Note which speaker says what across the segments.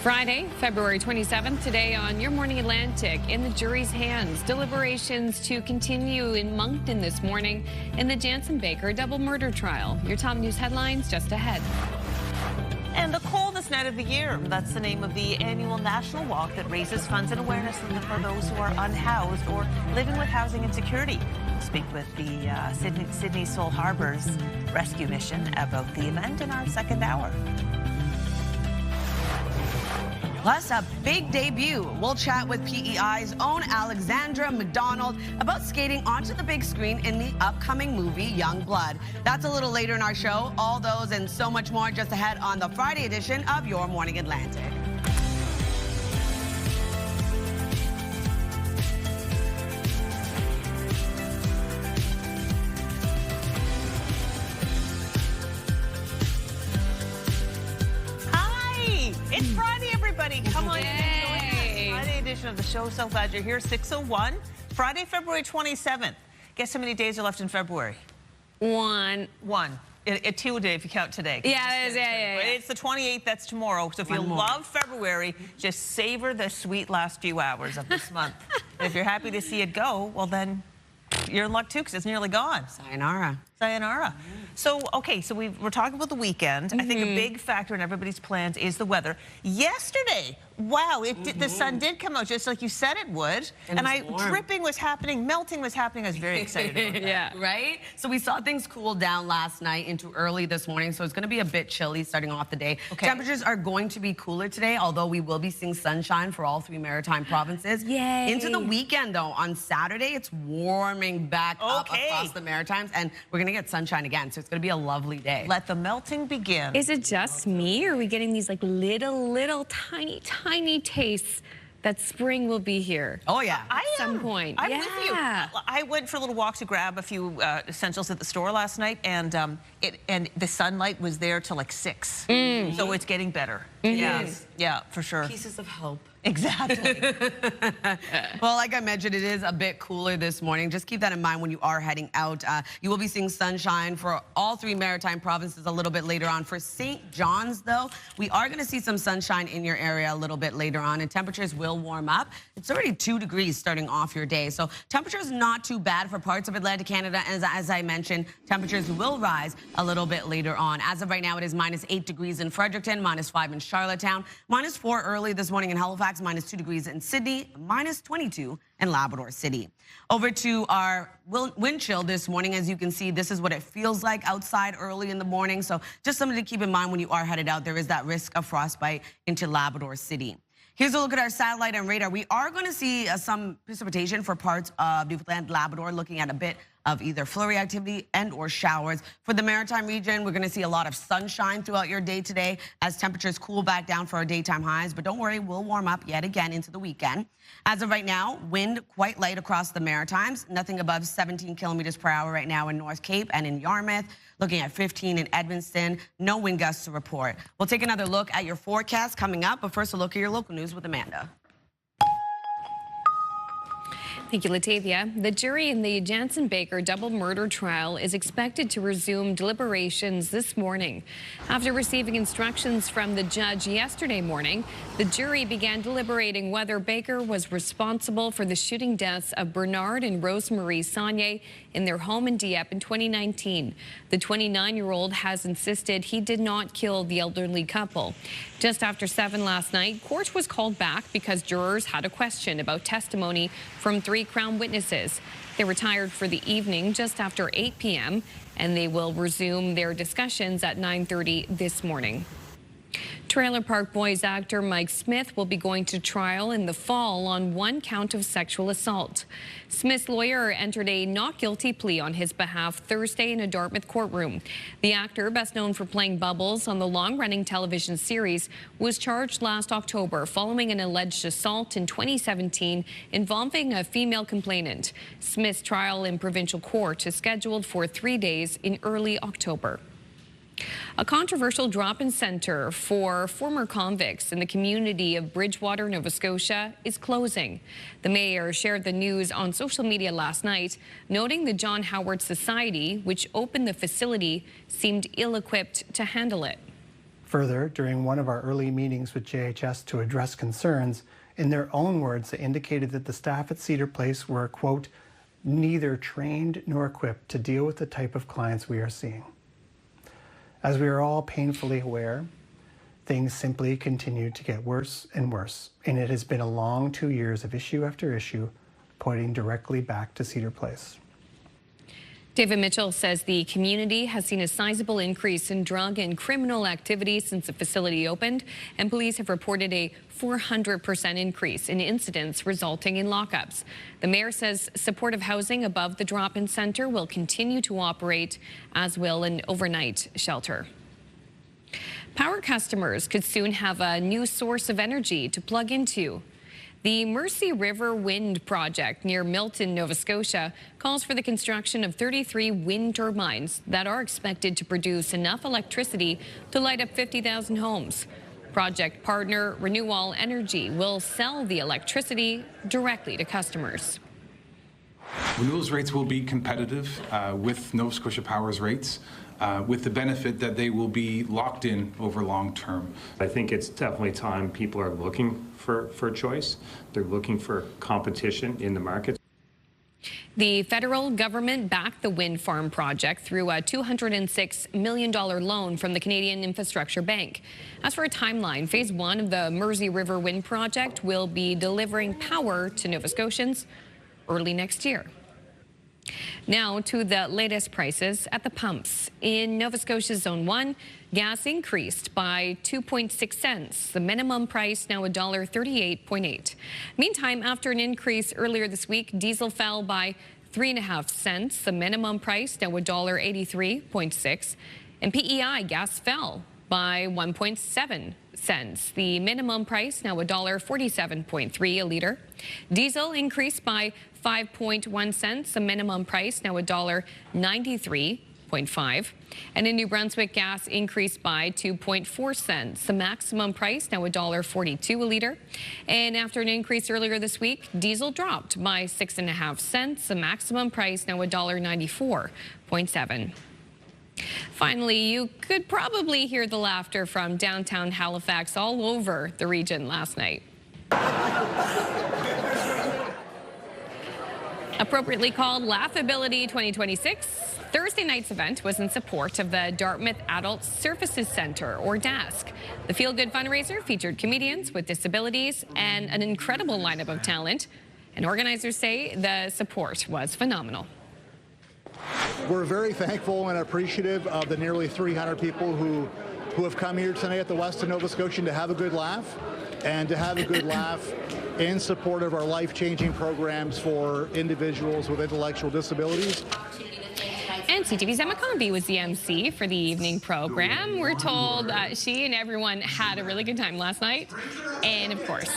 Speaker 1: Friday, February 27th, today on Your Morning Atlantic, in the jury's hands. Deliberations to continue in Moncton this morning in the Jansen Baker double murder trial. Your top news headlines just ahead.
Speaker 2: And the coldest night of the year. That's the name of the annual national walk that raises funds and awareness for those who are unhoused or living with housing insecurity. We'll speak with the Sydney Soul Harbour's rescue mission about the event in our second hour.
Speaker 3: Plus, a big debut. We'll chat with PEI's own Alexandra McDonald about skating onto the big screen in the upcoming movie Young Blood. That's a little later in our show. All those and so much more just ahead on the Friday edition of Your Morning Atlantic.
Speaker 2: Hi, it's Friday, everybody. Come on in and join us. Friday edition of the show. So glad you're here. 6:01, Friday, February 27th. Guess how many days are left in February?
Speaker 1: One.
Speaker 2: Two today if you count today.
Speaker 1: Yeah, it is. Yeah.
Speaker 2: It's the 28th. That's tomorrow. So if you love February, just savor the sweet last few hours of this month. And if you're happy to see it go, well then you're in luck too, because it's nearly gone.
Speaker 3: Sayonara.
Speaker 2: Sayonara. So, okay, so we're talking about the weekend. I think a big factor in everybody's plans is the weather. Yesterday, wow, the sun did come out just like you said it would. And dripping was happening, melting was happening. I was very excited about that.
Speaker 3: Yeah, right? So we saw things cool down last night into early this morning, so it's going to be a bit chilly starting off the day. Okay. Temperatures are going to be cooler today, although we will be seeing sunshine for all three maritime provinces.
Speaker 1: Yay.
Speaker 3: Into the weekend, though, on Saturday, it's warming back up across the Maritimes, and we're going to get sunshine again, so it's going to be a lovely day.
Speaker 2: Let the melting begin.
Speaker 1: Is it just me, or are we getting these like little tiny tastes that spring will be here?
Speaker 3: Oh, yeah.
Speaker 1: At some point.
Speaker 2: I'm with you. I went for a little walk to grab a few essentials at the store last night, and the sunlight was there till like 6. So it's getting better. Yeah, for sure.
Speaker 3: Pieces of hope.
Speaker 2: Exactly.
Speaker 3: Well, like I mentioned, it is a bit cooler this morning. Just keep that in mind when you are heading out. You will be seeing sunshine for all three maritime provinces a little bit later on. For St. John's, though, we are going to see some sunshine in your area a little bit later on, and temperatures will warm up. It's already 2 degrees starting off your day, so temperatures not too bad for parts of Atlantic Canada. As I mentioned, temperatures will rise a little bit later on. As of right now, it is -8 degrees in Fredericton, -5 in Charlottetown, -4 early this morning in Halifax, -2 degrees in Sydney, -22 in Labrador City. Over to our wind chill this morning. As you can see, this is what it feels like outside early in the morning. So just something to keep in mind when you are headed out. There is that risk of frostbite into Labrador City. Here's a look at our satellite and radar. We are going to see some precipitation for parts of Newfoundland, Labrador, looking at a bit of either flurry activity and or showers. For the maritime region, we're going to see a lot of sunshine throughout your day today as temperatures cool back down for our daytime highs. But don't worry, we'll warm up yet again into the weekend. As of right now, wind quite light across the Maritimes. Nothing above 17 kilometers per hour right now in North Cape and in Yarmouth. Looking at 15 in Edmonton. No wind gusts to report. We'll take another look at your forecast coming up. But first, a look at your local news with Amanda.
Speaker 1: Thank you, Latavia. The jury in the Jansen Baker double murder trial is expected to resume deliberations this morning. After receiving instructions from the judge yesterday morning, the jury began deliberating whether Baker was responsible for the shooting deaths of Bernard and Rosemarie Saunier in their home in Dieppe in 2019. The 29-year-old has insisted he did not kill the elderly couple. Just after 7 last night, court was called back because jurors had a question about testimony from 3 Crown witnesses. They retired for the evening just after 8 p.m. and they will resume their discussions at 9:30 this morning. Trailer Park Boys actor Mike Smith will be going to trial in the fall on 1 count of sexual assault. Smith's lawyer entered a not guilty plea on his behalf Thursday in a Dartmouth courtroom. The actor, best known for playing Bubbles on the long-running television series, was charged last October following an alleged assault in 2017 involving a female complainant. Smith's trial in provincial court is scheduled for 3 days in early October. A controversial drop-in center for former convicts in the community of Bridgewater, Nova Scotia, is closing. The mayor shared the news on social media last night, noting the John Howard Society, which opened the facility, seemed ill-equipped to handle it.
Speaker 4: Further, during one of our early meetings with JHS to address concerns, in their own words, they indicated that the staff at Cedar Place were, quote, neither trained nor equipped to deal with the type of clients we are seeing. As we are all painfully aware, things simply continue to get worse and worse, and it has been a long 2 years of issue after issue pointing directly back to Cedar Place.
Speaker 1: David Mitchell says the community has seen a sizable increase in drug and criminal activity since the facility opened, and police have reported a 400% increase in incidents resulting in lockups. The mayor says supportive housing above the drop-in center will continue to operate, as will an overnight shelter. Power customers could soon have a new source of energy to plug into. The Mercy River Wind Project near Milton, Nova Scotia, calls for the construction of 33 wind turbines that are expected to produce enough electricity to light up 50,000 homes. Project partner Renewal Energy will sell the electricity directly to customers.
Speaker 5: Renewal's rates will be competitive with Nova Scotia Power's rates, with the benefit that they will be locked in over long term.
Speaker 6: I think it's definitely time people are looking for choice. They're looking for competition in the market.
Speaker 1: The federal government backed the wind farm project through a $206 million loan from the Canadian Infrastructure Bank. As for a timeline, phase 1 of the Mersey River Wind Project will be delivering power to Nova Scotians early next year. Now to the latest prices at the pumps. In Nova Scotia Zone 1, gas increased by 2.6 cents. The minimum price now $1.38.8. Meantime, after an increase earlier this week, diesel fell by 3.5 cents. The minimum price now $1.83.6. And PEI gas fell by 1.7 cents. The minimum price now $1.47.3 a liter. Diesel increased by 5.1 cents. The minimum price now $1.93.5. And in New Brunswick, gas increased by 2.4 cents. The maximum price now $1.42 a liter. And after an increase earlier this week, diesel dropped by 6.5 cents. The maximum price now $1.94.7. Finally, you could probably hear the laughter from downtown Halifax all over the region last night. Appropriately called Laughability 2026, Thursday night's event was in support of the Dartmouth Adult Services Centre, or DASC. The feel-good fundraiser featured comedians with disabilities and an incredible lineup of talent. And organizers say the support was phenomenal.
Speaker 7: We're very thankful and appreciative of the nearly 300 people who have come here tonight at the West of Nova Scotian to have a good laugh, and to have a good laugh in support of our life-changing programs for individuals with intellectual disabilities.
Speaker 1: And CTV's Emma Comby was the MC for the evening program. We're told she and everyone had a really good time last night. And of course,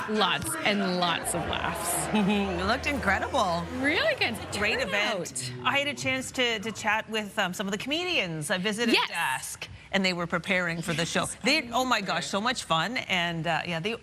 Speaker 1: lots and lots of laughs.
Speaker 3: It looked incredible.
Speaker 1: Really good.
Speaker 2: Great event. I had a chance to chat with some of the comedians. I visited DASC. And they were preparing for the show. Oh my gosh, so much fun. And yeah, the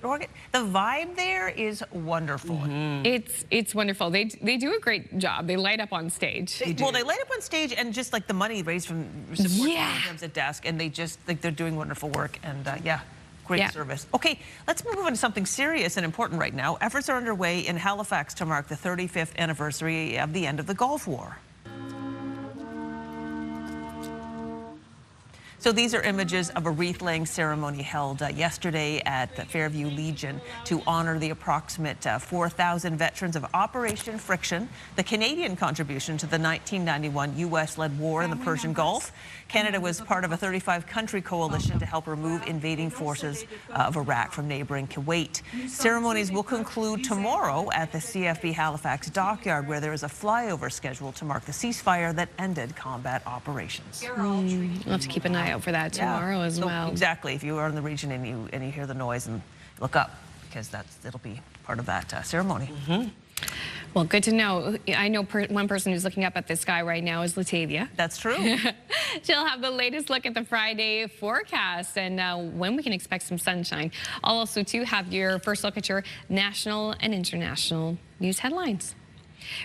Speaker 2: vibe there is wonderful.
Speaker 1: It's wonderful. They do a great job. They light up on stage.
Speaker 2: They light up on stage, and just like the money raised from support programs at DASC, and they just like they're doing wonderful work. And yeah, great service. Okay, let's move on to something serious and important right now. Efforts are underway in Halifax to mark the 35th anniversary of the end of the Gulf War. So these are images of a wreath-laying ceremony held yesterday at the Fairview Legion to honor the approximate 4,000 veterans of Operation Friction, the Canadian contribution to the 1991 U.S.-led war in the Persian Gulf. Canada was part of a 35-country coalition to help remove invading forces of Iraq from neighboring Kuwait. Ceremonies will conclude tomorrow at the CFB Halifax dockyard, where there is a flyover scheduled to mark the ceasefire that ended combat operations.
Speaker 1: We'll have to keep an eye out for that tomorrow as well.
Speaker 2: Exactly. If you are in the region and you hear the noise, and look up, because it'll be part of that ceremony.
Speaker 1: Well, good to know. I know one person who's looking up at the sky right now is Latavia.
Speaker 2: That's true.
Speaker 1: She'll have the latest look at the Friday forecast and when we can expect some sunshine. I'll also, too, have your first look at your national and international news headlines.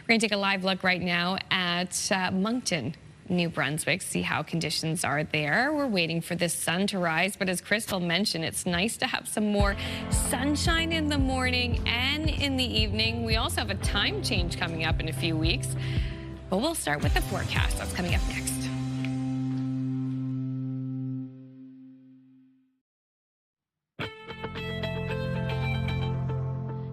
Speaker 1: We're going to take a live look right now at Moncton, New Brunswick, see how conditions are there. We're waiting for the sun to rise, but as Crystal mentioned, it's nice to have some more sunshine in the morning and in the evening. We also have a time change coming up in a few weeks, but we'll start with the forecast. That's coming up next.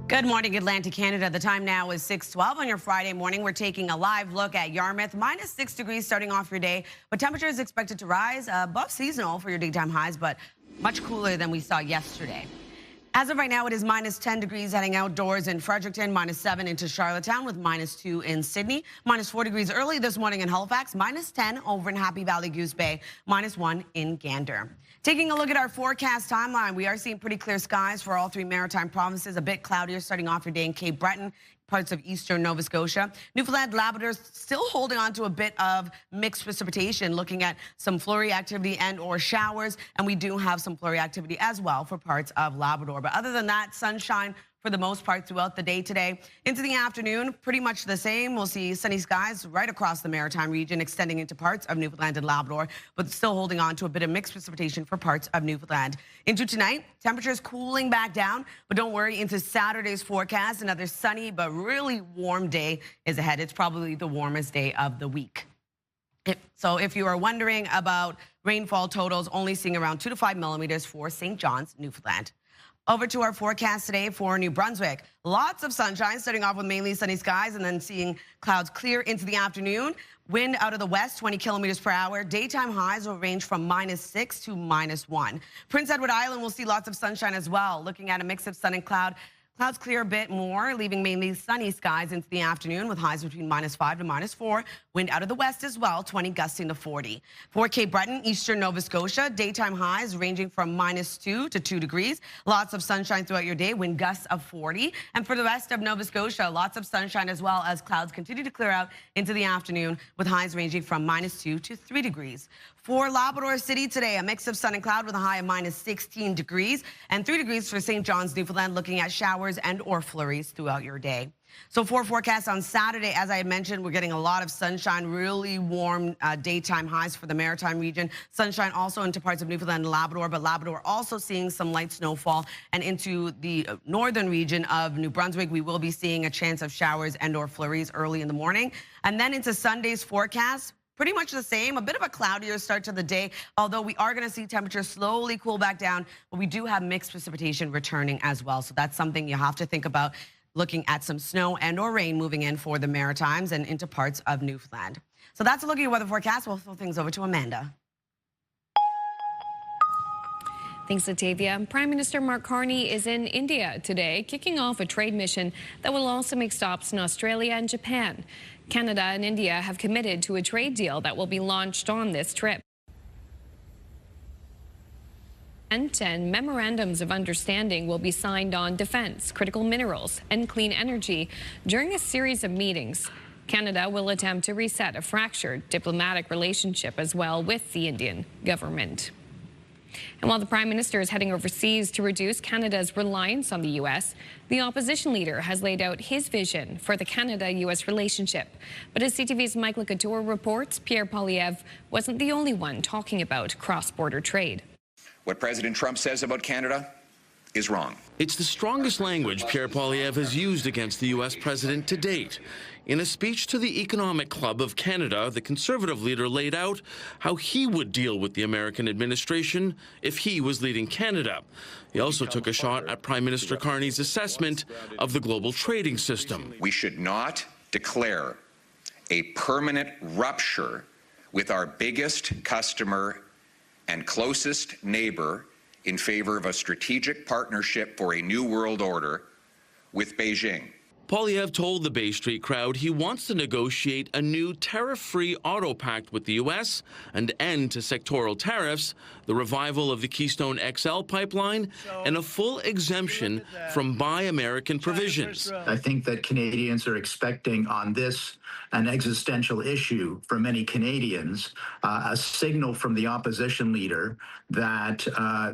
Speaker 3: Good morning, Atlantic Canada. The time now is 6:12 on your Friday morning. We're taking a live look at Yarmouth. -6 degrees starting off your day, but temperature is expected to rise above seasonal for your daytime highs, but much cooler than we saw yesterday. As of right now, it is -10 degrees heading outdoors in Fredericton, -7 into Charlottetown with -2 in Sydney, -4 degrees early this morning in Halifax, -10 over in Happy Valley Goose Bay, -1 in Gander. Taking a look at our forecast timeline, we are seeing pretty clear skies for all three maritime provinces, a bit cloudier starting off your day in Cape Breton, parts of eastern Nova Scotia. Newfoundland, Labrador still holding on to a bit of mixed precipitation, looking at some flurry activity and or showers, and we do have some flurry activity as well for parts of Labrador. But other than that, sunshine for the most part throughout the day today. Into the afternoon, pretty much the same. We'll see sunny skies right across the maritime region, extending into parts of Newfoundland and Labrador, but still holding on to a bit of mixed precipitation for parts of Newfoundland. Into tonight, temperatures cooling back down, but don't worry, into Saturday's forecast, another sunny but really warm day is ahead. It's probably the warmest day of the week. So if you are wondering about rainfall totals, only seeing around 2 to 5 millimeters for St. John's, Newfoundland. Over to our forecast today for New Brunswick. Lots of sunshine, starting off with mainly sunny skies and then seeing clouds clear into the afternoon. Wind out of the west, 20 kilometers per hour. Daytime highs will range from -6 to -1. Prince Edward Island will see lots of sunshine as well. Looking at a mix of sun and cloud. Clouds clear a bit more, leaving mainly sunny skies into the afternoon with highs between -5 to -4. Wind out of the west as well, 20 gusting to 40. For Cape Breton, eastern Nova Scotia, daytime highs ranging from -2 to 2 degrees. Lots of sunshine throughout your day, wind gusts of 40. And for the rest of Nova Scotia, lots of sunshine as well as clouds continue to clear out into the afternoon with highs ranging from -2 to 3 degrees. For Labrador City today, a mix of sun and cloud with a high of -16 degrees and 3 degrees for St. John's, Newfoundland, looking at showers and or flurries throughout your day. So for forecast on Saturday, as I had mentioned, we're getting a lot of sunshine, really warm daytime highs for the maritime region. Sunshine also into parts of Newfoundland and Labrador, but Labrador also seeing some light snowfall. And into the northern region of New Brunswick, we will be seeing a chance of showers and or flurries early in the morning. And then into Sunday's forecast, pretty much the same, a bit of a cloudier start to the day, although we are going to see temperatures slowly cool back down, but we do have mixed precipitation returning as well. So that's something you have to think about, looking at some snow and or rain moving in for the Maritimes and into parts of Newfoundland. So that's a look at your weather forecast. We'll throw things over to Amanda.
Speaker 1: Thanks, Latavia. Prime Minister Mark Carney is in India today, kicking off a trade mission that will also make stops in Australia and Japan. Canada and India have committed to a trade deal that will be launched on this trip. And memorandums of understanding will be signed on defense, critical minerals, and clean energy during a series of meetings. Canada will attempt to reset a fractured diplomatic relationship as well with the Indian government. And while the Prime Minister is heading overseas to reduce Canada's reliance on the U.S., the opposition leader has laid out his vision for the Canada-U.S. relationship. But as CTV's Mike Lacouture reports, Pierre Poilievre wasn't the only one talking about cross-border trade.
Speaker 8: What President Trump says about Canada is wrong.
Speaker 9: It's the strongest language Pierre Poilievre has used against the U.S. president to date. In a speech to the Economic Club of Canada, the Conservative leader laid out how he would deal with the American administration if he was leading Canada. He also took a shot at Prime Minister Carney's assessment of the global trading system.
Speaker 8: We should not declare a permanent rupture with our biggest customer and closest neighbor in favor of a strategic partnership for a new world order with Beijing.
Speaker 9: Poilievre told the Bay Street crowd he wants to negotiate a new tariff-free auto pact with the U.S. and end to sectoral tariffs, the revival of the Keystone XL pipeline, and a full exemption from Buy American provisions.
Speaker 10: I think that Canadians are expecting on this an existential issue for many Canadians, a signal from the opposition leader that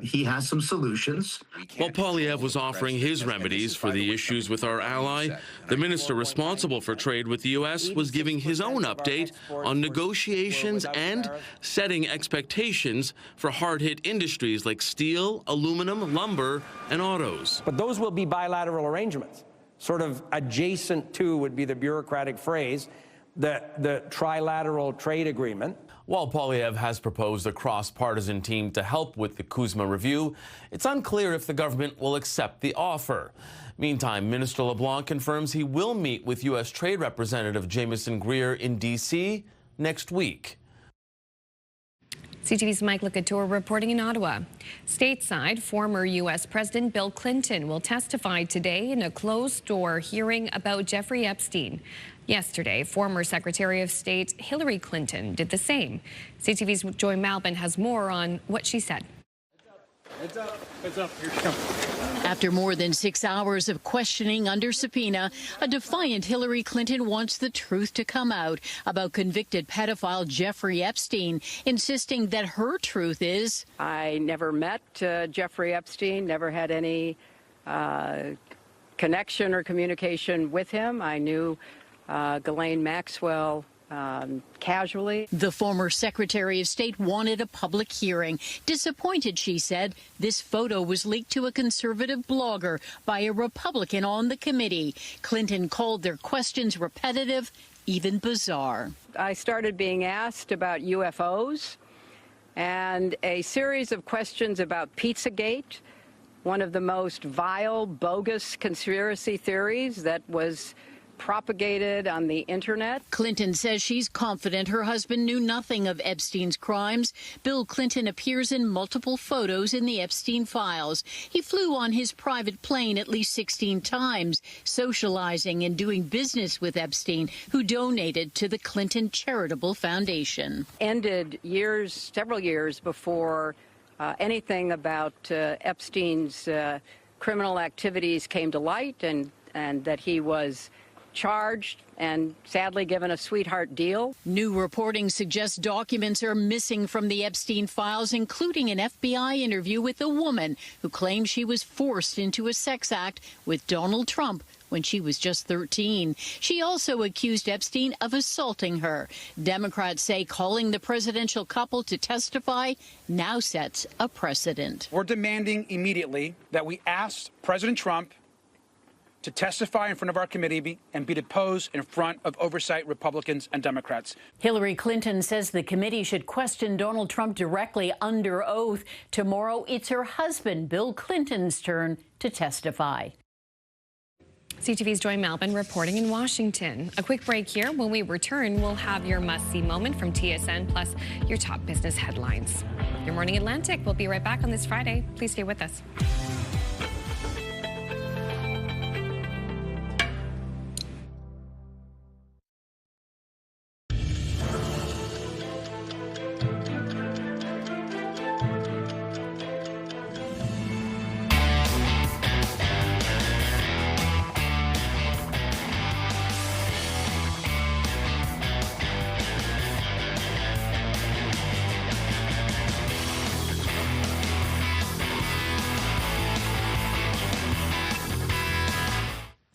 Speaker 10: he has some solutions.
Speaker 9: While Poilievre was offering his remedies for the issues with our ally, The minister responsible for trade with the U.S. was giving his own update on negotiations and setting expectations for hard-hit industries like steel, aluminum, lumber, and autos.
Speaker 11: But those will be bilateral arrangements. Sort of adjacent to would be the bureaucratic phrase, the trilateral trade agreement.
Speaker 9: While Poilievre has proposed a cross-partisan team to help with the Kuzma review, it's unclear if the government will accept the offer. Meantime, Minister LeBlanc confirms he will meet with U.S. Trade Representative Jamieson Greer in D.C. next week.
Speaker 1: CTV's Mike Lecouture reporting in Ottawa. Stateside, former U.S. President Bill Clinton will testify today in a closed-door hearing about Jeffrey Epstein. Yesterday, former Secretary of State Hillary Clinton did the same. CTV's Joy Malbin has more on what she said.
Speaker 12: Heads up. Heads up. Here she comes.
Speaker 13: After more than 6 hours of questioning under subpoena, a defiant Hillary Clinton wants the truth to come out about convicted pedophile Jeffrey Epstein, insisting that her truth is,
Speaker 14: I never met Jeffrey Epstein, never had any connection or communication with him. I knew Ghislaine Maxwell casually.
Speaker 13: The former Secretary of State wanted a public hearing. Disappointed, she said, this photo was leaked to a conservative blogger by a Republican on the committee. Clinton called their questions repetitive, even bizarre.
Speaker 14: I started being asked about UFOs and a series of questions about Pizzagate, one of the most vile, bogus conspiracy theories that was propagated on the internet.
Speaker 13: Clinton says she's confident her husband knew nothing of Epstein's crimes. Bill Clinton appears in multiple photos in the Epstein files. He flew on his private plane at least 16 times, socializing and doing business with Epstein, who donated to the Clinton Charitable Foundation.
Speaker 14: Ended several years before anything about Epstein's criminal activities came to light, and that he was charged and sadly given a sweetheart deal.
Speaker 13: New reporting suggests documents are missing from the Epstein files, including an FBI interview with a woman who claims she was forced into a sex act with Donald Trump when she was just 13. She also accused Epstein of assaulting her. Democrats say calling the presidential couple to testify now sets a precedent.
Speaker 12: We're demanding immediately that we ask President Trump to testify in front of our committee and be deposed in front of oversight Republicans and Democrats.
Speaker 13: Hillary Clinton says the committee should question Donald Trump directly under oath. Tomorrow, it's her husband, Bill Clinton's turn to testify.
Speaker 1: CTV's Joy Malbin reporting in Washington. A quick break here. When we return, we'll have your must-see moment from TSN, plus your top business headlines. Your Morning Atlantic will be right back on this Friday. Please stay with us.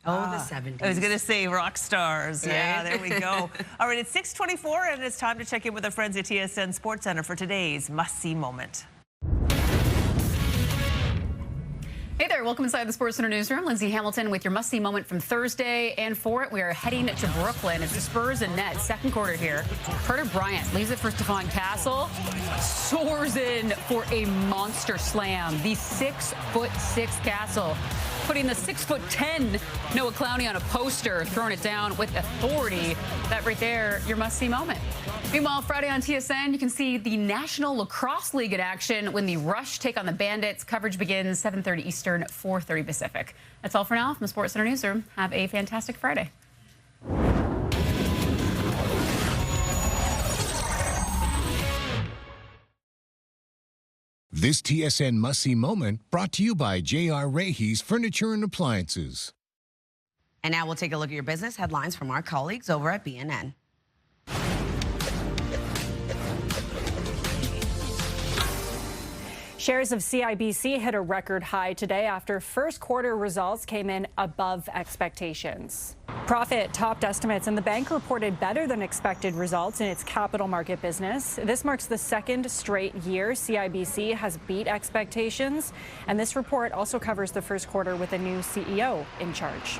Speaker 3: Oh, the 70s.
Speaker 2: I was going to say rock stars.
Speaker 3: Right?
Speaker 2: Yeah, there we go. All right, it's 6:24, and it's time to check in with our friends at TSN Sports Center for today's must-see moment.
Speaker 15: Hey there, welcome inside the Sports Center newsroom. Lindsay Hamilton with your must-see moment from Thursday. And for it, we are heading to Brooklyn. It's the Spurs and Nets, second quarter here. Carter Bryant leaves it for Stephon Castle, soars in for a monster slam. The 6'6" Castle, putting the 6'10" Noah Clowney on a poster, throwing it down with authority. That right there, your must-see moment. Meanwhile, Friday on TSN, you can see the National Lacrosse League in action when the Rush take on the Bandits. Coverage begins 7:30 Eastern, 4:30 Pacific. That's all for now from the Sports Center newsroom. Have a fantastic Friday.
Speaker 16: This TSN must-see moment brought to you by J.R. Rahe's Furniture and Appliances.
Speaker 3: And now we'll take a look at your business headlines from our colleagues over at BNN.
Speaker 17: Shares of CIBC hit a record high today after first quarter results came in above expectations. Profit topped estimates, and the bank reported better than expected results in its capital market business. This marks the second straight year CIBC has beat expectations, and this report also covers the first quarter with a new CEO in charge.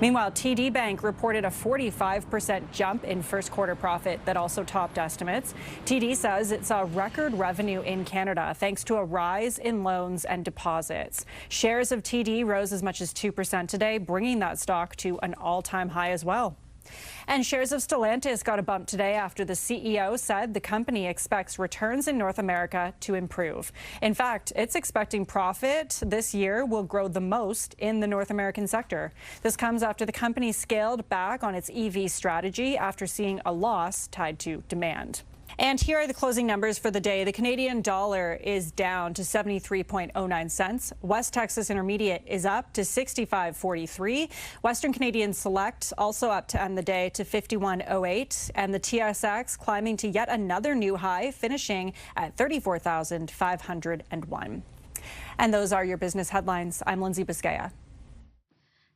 Speaker 17: Meanwhile, TD Bank reported a 45% jump in first quarter profit that also topped estimates. TD says it saw record revenue in Canada thanks to a rise in loans and deposits. Shares of TD rose as much as 2% today, bringing that stock to an all-time high as well. And shares of Stellantis got a bump today after the CEO said the company expects returns in North America to improve. In fact, it's expecting profit this year will grow the most in the North American sector. This comes after the company scaled back on its EV strategy after seeing a loss tied to demand. And here are the closing numbers for the day. The Canadian dollar is down to 73.09 cents. West Texas Intermediate is up to 65.43. Western Canadian Select also up to end the day to 51.08. And the TSX climbing to yet another new high, finishing at 34,501. And those are your business headlines. I'm Lindsay Biscaya.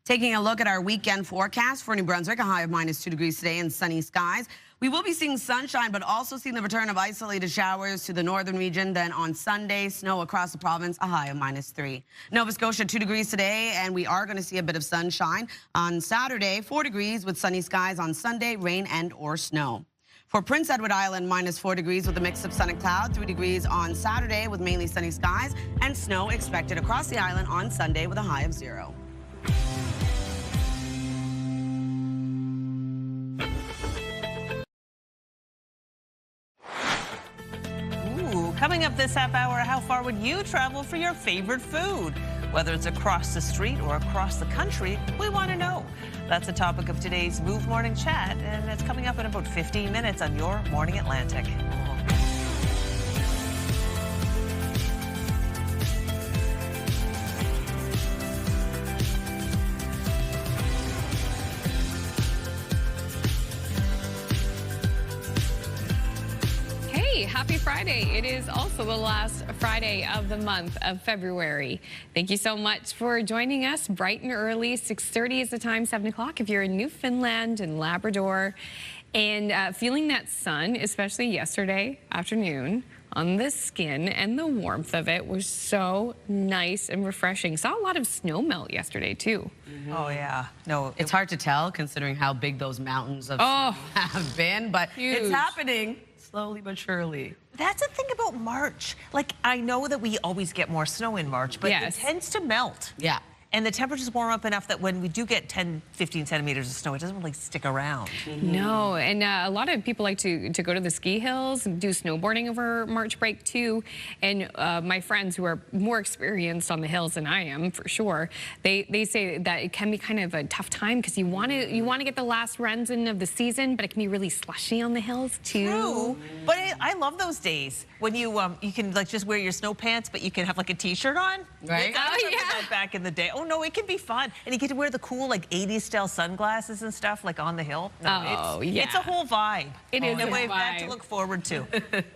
Speaker 3: Taking a look at our weekend forecast for New Brunswick, a high of -2 degrees today and sunny skies. We will be seeing sunshine, but also seeing the return of isolated showers to the northern region. Then on Sunday, snow across the province, a high of -3. Nova Scotia, 2 degrees today, and we are going to see a bit of sunshine. On Saturday, 4 degrees with sunny skies. On Sunday, rain and or snow. For Prince Edward Island, -4 degrees with a mix of sun and cloud. 3 degrees on Saturday with mainly sunny skies, and snow expected across the island on Sunday with a high of 0.
Speaker 2: Coming up this half hour, how far would you travel for your favorite food? Whether it's across the street or across the country, we want to know. That's the topic of today's Move Morning Chat, and it's coming up in about 15 minutes on Your Morning Atlantic.
Speaker 1: Happy Friday. It is also the last Friday of the month of February. Thank you so much for joining us bright and early. 6:30 is the time, 7 o'clock if you're in Newfoundland and Labrador. And feeling that sun, especially yesterday afternoon, on the skin, and the warmth of it was so nice and refreshing. Saw a lot of snow melt yesterday too.
Speaker 2: Oh yeah. No,
Speaker 3: it's hard to tell considering how big those mountains of snow have been, but
Speaker 2: huge.
Speaker 3: It's happening. Slowly but surely.
Speaker 2: That's the thing about March. Like, I know that we always get more snow in March, but it tends to melt.
Speaker 3: Yeah.
Speaker 2: And the temperatures warm up enough that when we do get 10, 15 centimeters of snow, it doesn't really stick around.
Speaker 1: No, and a lot of people like to go to the ski hills and do snowboarding over March break too. And my friends who are more experienced on the hills than I am, for sure, they say that it can be kind of a tough time because you want to get the last runs in of the season, but it can be really slushy on the hills too.
Speaker 2: True, but I love those days when you can like just wear your snow pants, but you can have like a t-shirt on.
Speaker 3: Right?
Speaker 2: I remember that back in the day. Oh no, it can be fun, and you get to wear the cool like 80s style sunglasses and stuff like on the hill. No, it's a whole vibe.
Speaker 1: It is
Speaker 2: that
Speaker 1: a
Speaker 2: we've
Speaker 1: vibe.
Speaker 2: got to look forward to,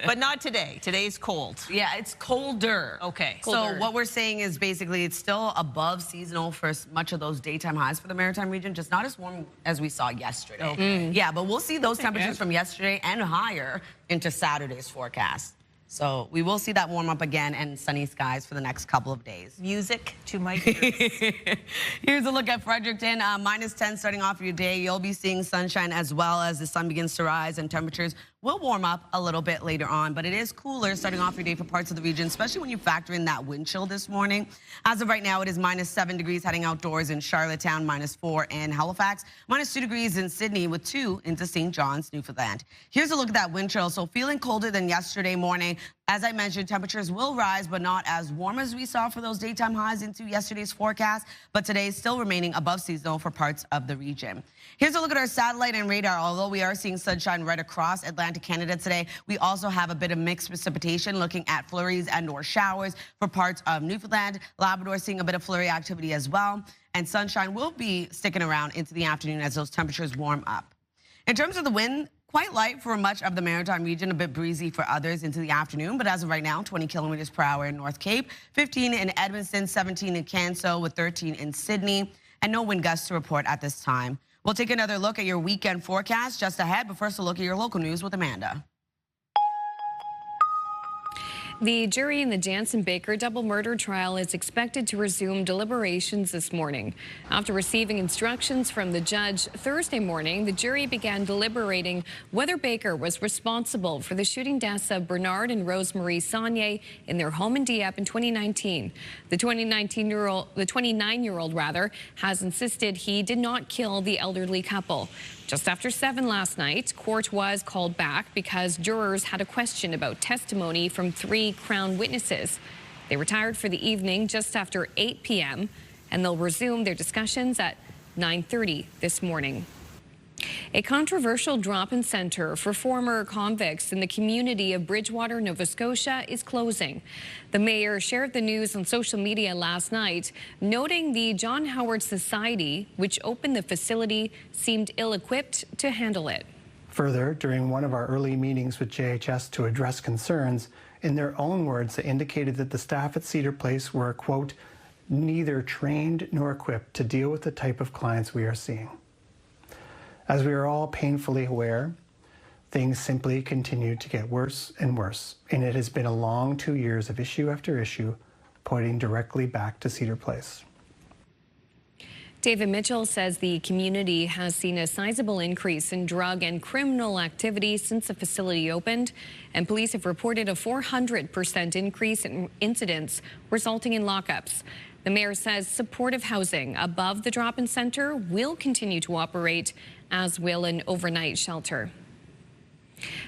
Speaker 2: but not today. Today's cold.
Speaker 3: Yeah, it's colder.
Speaker 2: Okay.
Speaker 3: So what we're saying is basically it's still above seasonal for much of those daytime highs for the Maritime region, just not as warm as we saw yesterday.
Speaker 2: Okay.
Speaker 3: Yeah, but we'll see those temperatures from yesterday and higher into Saturday's forecast. So we will see that warm up again and sunny skies for the next couple of days.
Speaker 2: Music to my ears.
Speaker 3: Here's a look at Fredericton. -10 starting off your day. You'll be seeing sunshine as well as the sun begins to rise, and temperatures will warm up a little bit later on, but it is cooler starting off your day for parts of the region, especially when you factor in that wind chill this morning. As of right now, it is -7 degrees heading outdoors in Charlottetown, -4 in Halifax, -2 degrees in Sydney with 2 into St. John's, Newfoundland. Here's a look at that wind chill. So feeling colder than yesterday morning. As I mentioned, temperatures will rise, but not as warm as we saw for those daytime highs into yesterday's forecast, but today is still remaining above seasonal for parts of the region. Here's a look at our satellite and radar. Although we are seeing sunshine right across Atlantic Canada today, we also have a bit of mixed precipitation, looking at flurries and or showers for parts of Newfoundland. Labrador seeing a bit of flurry activity as well, and sunshine will be sticking around into the afternoon as those temperatures warm up. In terms of the wind, Quite light for much of the Maritime region, a bit breezy for others into the afternoon. But as of right now, 20 kilometers per hour in North Cape, 15 in Edmonton, 17 in Canso, with 13 in Sydney, and no wind gusts to report at this time. We'll take another look at your weekend forecast just ahead, but first a look at your local news with Amanda.
Speaker 1: The jury in the Jansen Baker double murder trial is expected to resume deliberations this morning. After receiving instructions from the judge Thursday morning, the jury began deliberating whether Baker was responsible for the shooting deaths of Bernard and Rosemarie Saunier in their home in Dieppe in 2019. The 29-year-old has insisted he did not kill the elderly couple. Just after 7 last night, court was called back because jurors had a question about testimony from 3 Crown witnesses. They retired for the evening just after 8 p.m., and they'll resume their discussions at 9:30 this morning. A controversial drop-in center for former convicts in the community of Bridgewater, Nova Scotia is closing. The mayor shared the news on social media last night, noting the John Howard Society, which opened the facility, seemed ill-equipped to handle it.
Speaker 4: Further, during one of our early meetings with JHS to address concerns, in their own words, they indicated that the staff at Cedar Place were, quote, neither trained nor equipped to deal with the type of clients we are seeing. As we are all painfully aware, things simply continue to get worse and worse, and it has been a long 2 years of issue after issue, pointing directly back to Cedar Place.
Speaker 1: David Mitchell says the community has seen a sizable increase in drug and criminal activity since the facility opened, and police have reported a 400% increase in incidents resulting in lockups. The mayor says supportive housing above the drop-in center will continue to operate, as will an overnight shelter.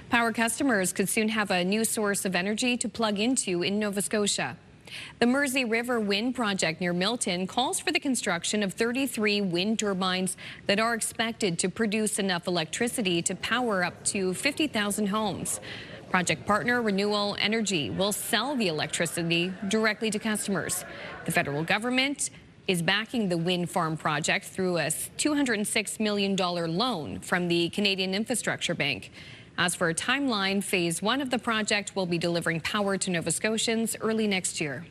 Speaker 1: Power customers could soon have a new source of energy to plug into in Nova Scotia. The Mersey River Wind Project near Milton calls for the construction of 33 wind turbines that are expected to produce enough electricity to power up to 50,000 homes. Project partner Renewable Energy will sell the electricity directly to customers. The federal government is backing the wind farm project through a $206 million loan from the Canadian Infrastructure Bank. As for a timeline, phase 1 of the project will be delivering power to Nova Scotians early next year.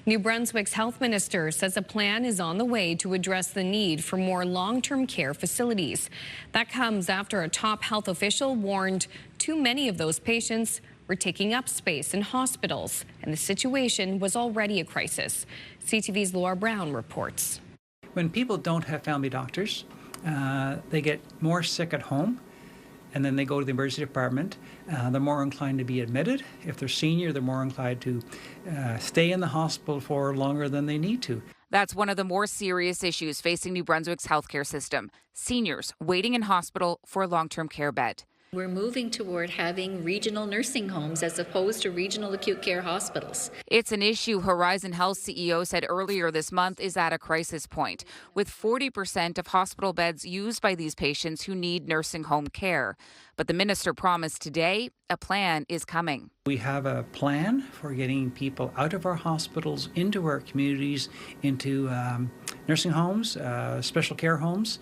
Speaker 1: New Brunswick's health minister says a plan is on the way to address the need for more long-term care facilities. That comes after a top health official warned too many of those patients were taking up space in hospitals, and the situation was already a crisis. CTV's Laura Brown reports.
Speaker 18: When people don't have family doctors, they get more sick at home, and then they go to the emergency department. They're more inclined to be admitted. If they're senior, they're more inclined to stay in the hospital for longer than they need to.
Speaker 19: That's one of the more serious issues facing New Brunswick's healthcare system: seniors waiting in hospital for a long-term care bed.
Speaker 20: We're moving toward having regional nursing homes as opposed to regional acute care hospitals.
Speaker 19: It's an issue Horizon Health CEO said earlier this month is at a crisis point, with 40% of hospital beds used by these patients who need nursing home care. But the minister promised today a plan is coming.
Speaker 18: We have a plan for getting people out of our hospitals, into our communities, into nursing homes, special care homes.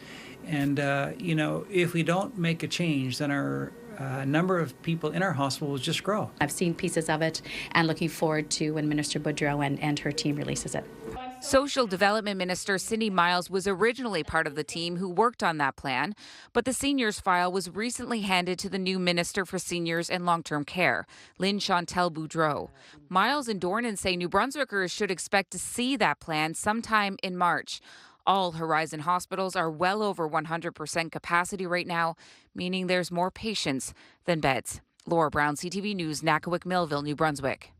Speaker 18: And, if we don't make a change, then our number of people in our hospital will just grow.
Speaker 20: I've seen pieces of it and looking forward to when Minister Boudreau and her team releases it.
Speaker 19: Social Development Minister Cindy Miles was originally part of the team who worked on that plan, but the seniors file was recently handed to the new Minister for Seniors and Long-Term Care, Lynn Chantal Boudreau. Miles and Dornan say New Brunswickers should expect to see that plan sometime in March. All Horizon hospitals are well over 100% capacity right now, meaning there's more patients than beds. Laura Brown, CTV News, Nakawick Millville, New Brunswick.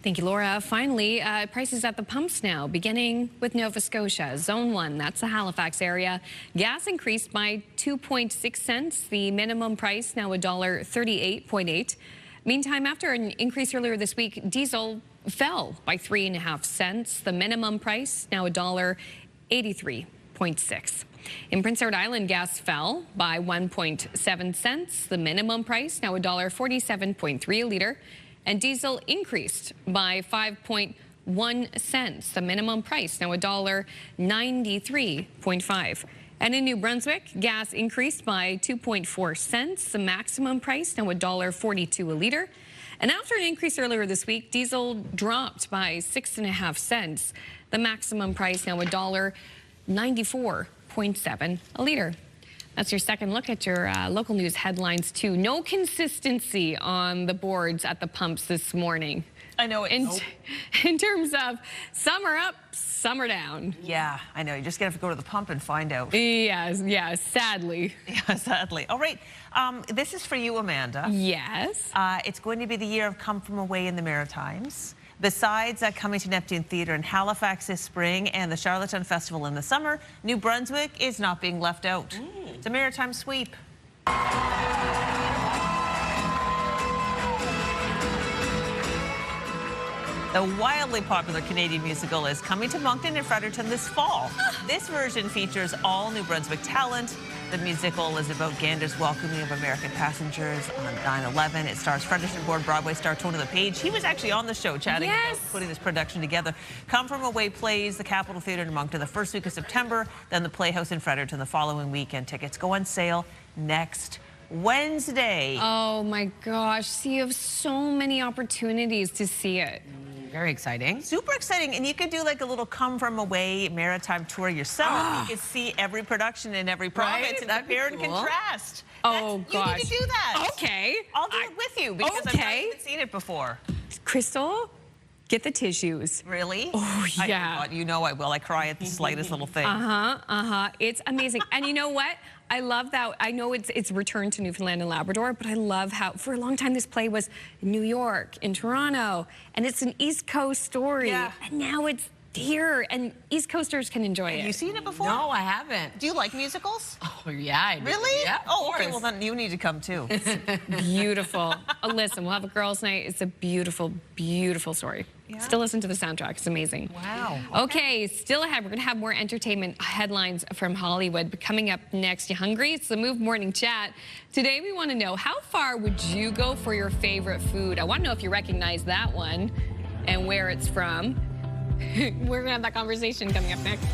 Speaker 1: Thank you, Laura. Finally, prices at the pumps now, beginning with Nova Scotia. Zone 1, that's the Halifax area. Gas increased by 2.6 cents. The minimum price now $1.38.8. Meantime, after an increase earlier this week, diesel fell by 3.5 cents. The minimum price now $1.83.6. In Prince Edward Island, gas fell by 1.7 cents. The minimum price now $1.47.3 a litre. And diesel increased by 5.1 cents. The minimum price now $1.93.5. And in New Brunswick, gas increased by 2.4 cents. The maximum price now $1.42 a litre. And after an increase earlier this week, diesel dropped by 6.5 cents. The maximum price now $1.94.7 a litre. That's your second look at your local news headlines, too. No consistency on the boards at the pumps this morning.
Speaker 2: I know.
Speaker 1: In terms of some are up, some are down.
Speaker 2: Yeah, I know. You just have to go to the pump and find out.
Speaker 1: Yeah, sadly.
Speaker 2: Yeah, sadly. All right. This is for you, Amanda.
Speaker 1: Yes.
Speaker 2: It's going to be the year of Come From Away in the Maritimes. Besides coming to Neptune Theatre in Halifax this spring and the Charlottetown Festival in the summer, New Brunswick is not being left out. It's a maritime sweep. The wildly popular Canadian musical is coming to Moncton and Fredericton this fall. This version features all New Brunswick talent. The musical is about Gander's welcoming of American passengers on 9/11. It stars Fredericton-born Broadway star Tony LePage. He was actually on the show chatting about putting this production together. Come From Away plays the Capitol Theatre in Moncton the first week of September, then the Playhouse in Fredericton the following weekend. Tickets go on sale next Wednesday.
Speaker 1: Oh my gosh, so you have so many opportunities to see it.
Speaker 3: Very exciting.
Speaker 2: Super exciting. And you could do like a little Come From Away maritime tour yourself. You could see every production in every province and compare and contrast.
Speaker 1: Oh, gosh.
Speaker 2: You need to do that.
Speaker 1: Okay.
Speaker 2: I'll do it with you because I've not even seen it before.
Speaker 1: Crystal, get the tissues.
Speaker 2: Really?
Speaker 1: Oh, yeah.
Speaker 2: You know I will. I cry at the slightest little thing.
Speaker 1: It's amazing. And you know what? I love that. I know it's returned to Newfoundland and Labrador, but I love how for a long time this play was in New York, in Toronto, and it's an East Coast story.
Speaker 2: Yeah.
Speaker 1: And now it's here, and East Coasters can enjoy it.
Speaker 2: Have you seen it before?
Speaker 3: No, I haven't.
Speaker 2: Do you like musicals?
Speaker 3: Oh, yeah, I do.
Speaker 2: Really?
Speaker 3: Yeah,
Speaker 2: oh, okay. Well, then you need to come too.
Speaker 1: Beautiful. Listen, we'll have a girls' night. It's a beautiful, beautiful story. Yeah. Still listen to the soundtrack. It's amazing.
Speaker 2: Wow.
Speaker 1: Okay, still ahead. We're going to have more entertainment headlines from Hollywood. But coming up next, you hungry? It's the Move Morning Chat. Today, we want to know, how far would you go for your favorite food? I want to know if you recognize that one and where it's from. We're going to have that conversation coming up next.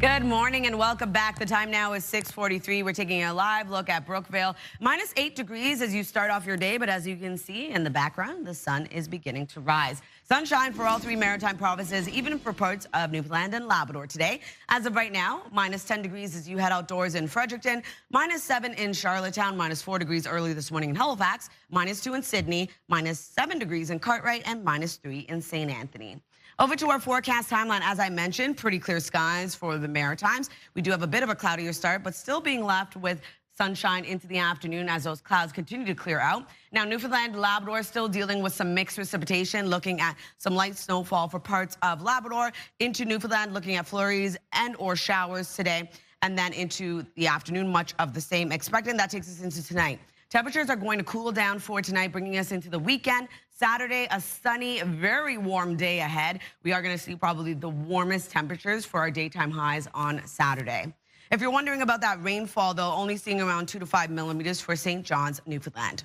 Speaker 3: Good morning and welcome back. The time now is 6:43. We're taking a live look at Brookvale. -8 degrees as you start off your day, but as you can see in the background, the sun is beginning to rise. Sunshine for all three maritime provinces, even for parts of Newfoundland and Labrador today. As of right now, -10 degrees as you head outdoors in Fredericton, -7 in Charlottetown, -4 degrees early this morning in Halifax, -2 in Sydney, -7 degrees in Cartwright, and -3 in St. Anthony. Over to our forecast timeline. As I mentioned, pretty clear skies for the Maritimes. We do have a bit of a cloudier start, but still being left with sunshine into the afternoon as those clouds continue to clear out. Now, Newfoundland and Labrador still dealing with some mixed precipitation, looking at some light snowfall for parts of Labrador. Into Newfoundland, looking at flurries and or showers today. And then into the afternoon, much of the same expected. That takes us into tonight. Temperatures are going to cool down for tonight, bringing us into the weekend. Saturday, a sunny, very warm day ahead. We are going to see probably the warmest temperatures for our daytime highs on Saturday. If you're wondering about that rainfall, though, only seeing around 2 to 5 millimeters for St. John's, Newfoundland.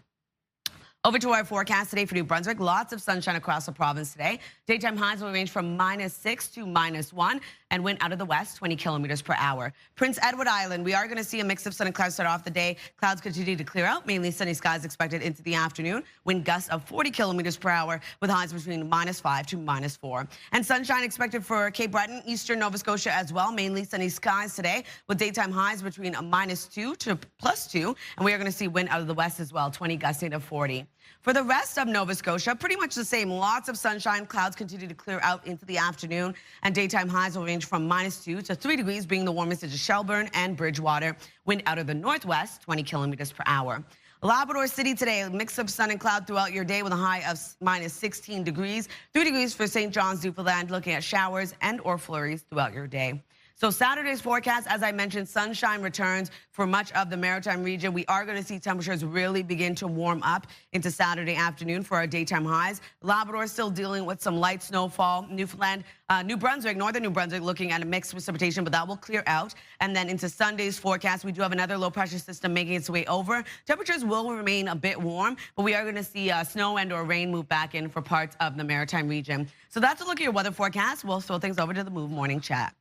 Speaker 3: Over to our forecast today for New Brunswick. Lots of sunshine across the province today. Daytime highs will range from -6 to -1 and wind out of the west 20 kilometers per hour. Prince Edward Island, we are going to see a mix of sun and clouds start off the day. Clouds continue to clear out, mainly sunny skies expected into the afternoon. Wind gusts of 40 kilometers per hour with highs between -5 to -4. And sunshine expected for Cape Breton, eastern Nova Scotia as well. Mainly sunny skies today with daytime highs between -2 to +2. And we are going to see wind out of the west as well, 20 gusting to 40. For the rest of Nova Scotia, pretty much the same. Lots of sunshine. Clouds continue to clear out into the afternoon. And daytime highs will range from -2 to 3 degrees, being the warmest is Shelburne and Bridgewater. Wind out of the northwest, 20 kilometers per hour. Labrador City today, a mix of sun and cloud throughout your day with a high of -16 degrees. 3 degrees for St. John's, Newfoundland, looking at showers and or flurries throughout your day. So Saturday's forecast, as I mentioned, sunshine returns for much of the maritime region. We are going to see temperatures really begin to warm up into Saturday afternoon for our daytime highs. Labrador still dealing with some light snowfall. Newfoundland, New Brunswick, northern New Brunswick looking at a mixed precipitation, but that will clear out. And then into Sunday's forecast, we do have another low pressure system making its way over. Temperatures will remain a bit warm, but we are going to see snow and or rain move back in for parts of the maritime region. So that's a look at your weather forecast. We'll throw things over to the Move Morning Chat.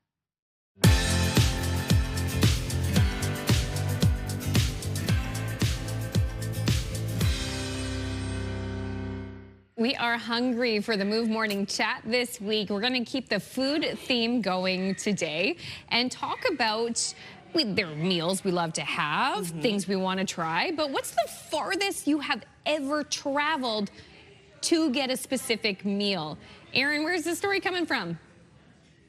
Speaker 1: We are hungry for the Move Morning Chat this week. We're going to keep the food theme going today and talk about there are meals we love to have, things we want to try, but what's the farthest you have ever traveled to get a specific meal? Aaron, where's the story coming from?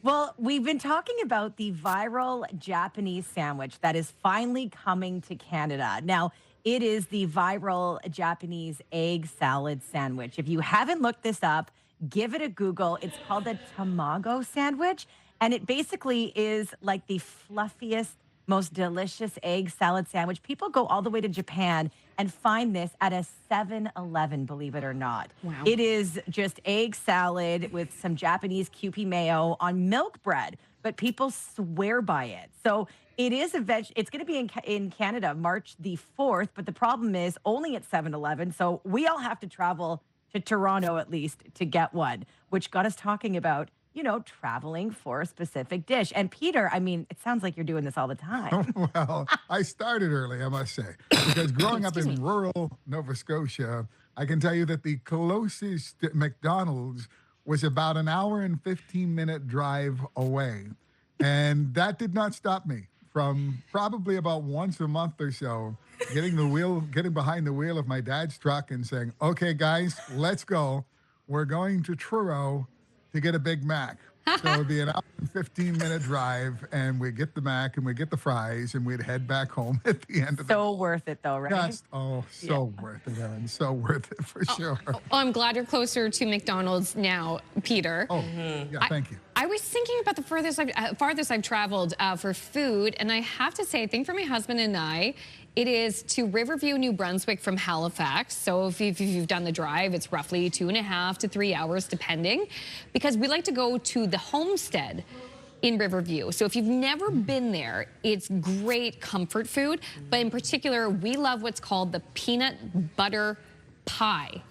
Speaker 21: Well, we've been talking about the viral Japanese sandwich that is finally coming to Canada. Now, it is the viral Japanese egg salad sandwich. If you haven't looked this up, give it a Google. It's called a tamago sandwich, and it basically is like the fluffiest, most delicious egg salad sandwich. People go all the way to Japan and find this at a 7-Eleven, believe it or not. Wow. It is just egg salad with some Japanese Kewpie mayo on milk bread, but people swear by it. So it is it's going to be in Canada March the 4th, but the problem is only at 7-Eleven. So we all have to travel to Toronto at least to get one, which got us talking about, traveling for a specific dish. And Peter, I mean, it sounds like you're doing this all the time.
Speaker 22: Well, I started early, I must say, because growing up in rural Nova Scotia, I can tell you that the closest McDonald's was about an hour and 15-minute drive away. And that did not stop me from probably about once a month or so getting behind the wheel of my dad's truck and saying, okay, guys, let's go. We're going to Truro to get a Big Mac. So it would be an hour and 15-minute drive, and we'd get the Mac and we'd get the fries, and we'd head back home at the end of the
Speaker 21: So worth it, though, right?
Speaker 22: So worth it, Aaron. So worth it, for sure.
Speaker 1: Oh, I'm glad you're closer to McDonald's now, Peter.
Speaker 22: Oh, yeah, thank you.
Speaker 1: I was thinking about the farthest I've traveled for food, and I have to say, I think for my husband and I, it is to Riverview, New Brunswick from Halifax. So if you've done the drive, it's roughly 2.5 to 3 hours, depending, because we like to go to the homestead in Riverview. So if you've never been there, it's great comfort food, but in particular, we love what's called the peanut butter pie.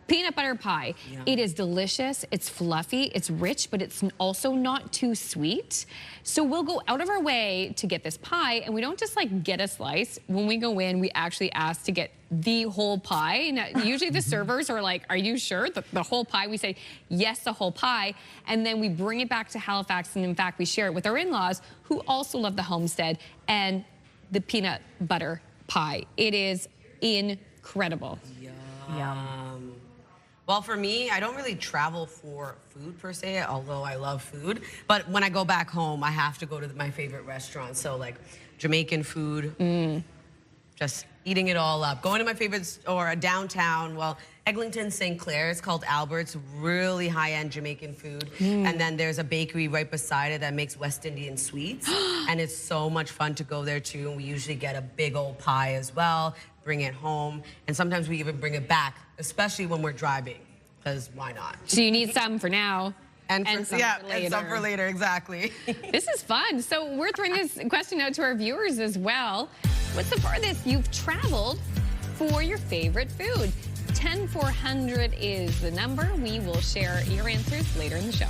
Speaker 1: Peanut butter pie. Yeah. It is delicious, it's fluffy, it's rich, but it's also not too sweet. So we'll go out of our way to get this pie, and we don't just like get a slice. When we go in, we actually ask to get the whole pie. Now, usually the servers are like, are you sure? The whole pie? We say, yes, the whole pie. And then we bring it back to Halifax, and in fact, we share it with our in-laws, who also love the homestead and the peanut butter pie. It is incredible.
Speaker 21: Yum.
Speaker 3: Well, for me, I don't really travel for food per se, although I love food. But when I go back home, I have to go to my favorite restaurants. So like Jamaican food, just eating it all up. Going to my favorite store downtown, well, Eglinton, St. Clair, it's called Albert's, really high-end Jamaican food. And then there's a bakery right beside it that makes West Indian sweets. And it's so much fun to go there too. And we usually get a big old pie as well, bring it home. And sometimes we even bring it back, especially when we're driving, because why not?
Speaker 1: So you need some for now.
Speaker 3: And some for later. And some for later, exactly.
Speaker 1: This is fun. So we're throwing this question out to our viewers as well. What's the farthest you've traveled for your favorite food? 10400 is the number. We will share your answers later in the show.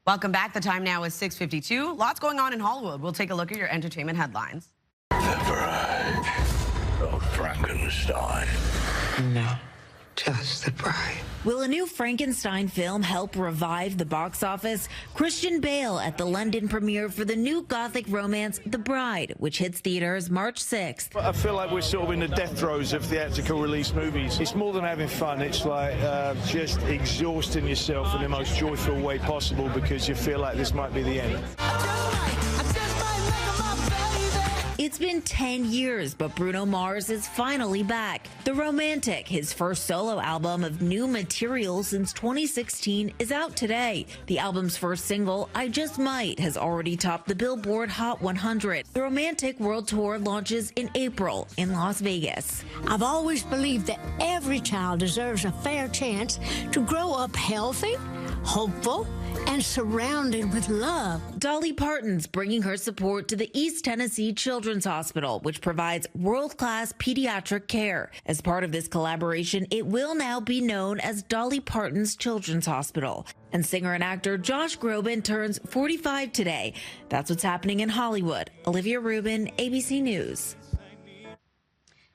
Speaker 3: Welcome back. The time now is 6:52. Lots going on in Hollywood. We'll take a look at your entertainment headlines.
Speaker 23: The Bride of Frankenstein.
Speaker 24: No, just The Bride. Will a new Frankenstein film help revive the box office? Christian Bale at the London premiere for the new gothic romance The Bride, which hits theaters March 6th.
Speaker 25: I feel like we're sort of in the death throes of theatrical release movies. It's more than having fun. It's like just exhausting yourself in the most joyful way possible because you feel like this might be the end.
Speaker 24: It's It's been 10 years, but Bruno Mars is finally back. The Romantic, his first solo album of new material since 2016, is out today. The album's first single, I Just Might, has already topped the Billboard Hot 100. The Romantic World Tour launches in April in Las Vegas.
Speaker 5: I've always believed that every child deserves a fair chance to grow up healthy, hopeful, and surrounded with love.
Speaker 24: Dolly Parton's bringing her support to the East Tennessee Children's Hospital, which provides world-class pediatric care. As part of this collaboration, it will now be known as Dolly Parton's Children's Hospital. And singer and actor Josh Groban turns 45 today. That's what's happening in Hollywood. Olivia Rubin, ABC News.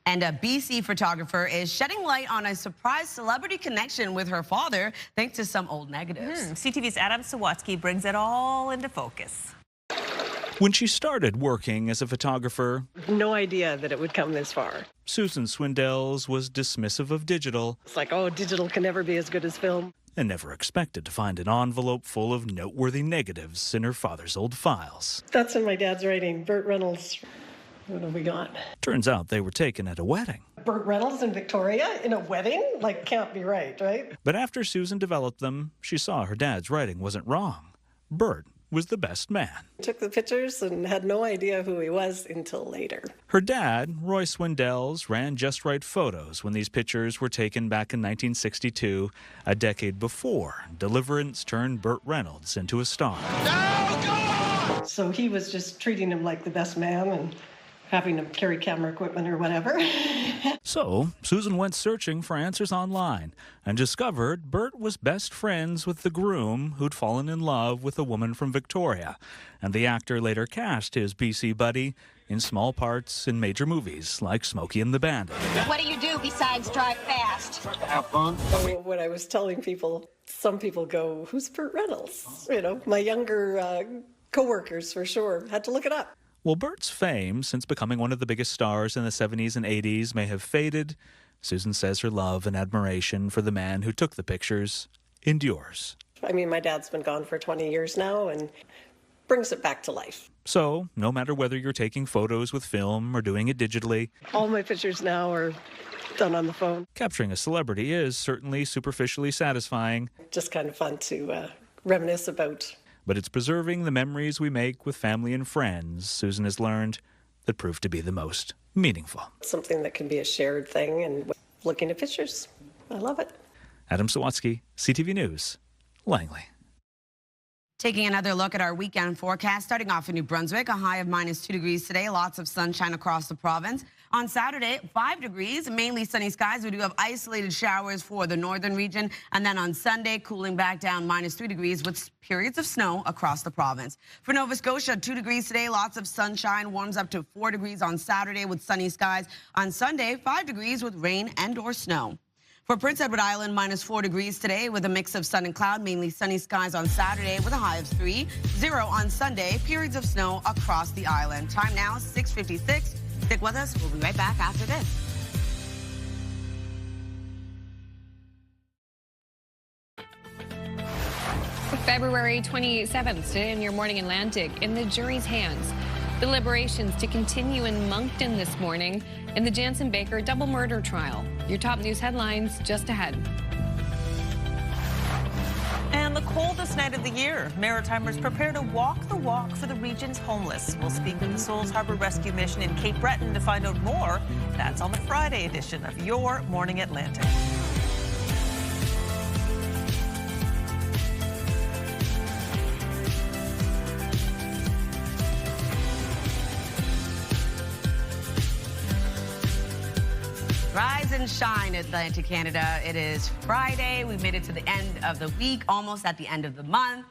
Speaker 3: And a BC photographer is shedding light on a surprise celebrity connection with her father, thanks to some old negatives.
Speaker 2: CTV's Adam Sawatsky brings it all into focus.
Speaker 6: When she started working as a photographer,
Speaker 7: no idea that it would come this far.
Speaker 6: Susan Swindells was dismissive of digital.
Speaker 7: It's like, oh, digital can never be as good as film.
Speaker 6: And never expected to find an envelope full of noteworthy negatives in her father's old files.
Speaker 7: That's in my dad's writing, Burt Reynolds. What have we got?
Speaker 6: Turns out they were taken at a wedding.
Speaker 7: Burt Reynolds and Victoria in a wedding? Like, can't be right?
Speaker 6: But after Susan developed them, she saw her dad's writing wasn't wrong. Burt was the best man.
Speaker 7: Took the pictures and had no idea who he was until later.
Speaker 6: Her dad, Roy Swindells, ran Just Right Photos when these pictures were taken back in 1962, a decade before Deliverance turned Burt Reynolds into a star.
Speaker 7: No, God! So he was just treating him like the best man and having him carry camera equipment or whatever.
Speaker 6: So Susan went searching for answers online and discovered Burt was best friends with the groom who'd fallen in love with a woman from Victoria. And the actor later cast his BC buddy in small parts in major movies like Smokey and the Bandit.
Speaker 5: What do you do besides drive fast?
Speaker 7: Have fun. When I was telling people, some people go, who's Burt Reynolds? You know, my younger co-workers for sure had to look it up.
Speaker 6: Well, Burt's fame, since becoming one of the biggest stars in the 70s and 80s, may have faded. Susan says her love and admiration for the man who took the pictures endures.
Speaker 7: I mean, my dad's been gone for 20 years now and brings it back to life.
Speaker 6: So, no matter whether you're taking photos with film or doing it digitally,
Speaker 7: all my pictures now are done on the phone.
Speaker 6: Capturing a celebrity is certainly superficially satisfying.
Speaker 7: Just kind of fun to reminisce about.
Speaker 6: But it's preserving the memories we make with family and friends, Susan has learned, that prove to be the most meaningful.
Speaker 7: Something that can be a shared thing, and looking at pictures. I love it.
Speaker 6: Adam Sawatsky, CTV News, Langley.
Speaker 3: Taking another look at our weekend forecast, starting off in New Brunswick, a high of -2 degrees today, lots of sunshine across the province. On Saturday, 5 degrees, mainly sunny skies. We do have isolated showers for the northern region. And then on Sunday, cooling back down -3 degrees with periods of snow across the province. For Nova Scotia, 2 degrees today, lots of sunshine, warms up to 4 degrees on Saturday with sunny skies. On Sunday, 5 degrees with rain and or snow. For Prince Edward Island, -4 degrees today with a mix of sun and cloud, mainly sunny skies on Saturday with a high of 3, 0 on Sunday, periods of snow across the island. Time now, 6:56. Stick with us. We'll be right back after this.
Speaker 1: February 27th, today in your Morning Atlantic, in the jury's hands. Deliberations to continue in Moncton this morning in the Jansen Baker double murder trial. Your top news headlines just ahead.
Speaker 2: And the coldest night of the year. Maritimers prepare to walk the walk for the region's homeless. We'll speak with the Souls Harbor Rescue Mission in Cape Breton to find out more. That's on the Friday edition of Your Morning Atlantic.
Speaker 3: Rise and shine, Atlantic Canada. It is Friday. We made it to the end of the week, almost at the end of the month.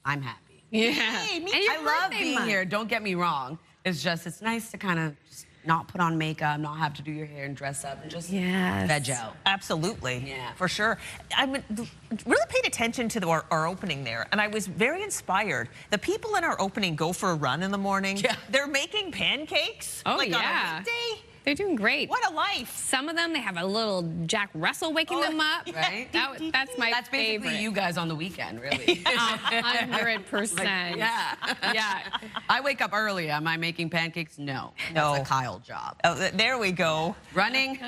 Speaker 3: I'm happy.
Speaker 1: Yeah.
Speaker 3: Hey,
Speaker 1: and
Speaker 3: I love being here. Don't get me wrong. It's nice to kind of just not put on makeup, not have to do your hair and dress up, and just veg out.
Speaker 2: Absolutely. Yeah. For sure. I really paid attention to our opening there, and I was very inspired. The people in our opening go for a run in the morning. Yeah. They're making pancakes.
Speaker 1: Oh,
Speaker 2: like
Speaker 1: yeah.
Speaker 2: on a weekday.
Speaker 1: They're doing great.
Speaker 2: What a life.
Speaker 1: Some of them, they have a little Jack Russell waking them up.
Speaker 3: Right?
Speaker 1: That's my
Speaker 3: That's basically
Speaker 1: favorite.
Speaker 3: you guys on the weekend, really.
Speaker 1: 100%.
Speaker 3: Like, yeah. I wake up early. Am I making pancakes? No.
Speaker 2: No.
Speaker 3: That's a Kyle job.
Speaker 2: Oh, there we go.
Speaker 3: Running?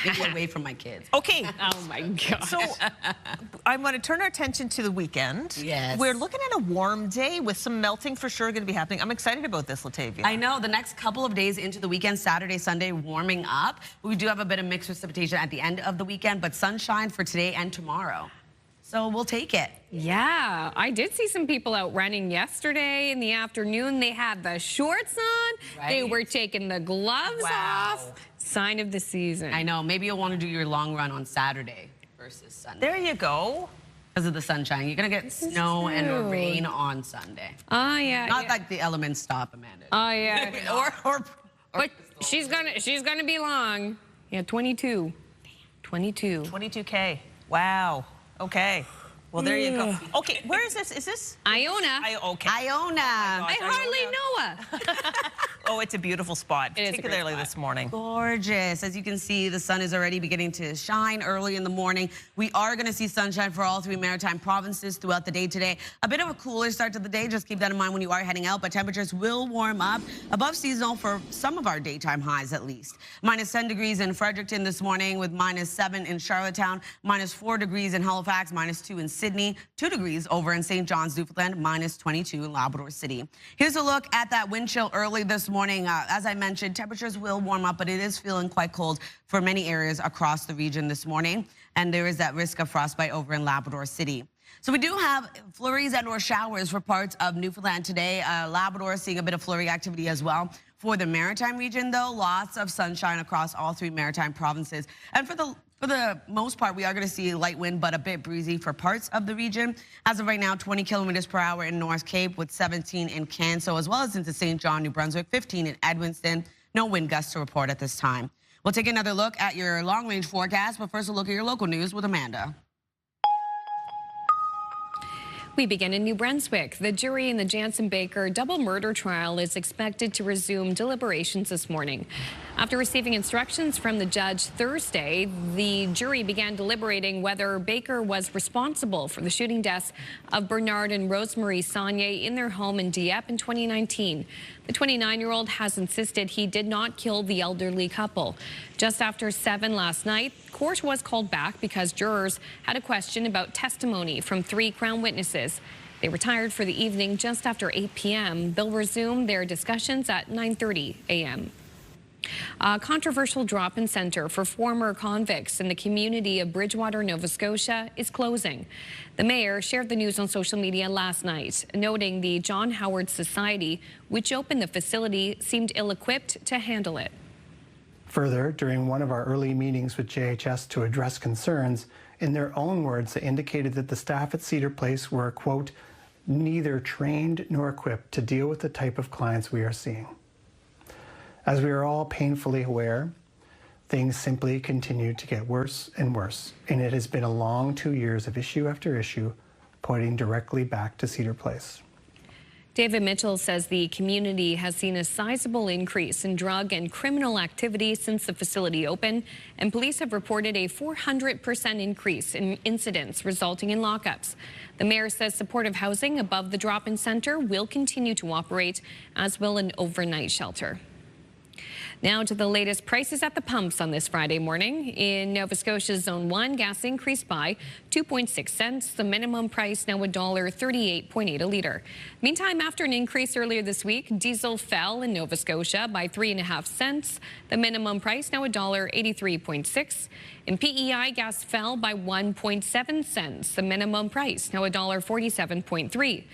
Speaker 3: Get me away from my kids.
Speaker 2: Okay.
Speaker 1: Oh, my God.
Speaker 2: So I want to turn our attention to the weekend.
Speaker 3: Yes.
Speaker 2: We're looking at a warm day with some melting for sure going to be happening. I'm excited about this, Latavia.
Speaker 3: I know. The next couple of days into the weekend, Saturday, Sunday, warming up. We do have a bit of mixed precipitation at the end of the weekend, but sunshine for today and tomorrow. So we'll take it.
Speaker 1: Yeah, I did see some people out running yesterday in the afternoon. They had the shorts on.
Speaker 3: Right.
Speaker 1: They were taking the gloves off. Sign of the season.
Speaker 3: I know. Maybe you'll want to do your long run on Saturday versus Sunday.
Speaker 2: There you go.
Speaker 3: Because of the sunshine. You're going to get snow and rain on Sunday.
Speaker 1: Oh, yeah.
Speaker 3: Not like the elements stop, Amanda.
Speaker 1: Oh, yeah.
Speaker 3: But
Speaker 1: she's gonna be long. Yeah, 22. 22.
Speaker 2: 22K. Wow. Okay. Well, there you go. Okay, where is this? Is this?
Speaker 1: Iona.
Speaker 2: Okay.
Speaker 3: Iona.
Speaker 1: I hardly know her.
Speaker 2: Oh, it's a beautiful spot,
Speaker 1: It is a great
Speaker 2: particularly
Speaker 1: spot.
Speaker 2: this morning.
Speaker 3: Gorgeous. As you can see, the sun is already beginning to shine early in the morning. We are going to see sunshine for all 3 maritime provinces throughout the day today. A bit of a cooler start to the day. Just keep that in mind when you are heading out. But temperatures will warm up above seasonal for some of our daytime highs at least. Minus 10 degrees in Fredericton this morning with minus 7 in Charlottetown, minus 4 degrees in Halifax, minus 2 in Sydney, 2 degrees over in St. John's, Newfoundland, minus 22 in Labrador City. Here's a look at that wind chill early this morning. As I mentioned, temperatures will warm up, but it is feeling quite cold for many areas across the region this morning. And there is that risk of frostbite over in Labrador City. So we do have flurries and or showers for parts of Newfoundland today. Labrador seeing a bit of flurry activity as well. For the maritime region, though, lots of sunshine across all 3 maritime provinces. And for the most part, we are going to see light wind, but a bit breezy for parts of the region. As of right now, 20 kilometers per hour in North Cape with 17 in Canso, as well as into St. John, New Brunswick, 15 in Edmundston. No wind gusts to report at this time. We'll take another look at your long-range forecast, but first we'll look at your local news with Amanda.
Speaker 1: We begin in New Brunswick. The jury in the Jansen Baker double murder trial is expected to resume deliberations this morning. After receiving instructions from the judge Thursday, the jury began deliberating whether Baker was responsible for the shooting deaths of Bernard and Rosemary Saunier in their home in Dieppe in 2019. The 29-year-old has insisted he did not kill the elderly couple. Just after 7 last night, court was called back because jurors had a question about testimony from 3 Crown witnesses. They retired for the evening just after 8 p.m. They'll resume their discussions at 9:30 a.m. A controversial drop-in center for former convicts in the community of Bridgewater, Nova Scotia is closing. The mayor shared the news on social media last night, noting the John Howard Society, which opened the facility, seemed ill-equipped to handle it.
Speaker 4: Further, during one of our early meetings with JHS to address concerns, in their own words, they indicated that the staff at Cedar Place were, quote, neither trained nor equipped to deal with the type of clients we are seeing. As we are all painfully aware, things simply continue to get worse and worse, and it has been a long 2 years of issue after issue, pointing directly back to Cedar Place.
Speaker 1: David Mitchell says the community has seen a sizable increase in drug and criminal activity since the facility opened, and police have reported a 400% increase in incidents resulting in lockups. The mayor says supportive housing above the drop-in center will continue to operate, as will an overnight shelter. Now to the latest prices at the pumps on this Friday morning. In Nova Scotia's Zone 1, gas increased by 2.6 cents. The minimum price now $1.38.8 a litre. Meantime, after an increase earlier this week, diesel fell in Nova Scotia by 3.5 cents. The minimum price now $1.83.6. In PEI, gas fell by 1.7 cents. The minimum price now $1.47.3.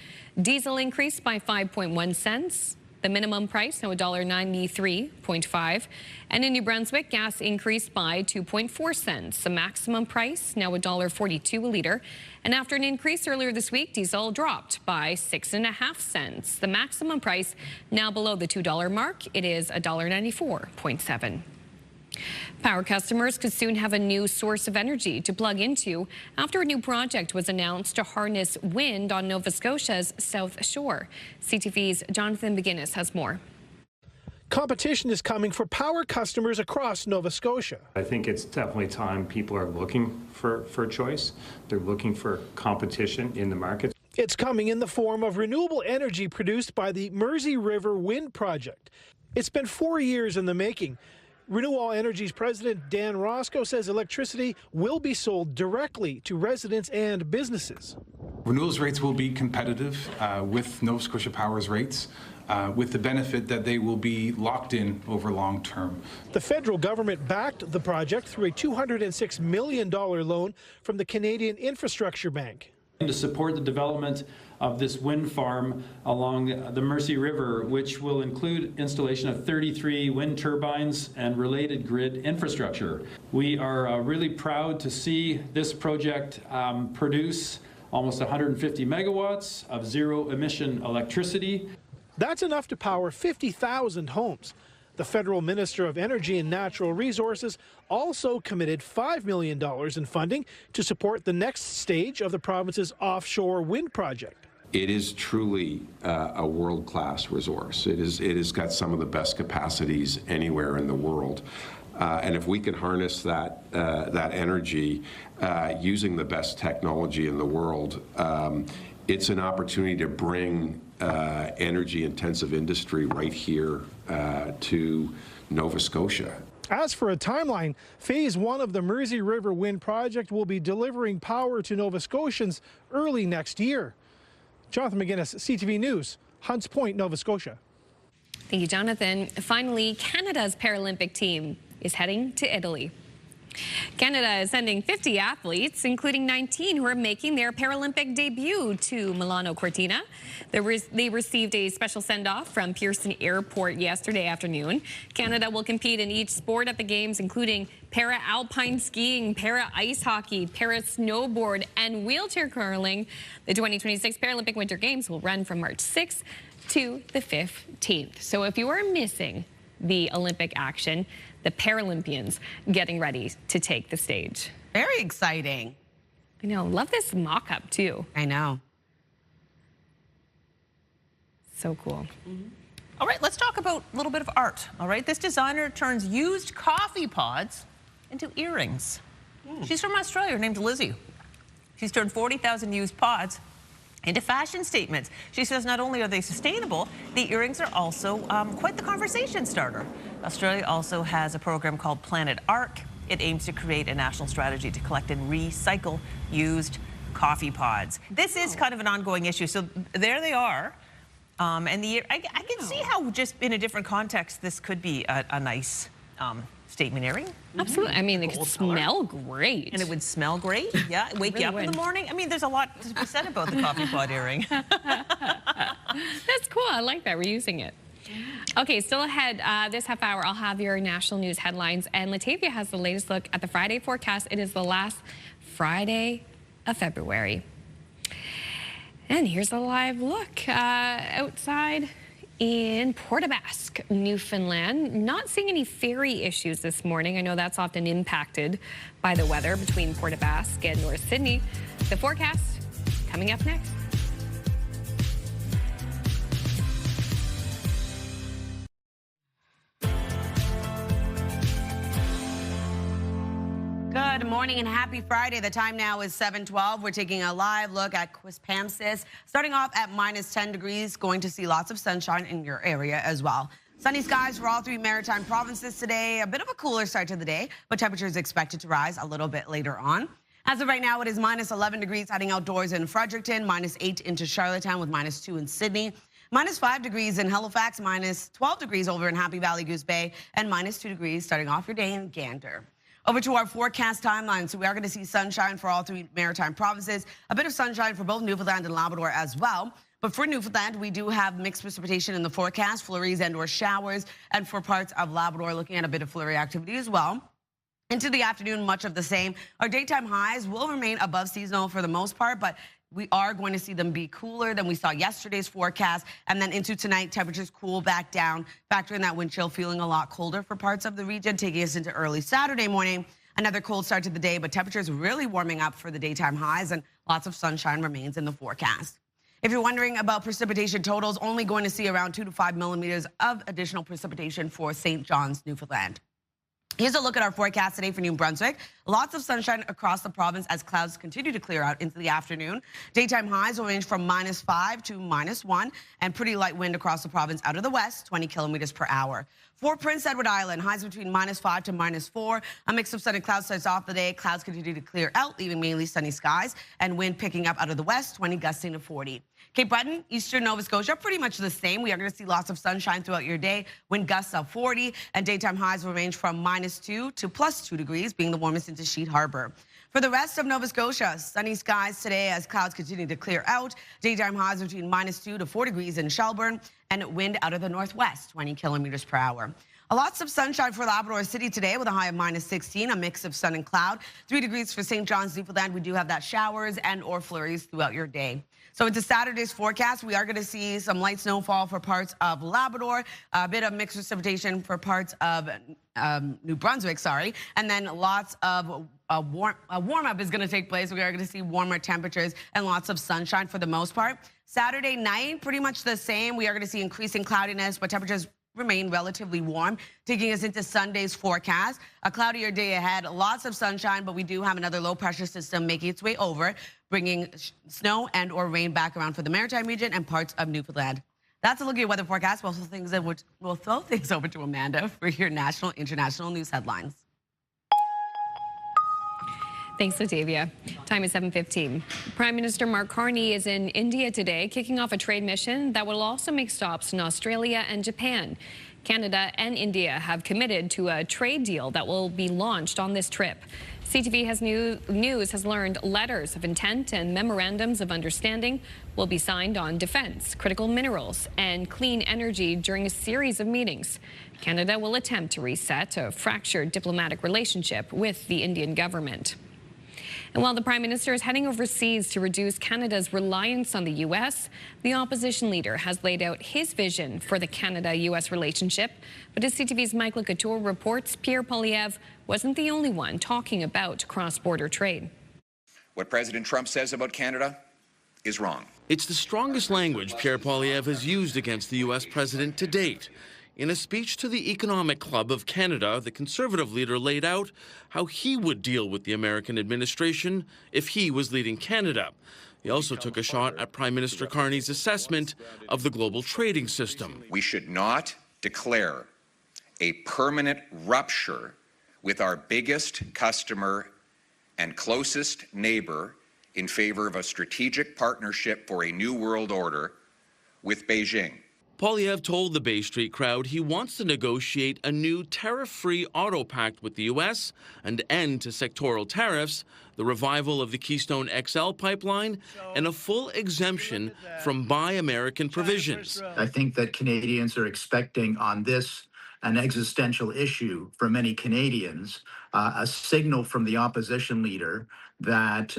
Speaker 1: Diesel increased by 5.1 cents. The minimum price now $1.93.5. And in New Brunswick, gas increased by 2.4 cents. The maximum price now $1.42 a litre. And after an increase earlier this week, diesel dropped by 6.5 cents. The maximum price now below the $2 mark. It is $1.94.7. Power customers could soon have a new source of energy to plug into after a new project was announced to harness wind on Nova Scotia's South Shore. CTV's Jonathan McGuinness has more.
Speaker 8: competition is coming for power customers across Nova Scotia.
Speaker 9: I think it's definitely time people are looking for choice. They're looking for competition in the market.
Speaker 8: It's coming in the form of renewable energy produced by the Mersey River Wind Project. It's been 4 years in the making. Renewable Energy's president, Dan Roscoe, says electricity will be sold directly to residents and businesses.
Speaker 10: Renewables rates will be competitive with Nova Scotia Power's rates, with the benefit that they will be locked in over long term.
Speaker 8: The federal government backed the project through a $206 million loan from the Canadian Infrastructure Bank.
Speaker 11: To support the development of this wind farm along the Mersey River, which will include installation of 33 wind turbines and related grid infrastructure. We are really proud to see this project produce almost 150 megawatts of zero-emission electricity.
Speaker 8: That's enough to power 50,000 homes. The federal Minister of Energy and Natural Resources also committed $5 million in funding to support the next stage of the province's offshore wind project.
Speaker 14: It is truly a world-class resource. It has got some of the best capacities anywhere in the world. And if we can harness that energy using the best technology in the world, it's an opportunity to bring energy-intensive industry right here to Nova Scotia.
Speaker 8: As for a timeline, Phase 1 of the Mersey River Wind Project will be delivering power to Nova Scotians early next year. Jonathan McGuinness, CTV News, Hunts Point, Nova Scotia.
Speaker 1: Thank you, Jonathan. Finally, Canada's Paralympic team is heading to Italy. Canada is sending 50 athletes, including 19 who are making their Paralympic debut, to Milano Cortina. They received a special send-off from Pearson Airport yesterday afternoon. Canada will compete in each sport at the Games, including para-alpine skiing, para-ice hockey, para-snowboard, and wheelchair curling. The 2026 Paralympic Winter Games will run from March 6th to the 15th. So if you are missing the Olympic action, the Paralympians getting ready to take the stage.
Speaker 3: Very exciting.
Speaker 1: I know. Love this mock-up, too.
Speaker 3: I know.
Speaker 1: So cool.
Speaker 2: All right, let's talk about a little bit of art. All right, this designer turns used coffee pods into earrings. She's from Australia. Her name's Lizzie. She's turned 40,000 used pods into fashion statements. She says not only are they sustainable, the earrings are also quite the conversation starter. Australia also has a program called Planet Arc. It aims to create a national strategy to collect and recycle used coffee pods. This is kind of an ongoing issue. So there they are. And I can see how just in a different context, this could be a nice statement earring.
Speaker 1: Absolutely. I mean, it could smell great.
Speaker 2: And it would smell great. Yeah, wake you up in the morning. I mean, there's a lot to be said about the coffee pod earring.
Speaker 1: That's cool. I like that. We're using it. Okay, still ahead this half hour, I'll have your national news headlines. And Latavia has the latest look at the Friday forecast. It is the last Friday of February. And here's a live look outside in Port aux Basques, Newfoundland. Not seeing any ferry issues this morning. I know that's often impacted by the weather between Port aux Basques and North Sydney. The forecast coming up next.
Speaker 3: Good morning and happy Friday. The time now is 7:12. We're taking a live look at Quispamsis. Starting off at -10 degrees, going to see lots of sunshine in your area as well. Sunny skies for all three maritime provinces today. A bit of a cooler start to the day, but temperatures expected to rise a little bit later on. As of right now, it is -11 degrees heading outdoors in Fredericton, -8 into Charlottetown with -2 in Sydney. -5 degrees in Halifax, -12 degrees over in Happy Valley Goose Bay, and -2 degrees starting off your day in Gander. Over to our forecast timeline. So we are going to see sunshine for all three maritime provinces. A bit of sunshine for both Newfoundland and Labrador as well. But for Newfoundland, we do have mixed precipitation in the forecast, flurries and or showers. And for parts of Labrador, looking at a bit of flurry activity as well. Into the afternoon, much of the same. Our daytime highs will remain above seasonal for the most part, but we are going to see them be cooler than we saw yesterday's forecast. And then into tonight, temperatures cool back down. Factor in that wind chill, feeling a lot colder for parts of the region, taking us into early Saturday morning. Another cold start to the day, but temperatures really warming up for the daytime highs, and lots of sunshine remains in the forecast. If you're wondering about precipitation totals, only going to see around 2 to 5 millimeters of additional precipitation for St. John's, Newfoundland. Here's a look at our forecast today for New Brunswick. Lots of sunshine across the province as clouds continue to clear out into the afternoon. Daytime highs will range from -5 to -1, and pretty light wind across the province out of the west, 20 kilometers per hour. For Prince Edward Island, highs between -5 to -4. A mix of sun and clouds starts off the day. Clouds continue to clear out, leaving mainly sunny skies, and wind picking up out of the west, 20 gusting to 40. Cape Breton, eastern Nova Scotia, pretty much the same. We are going to see lots of sunshine throughout your day. Wind gusts of 40, and daytime highs will range from -2 to +2 degrees, being the warmest into Sheet Harbor. For the rest of Nova Scotia, sunny skies today as clouds continue to clear out. Daytime highs between -2 to 4 degrees in Shelburne, and wind out of the northwest, 20 kilometers per hour. Lots of sunshine for Labrador City today with a high of -16, a mix of sun and cloud. 3 degrees for St. John's, Newfoundland. We do have that showers and or flurries throughout your day. So into Saturday's forecast, we are going to see some light snowfall for parts of Labrador, a bit of mixed precipitation for parts of New Brunswick, and then lots of warm-up is going to take place. We are going to see warmer temperatures and lots of sunshine for the most part. Saturday night, pretty much the same. We are going to see increasing cloudiness, but temperatures remain relatively warm, taking us into Sunday's forecast. A cloudier day ahead, lots of sunshine, but we do have another low pressure system making its way over, bringing snow and or rain back around for the Maritime region and parts of Newfoundland. That's a look at your weather forecast. We'll throw things over to Amanda for your national, international news headlines.
Speaker 1: Thanks, Latavia. Time is 7:15. Prime Minister Mark Carney is in India today, kicking off a trade mission that will also make stops in Australia and Japan. Canada and India have committed to a trade deal that will be launched on this trip. CTV News has learned letters of intent and memorandums of understanding will be signed on defense, critical minerals, and clean energy during a series of meetings. Canada will attempt to reset a fractured diplomatic relationship with the Indian government. And while the Prime Minister is heading overseas to reduce Canada's reliance on the U.S., the opposition leader has laid out his vision for the Canada-U.S. relationship. But as CTV's Michael Couture reports, Pierre Poilievre wasn't the only one talking about cross-border trade.
Speaker 12: What President Trump says about Canada is wrong.
Speaker 13: It's the strongest language Pierre Poilievre has used against the U.S. president to date. In a speech to the Economic Club of Canada, the Conservative leader laid out how he would deal with the American administration if he was leading Canada. He also took a shot at Prime Minister Carney's assessment of the global trading system.
Speaker 12: We should not declare a permanent rupture with our biggest customer and closest neighbor in favor of a strategic partnership for a new world order with Beijing.
Speaker 13: Poilievre told the Bay Street crowd he wants to negotiate a new tariff-free auto pact with the U.S., an end to sectoral tariffs, the revival of the Keystone XL pipeline, and a full exemption from Buy American provisions.
Speaker 15: I think that Canadians are expecting on this an existential issue for many Canadians, a signal from the opposition leader that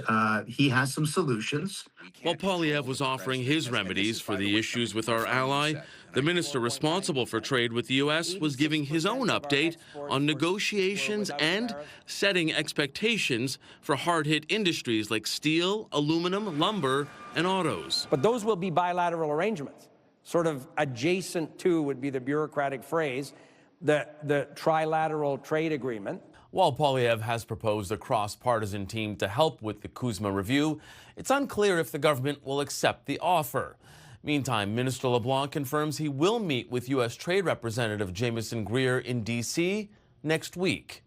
Speaker 15: he has some solutions.
Speaker 13: While Poilievre was offering his remedies for the issues with our ally, the minister responsible for trade with the U.S. was giving his own update on negotiations and setting expectations for hard-hit industries like steel, aluminum, lumber, and autos.
Speaker 16: But those will be bilateral arrangements, sort of adjacent to would be the bureaucratic phrase, the trilateral trade agreement.
Speaker 17: While Poilievre has proposed a cross-partisan team to help with the CUSMA review, it's unclear if the government will accept the offer. Meantime, Minister LeBlanc confirms he will meet with U.S. Trade Representative Jamieson Greer in D.C. next week.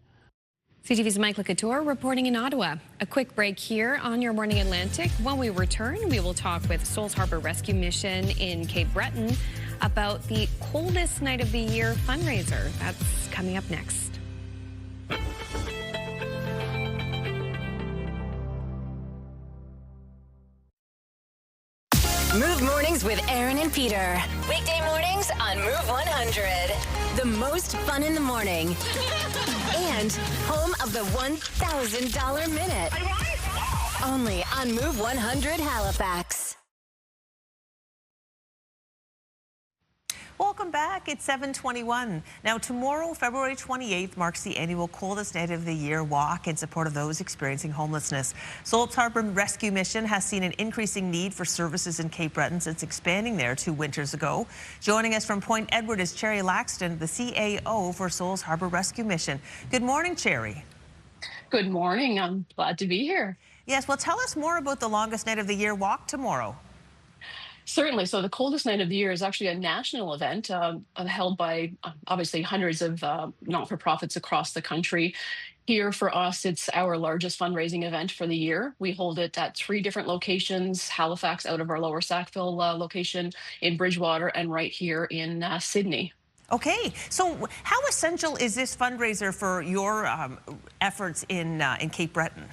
Speaker 1: CTV's Michael Couture reporting in Ottawa. A quick break here on Your Morning Atlantic. When we return, we will talk with Souls Harbor Rescue Mission in Cape Breton about the coldest night of the year fundraiser. That's coming up next.
Speaker 26: Move Mornings with Aaron and Peter. Weekday mornings on Move 100. The most fun in the morning. And home of the $1,000 minute. Only on Move 100 Halifax.
Speaker 21: Well,
Speaker 2: welcome back. It's 7:21. Now, tomorrow, February 28th, marks the annual Coldest Night of the Year walk in support of those experiencing homelessness. Souls Harbor Rescue Mission has seen an increasing need for services in Cape Breton since expanding there 2 winters ago. Joining us from Point Edward is Cherry Laxton, the CAO for Souls Harbor Rescue Mission. Good morning, Cherry.
Speaker 18: Good morning. I'm glad to be here.
Speaker 2: Yes, well, tell us more about the longest night of the year walk tomorrow.
Speaker 18: Certainly. So the coldest night of the year is actually a national event held by obviously hundreds of not-for-profits across the country. Here for us, it's our largest fundraising event for the year. We hold it at 3 different locations: Halifax out of our Lower Sackville location, in Bridgewater, and right here in Sydney.
Speaker 2: Okay, so how essential is this fundraiser for your efforts in Cape Breton?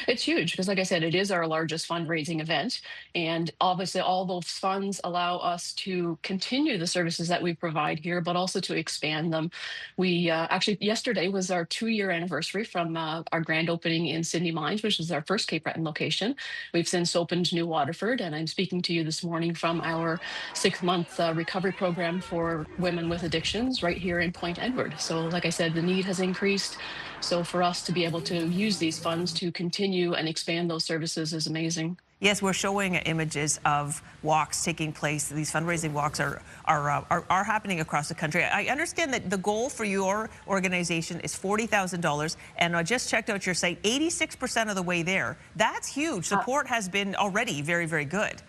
Speaker 18: It's huge because, like I said, it is our largest fundraising event. And obviously, all those funds allow us to continue the services that we provide here, but also to expand them. We actually, yesterday was our 2-year anniversary from our grand opening in Sydney Mines, which is our first Cape Breton location. We've since opened New Waterford, and I'm speaking to you this morning from our 6-month recovery program for women with addictions right here in Point Edward. So, like I said, the need has increased. So for us to be able to use these funds to continue and expand those services is amazing.
Speaker 2: Yes, we're showing images of walks taking place. These fundraising walks are happening across the country. I understand that the goal for your organization is $40,000, and I just checked out your site, 86% of the way there. That's huge. Support has been already very, very good.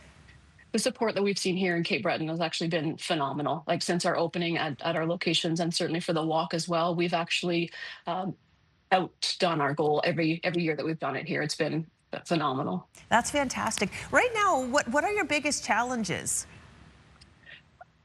Speaker 18: The support that we've seen here in Cape Breton has actually been phenomenal. Like since our opening at our locations, and certainly for the walk as well, we've actually outdone our goal every year that we've done it here. It's been phenomenal.
Speaker 2: That's fantastic. Right now, what are your biggest challenges?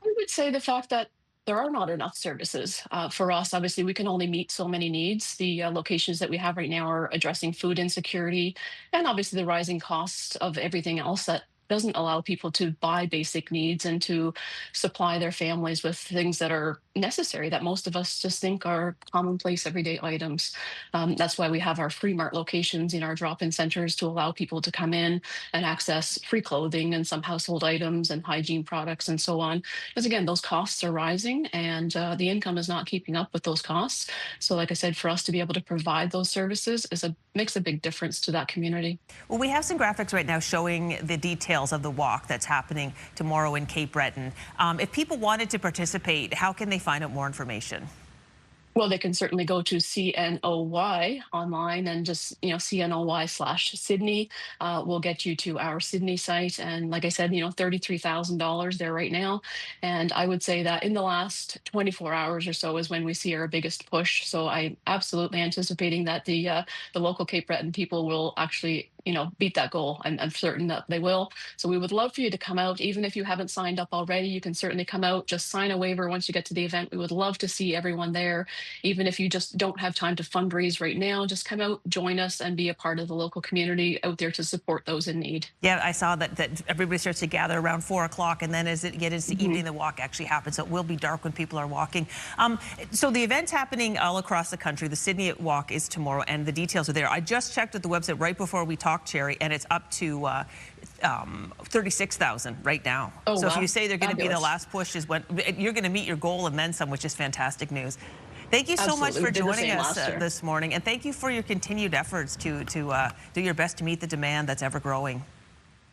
Speaker 18: I would say the fact that there are not enough services. For us, obviously, we can only meet so many needs. The locations that we have right now are addressing food insecurity and obviously the rising costs of everything else that doesn't allow people to buy basic needs and to supply their families with things that are necessary, that most of us just think are commonplace everyday items. That's why we have our free mart locations in our drop-in centers to allow people to come in and access free clothing and some household items and hygiene products and so on. Because again, those costs are rising and the income is not keeping up with those costs. So like I said, for us to be able to provide those services makes a big difference to that community.
Speaker 2: Well, we have some graphics right now showing the details of the walk that's happening tomorrow in Cape Breton. If people wanted to participate, how can they find out more information?
Speaker 18: Well, they can certainly go to CNOY online and just, CNOY/Sydney will get you to our Sydney site. And like I said, $33,000 there right now. And I would say that in the last 24 hours or so is when we see our biggest push. So I'm absolutely anticipating that the local Cape Breton people will actually beat that goal. I'm certain that they will. So we would love for you to come out. Even if you haven't signed up already, you can certainly come out. Just sign a waiver once you get to the event. We would love to see everyone there. Even if you just don't have time to fundraise right now, just come out, join us, and be a part of the local community out there to support those in need.
Speaker 2: Yeah, I saw that everybody starts to gather around 4 o'clock, and then as it gets into evening, the walk actually happens. So it will be dark when people are walking. So the event's happening all across the country. The Sydney walk is tomorrow, and the details are there. I just checked at the website right before we talked, Cherry, and it's up to 36,000 right now.
Speaker 18: Oh,
Speaker 2: so
Speaker 18: wow.
Speaker 2: if you say they're going to be the
Speaker 18: Fabulous.
Speaker 2: last push, is when you're going to meet your goal and then some, which is fantastic news. Thank you so
Speaker 18: Absolutely.
Speaker 2: much for
Speaker 18: We did the
Speaker 2: joining
Speaker 18: same
Speaker 2: us
Speaker 18: last year.
Speaker 2: this morning, and thank you for your continued efforts to do your best to meet the demand that's ever growing.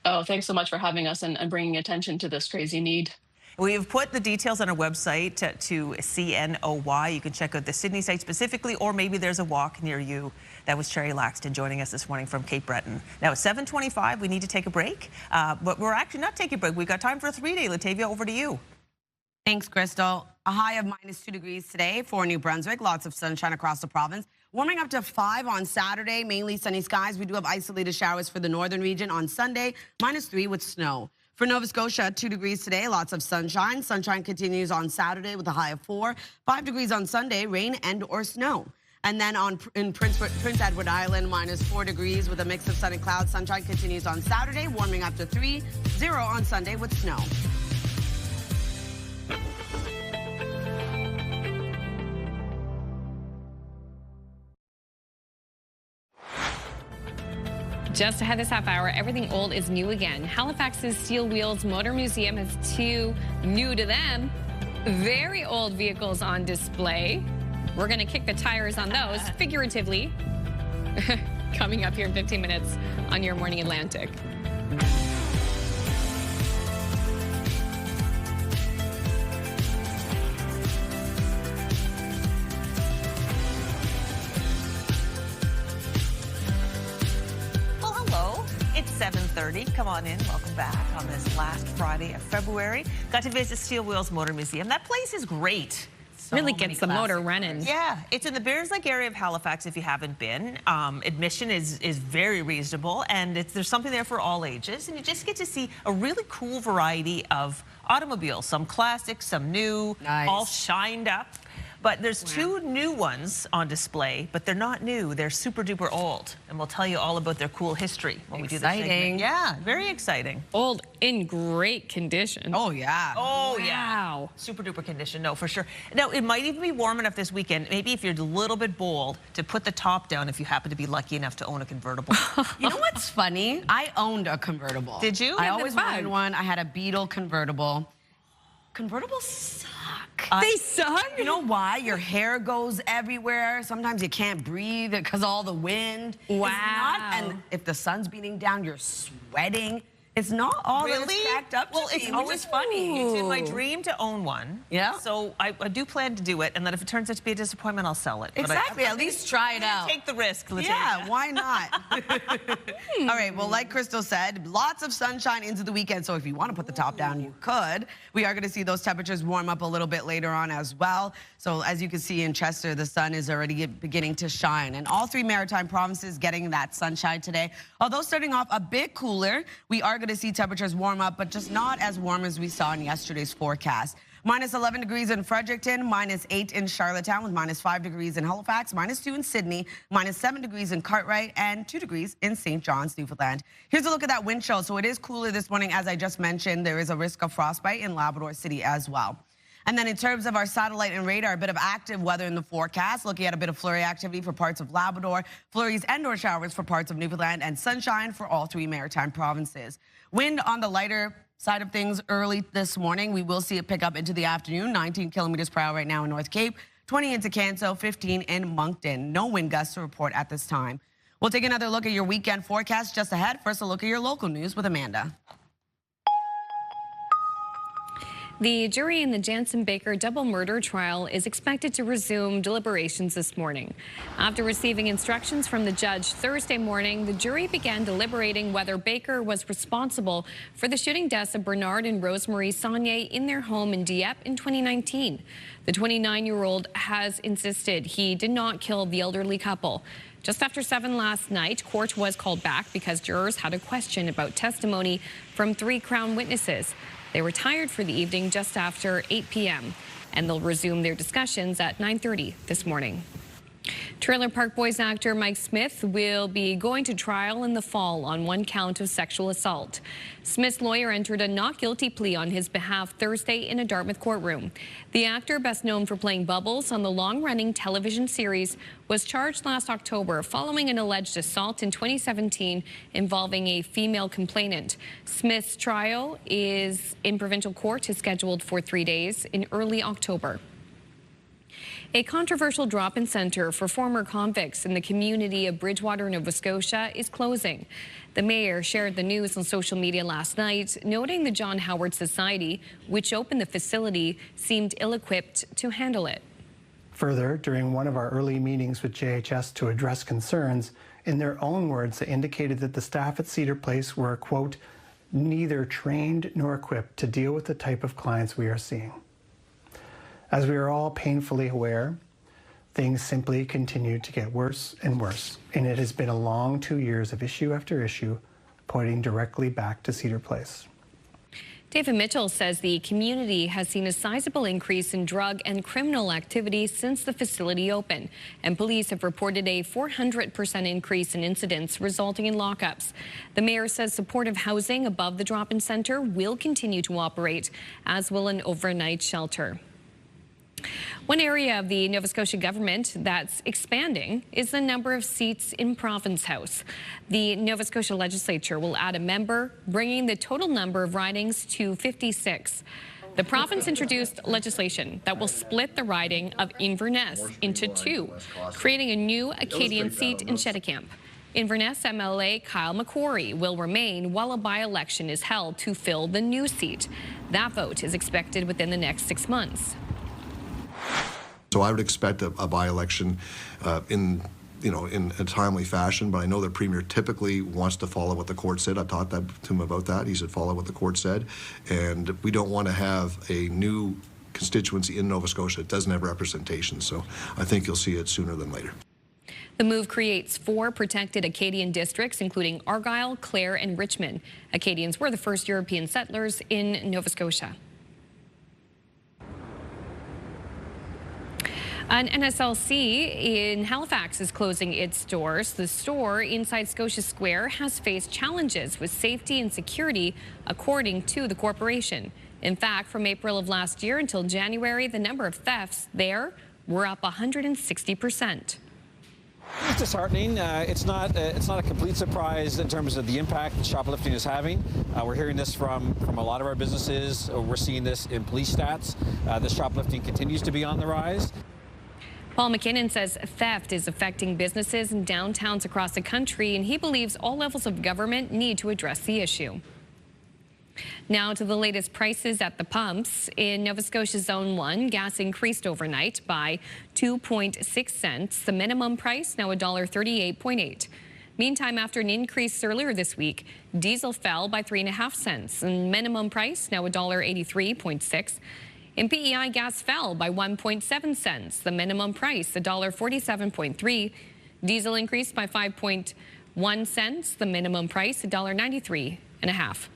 Speaker 18: Oh, thanks so much for having us and bringing attention to this crazy need.
Speaker 2: We've put the details on our website to CNOY. You can check out the Sydney site specifically, or maybe there's a walk near you. That was Cherry Laxton joining us this morning from Cape Breton. Now it's 7:25. We need to take a break, but we're actually not taking a break. We've got time for a 3-day. Latavia, over to you.
Speaker 3: Thanks, Crystal. A high of -2 degrees today for New Brunswick. Lots of sunshine across the province. Warming up to 5 on Saturday. Mainly sunny skies. We do have isolated showers for the northern region on Sunday. -3 with snow. For Nova Scotia, 2 degrees today, lots of sunshine. Sunshine continues on Saturday with a high of 4. 5 degrees on Sunday, rain and or snow. And then in Prince Edward Island, -4 degrees with a mix of sun and clouds. Sunshine continues on Saturday, warming up to 3. 0 on Sunday with snow.
Speaker 1: Just ahead this half hour, everything old is new again. Halifax's Steel Wheels Motor Museum has 2 new to them very old vehicles on display. We're going to kick the tires on those, figuratively, coming up here in 15 minutes on Your Morning Atlantic.
Speaker 2: It's 7:30. Come on in. Welcome back on this last Friday of February. Got to visit Steel Wheels Motor Museum. That place is great.
Speaker 1: Really gets the motor running.
Speaker 2: Yeah, it's in the Bears Lake area of Halifax if you haven't been. Admission is very reasonable, and there's something there for all ages, and you just get to see a really cool variety of automobiles, some classics, some new, all shined up. But there's two new ones on display, but they're not new. They're super duper old. And we'll tell you all about their cool history when we do the segment. Yeah, very exciting.
Speaker 1: Old in great condition.
Speaker 3: Oh, yeah.
Speaker 2: Oh, yeah. Super duper condition, no, for sure. Now, it might even be warm enough this weekend, maybe if you're a little bit bold, to put the top down if you happen to be lucky enough to own a convertible.
Speaker 3: You know what's funny? I owned a convertible.
Speaker 2: Did you?
Speaker 3: I always wanted one. I had a Beetle convertible. Convertibles suck.
Speaker 1: They suck?
Speaker 3: You know why? Your hair goes everywhere. Sometimes you can't breathe because all the wind.
Speaker 1: Wow.
Speaker 3: And if the sun's beating down, you're sweating. It's not all that it's cracked up to
Speaker 2: Well, it's
Speaker 3: be,
Speaker 2: always
Speaker 3: which is
Speaker 2: funny. It's in my dream to own one.
Speaker 3: Yeah.
Speaker 2: So I do plan to do it, and then if it turns out to be a disappointment, I'll sell it.
Speaker 3: Exactly. At least try it out.
Speaker 2: Take the risk, Latina.
Speaker 3: Yeah, why not? All right, well, like Crystal said, lots of sunshine into the weekend, so if you want to put the top down, you could. We are going to see those temperatures warm up a little bit later on as well. So as you can see in Chester, the sun is already beginning to shine, and all three maritime provinces getting that sunshine today. Although starting off a bit cooler, we are going to see temperatures warm up, but just not as warm as we saw in yesterday's forecast. Minus 11 degrees in Fredericton, minus 8 in Charlottetown, with minus 5 degrees in Halifax, minus 2 in Sydney, minus 7 degrees in Cartwright, and 2 degrees in St. John's, Newfoundland. Here's a look at that wind chill. So it is cooler this morning. As I just mentioned, there is a risk of frostbite in Labrador City as well. And then in terms of our satellite and radar, a bit of active weather in the forecast, looking at a bit of flurry activity for parts of Labrador, flurries and/or showers for parts of Newfoundland, and sunshine for all three maritime provinces. Wind on the lighter side of things early this morning. We will see it pick up into the afternoon, 19 kilometers per hour right now in North Cape, 20 into Canso, 15 in Moncton. No wind gusts to report at this time. We'll take another look at your weekend forecast just ahead. First, a look at your local news with Amanda.
Speaker 1: The jury in the Jansen Baker double murder trial is expected to resume deliberations this morning. After receiving instructions from the judge Thursday morning, the jury began deliberating whether Baker was responsible for the shooting deaths of Bernard and Rosemary Saunier in their home in Dieppe in 2019. The 29-year-old has insisted he did not kill the elderly couple. Just after 7 last night, court was called back because jurors had a question about testimony from 3 Crown witnesses. They retired for the evening just after 8 p.m., and they'll resume their discussions at 9:30 this morning. Trailer Park Boys actor Mike Smith will be going to trial in the fall on 1 count of sexual assault. Smith's lawyer entered a not guilty plea on his behalf Thursday in a Dartmouth courtroom. The actor, best known for playing Bubbles on the long-running television series, was charged last October following an alleged assault in 2017 involving a female complainant. Smith's trial is in provincial court is scheduled for 3 days in early October. A controversial drop-in center for former convicts in the community of Bridgewater, Nova Scotia is closing. The mayor shared the news on social media last night, noting the John Howard Society, which opened the facility, seemed ill-equipped to handle it.
Speaker 4: Further, during one of our early meetings with JHS to address concerns, in their own words, they indicated that the staff at Cedar Place were, quote, neither trained nor equipped to deal with the type of clients we are seeing. As we are all painfully aware, things simply continue to get worse and worse, and it has been a long 2 years of issue after issue, pointing directly back to Cedar Place.
Speaker 1: David Mitchell says the community has seen a sizable increase in drug and criminal activity since the facility opened, and police have reported a 400% increase in incidents resulting in lockups. The mayor says supportive housing above the drop-in center will continue to operate, as will an overnight shelter. One area of the Nova Scotia government that's expanding is the number of seats in Province House. The Nova Scotia legislature will add a member, bringing the total number of ridings to 56. The province introduced legislation that will split the riding of Inverness into two, creating a new Acadian seat in Cheticamp. Inverness MLA Kyle McQuarrie will remain while a by-election is held to fill the new seat. That vote is expected within the next 6 months.
Speaker 19: So I would expect a by-election in a timely fashion, but I know the Premier typically wants to follow what the court said. I talked to him about that. He said follow what the court said, and we don't want to have a new constituency in Nova Scotia that doesn't have representation, so I think you'll see it sooner than later.
Speaker 1: The move creates 4 protected Acadian districts, including Argyll, Clare, and Richmond. Acadians were the first European settlers in Nova Scotia. An NSLC in Halifax is closing its doors. The store inside Scotia Square has faced challenges with safety and security, according to the corporation. In fact, from April of last year until January, the number of thefts there were up 160%.
Speaker 16: It's disheartening. It's not a complete surprise in terms of the impact shoplifting is having. We're hearing this from a lot of our businesses. We're seeing this in police stats. The shoplifting continues to be on the rise.
Speaker 1: Paul McKinnon says theft is affecting businesses in downtowns across the country, and he believes all levels of government need to address the issue. Now to the latest prices at the pumps. In Nova Scotia Zone 1, gas increased overnight by 2.6 cents. The minimum price now $1.38.8. Meantime, after an increase earlier this week, diesel fell by 3.5 cents, and minimum price now $1.83.6. In PEI, gas fell by 1.7 cents. The minimum price, $1.47.3. Diesel increased by 5.1 cents. The minimum price, $1.93.5.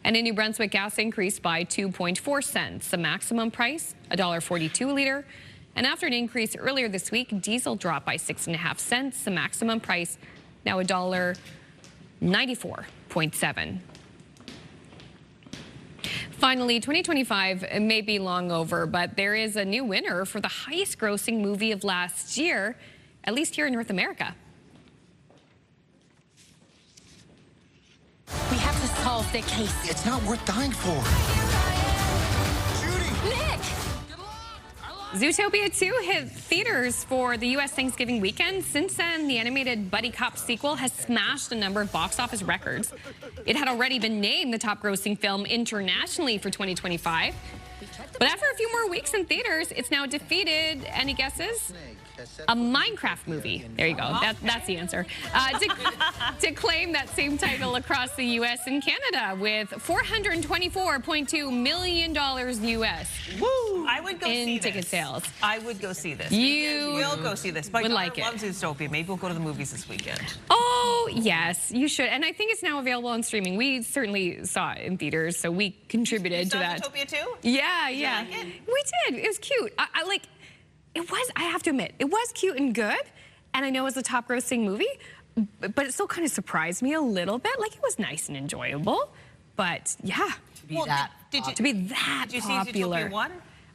Speaker 1: And in New Brunswick, gas increased by 2.4 cents. The maximum price, $1.42 a liter. And after an increase earlier this week, diesel dropped by 6.5 cents. The maximum price, now $1.94.7. Finally, 2025 may be long over, but there is a new winner for the highest grossing movie of last year, at least here in North America.
Speaker 20: We have to solve the case.
Speaker 22: It's not worth dying for.
Speaker 20: Nick!
Speaker 1: Zootopia 2 hit theaters for the U.S. Thanksgiving weekend. Since then, the animated Buddy Cop sequel has smashed a number of box office records. It had already been named the top grossing film internationally for 2025. But after a few more weeks in theaters, it's now defeated, any guesses? A Minecraft movie. There you go. That's the answer. To claim that same title across the U.S. and Canada with $424.2 million U.S.
Speaker 2: Woo! I would go see this.
Speaker 1: Ticket sales.
Speaker 2: I would go see this.
Speaker 1: You
Speaker 2: will go see this. My
Speaker 1: would
Speaker 2: daughter
Speaker 1: like it.
Speaker 2: loves Zootopia. Maybe we'll go to the movies this weekend.
Speaker 1: Oh, yes, you should. And I think it's now available on streaming. We certainly saw it in theaters, so we contributed to that.
Speaker 2: Zootopia 2?
Speaker 1: Yeah,
Speaker 2: Did
Speaker 1: yeah.
Speaker 2: you like it?
Speaker 1: We did. It was cute. I like. It was, I have to admit, it was cute and good. And I know it was a top grossing movie, but it still kind of surprised me a little bit. Like, it was nice and enjoyable. But yeah.
Speaker 2: To be that
Speaker 1: Did you
Speaker 2: see
Speaker 1: popular.
Speaker 2: Zootopia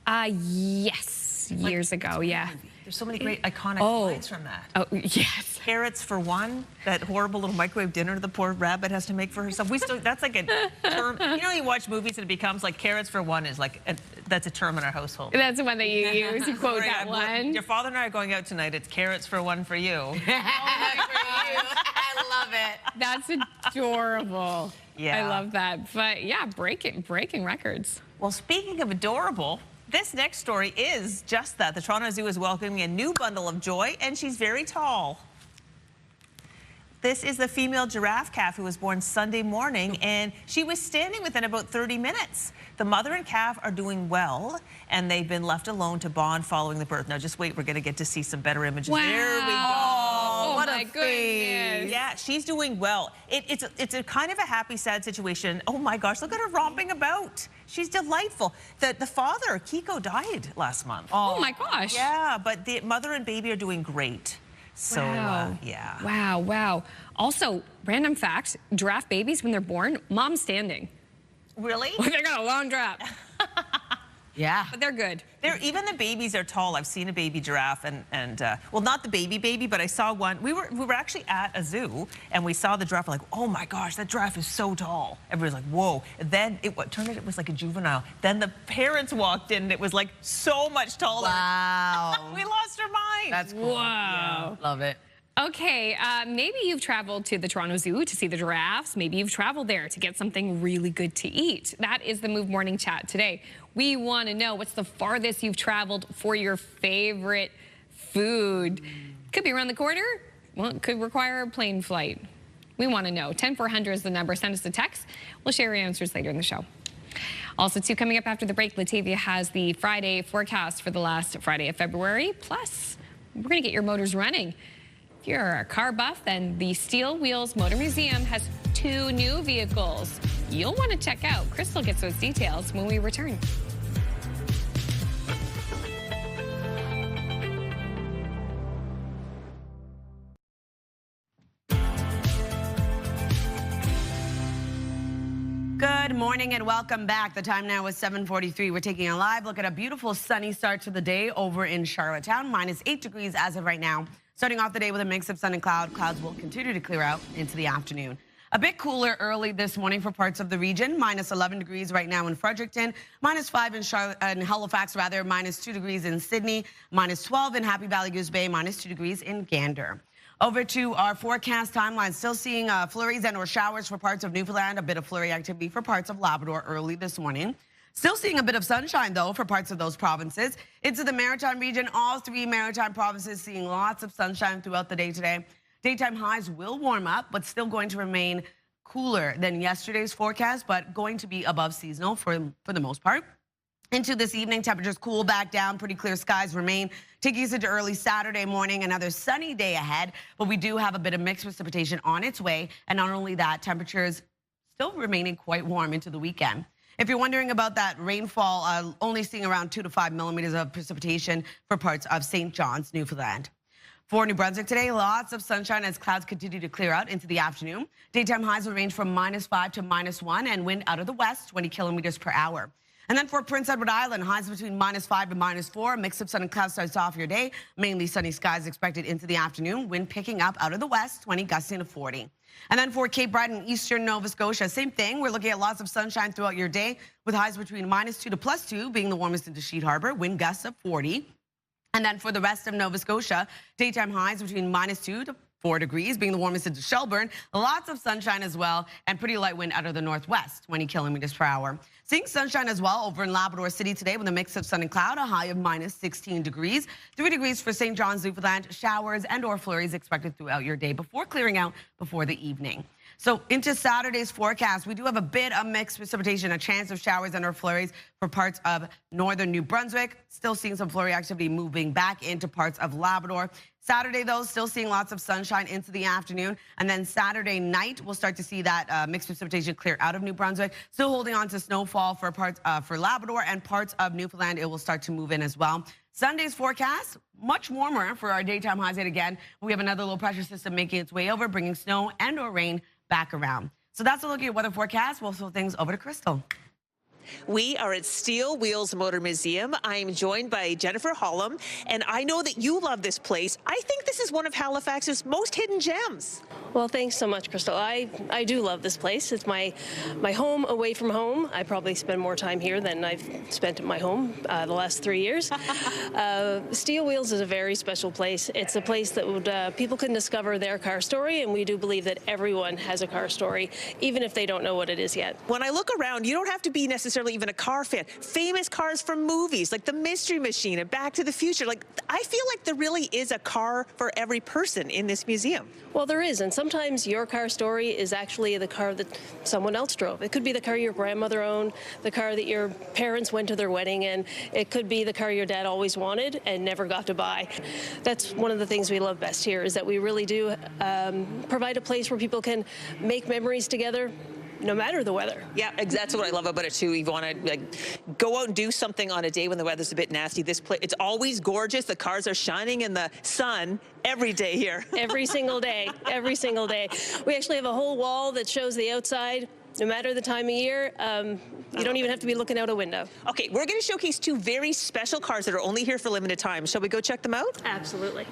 Speaker 2: 1?
Speaker 1: Yes, years ago, yeah.
Speaker 2: There's so many great iconic lines from that.
Speaker 1: Oh, yes.
Speaker 2: Carrots for one, that horrible little microwave dinner the poor rabbit has to make for herself. That's like a term. You know, you watch movies and it becomes like carrots for one is like, that's a term in our household.
Speaker 1: That's the one that you use. You quote
Speaker 2: Sorry,
Speaker 1: that one.
Speaker 2: Your father and I are going out tonight. It's carrots for one for you.
Speaker 3: I love it.
Speaker 1: That's adorable.
Speaker 2: Yeah.
Speaker 1: I love that. But yeah, breaking records.
Speaker 2: Well, speaking of adorable, this next story is just that. The Toronto Zoo is welcoming a new bundle of joy, and she's very tall. This is the female giraffe calf who was born Sunday morning, and she was standing within about 30 minutes. The mother and calf are doing well, and they've been left alone to bond following the birth. Now, just wait. We're going to get to see some better images.
Speaker 1: Wow.
Speaker 2: There we go.
Speaker 1: Oh,
Speaker 2: what
Speaker 1: my
Speaker 2: a
Speaker 1: goodness.
Speaker 2: Yeah, she's doing well. It's a kind of a happy, sad situation. Oh, my gosh, look at her romping about. She's delightful. The father, Kiko, died last month.
Speaker 1: Oh, my gosh.
Speaker 2: Yeah, but the mother and baby are doing great. So,
Speaker 1: wow.
Speaker 2: yeah.
Speaker 1: Wow, wow. Also, random fact, giraffe babies, when they're born, mom's standing.
Speaker 2: Really?
Speaker 1: They got a long drop.
Speaker 3: Yeah.
Speaker 1: But they're good.
Speaker 2: Even the babies are tall. I've seen a baby giraffe and well, not the baby, but I saw one. We were actually at a zoo and we saw the giraffe. We're like, oh my gosh, that giraffe is so tall. Everybody's like, whoa. And then it turned out it was like a juvenile. Then the parents walked in and it was like so much taller.
Speaker 3: Wow.
Speaker 2: We lost our mind.
Speaker 3: That's cool.
Speaker 1: Wow.
Speaker 3: Yeah, love it.
Speaker 1: Okay, maybe you've traveled to the Toronto Zoo to see the giraffes. Maybe you've traveled there to get something really good to eat. That is the Move Morning Chat today. We want to know what's the farthest you've traveled for your favorite food. Could be around the corner. Well, it could require a plane flight. We want to know. 10400 is the number. Send us a text. We'll share your answers later in the show. Also, too, coming up after the break, Latavia has the Friday forecast for the last Friday of February. Plus, we're going to get your motors running. If you're a car buff, then the Steel Wheels Motor Museum has 2 new vehicles you'll want to check out. Crystal gets those details when we return.
Speaker 3: Good morning and welcome back. The time now is 7:43. We're taking a live look at a beautiful sunny start to the day over in Charlottetown. -8 degrees as of right now. Starting off the day with a mix of sun and cloud. Clouds will continue to clear out into the afternoon. A bit cooler early this morning for parts of the region. -11 degrees right now in Fredericton. -5 in Halifax, -2 degrees in Sydney. -12 in Happy Valley Goose Bay. -2 degrees in Gander. Over to our forecast timeline. Still seeing flurries and or showers for parts of Newfoundland. A bit of flurry activity for parts of Labrador early this morning. Still seeing a bit of sunshine, though, for parts of those provinces. Into the Maritime region, all 3 Maritime provinces seeing lots of sunshine throughout the day today. Daytime highs will warm up, but still going to remain cooler than yesterday's forecast, but going to be above seasonal for the most part. Into this evening, temperatures cool back down. Pretty clear skies remain. Taking us into early Saturday morning, another sunny day ahead, but we do have a bit of mixed precipitation on its way. And not only that, temperatures still remaining quite warm into the weekend. If you're wondering about that rainfall, only seeing around 2 to 5 millimeters of precipitation for parts of St. John's, Newfoundland. For New Brunswick today, lots of sunshine as clouds continue to clear out into the afternoon. Daytime highs will range from -5 to -1 and wind out of the west, 20 kilometers per hour. And then for Prince Edward Island, highs between -5 to -4. A mix of sun and clouds starts off your day. Mainly sunny skies expected into the afternoon. Wind picking up out of the west, 20 gusting to 40. And then for Cape Breton, eastern Nova Scotia, same thing. We're looking at lots of sunshine throughout your day with highs between -2 to +2 being the warmest into Sheet Harbor. Wind gusts of 40. And then for the rest of Nova Scotia, daytime highs between -2 to 4 degrees, being the warmest into Shelburne. Lots of sunshine as well, and pretty light wind out of the northwest, 20 kilometers per hour. Seeing sunshine as well over in Labrador City today with a mix of sun and cloud, a high of -16 degrees. 3 degrees for St. John's, Newfoundland. Showers and or flurries expected throughout your day before clearing out before the evening. So into Saturday's forecast, we do have a bit of mixed precipitation, a chance of showers and or flurries for parts of northern New Brunswick. Still seeing some flurry activity moving back into parts of Labrador. Saturday, though, still seeing lots of sunshine into the afternoon. And then Saturday night, we'll start to see that mixed precipitation clear out of New Brunswick. Still holding on to snowfall for parts for Labrador and parts of Newfoundland. It will start to move in as well. Sunday's forecast, much warmer for our daytime highs yet again. We have another low pressure system making its way over, bringing snow and or rain back around. So that's a look at your weather forecast. We'll throw things over to Crystal.
Speaker 2: We are at Steel Wheels Motor Museum. I am joined by Jennifer Hollum, and I know that you love this place. I think this is one of Halifax's most hidden gems.
Speaker 5: Well, thanks so much, Crystal. I do love this place. It's my home away from home. I probably spend more time here than I've spent at my home the last 3 years. Steel Wheels is a very special place. It's a place that would people can discover their car story, and we do believe that everyone has a car story, even if they don't know what it is yet.
Speaker 2: When I look around, you don't have to be necessarily even a car fan. Famous cars from movies like The Mystery Machine and Back to the Future. Like, I feel like there really is a car for every person in this museum.
Speaker 5: Well, there is, and sometimes your car story is actually the car that someone else drove. It could be the car your grandmother owned, the car that your parents went to their wedding in. It could be the car your dad always wanted and never got to buy. That's one of the things we love best here, is that we really do provide a place where people can make memories together, no matter the weather.
Speaker 2: Yeah, that's what I love about it too. You want to go out and do something on a day when the weather's a bit nasty. This place, it's always gorgeous. The cars are shining in the sun every day here.
Speaker 5: Every single day, every single day. We actually have a whole wall that shows the outside. No matter the time of year, you don't even have to be looking out a window.
Speaker 2: Okay, we're going to showcase two very special cars that are only here for limited time. Shall we go check them out?
Speaker 5: Absolutely.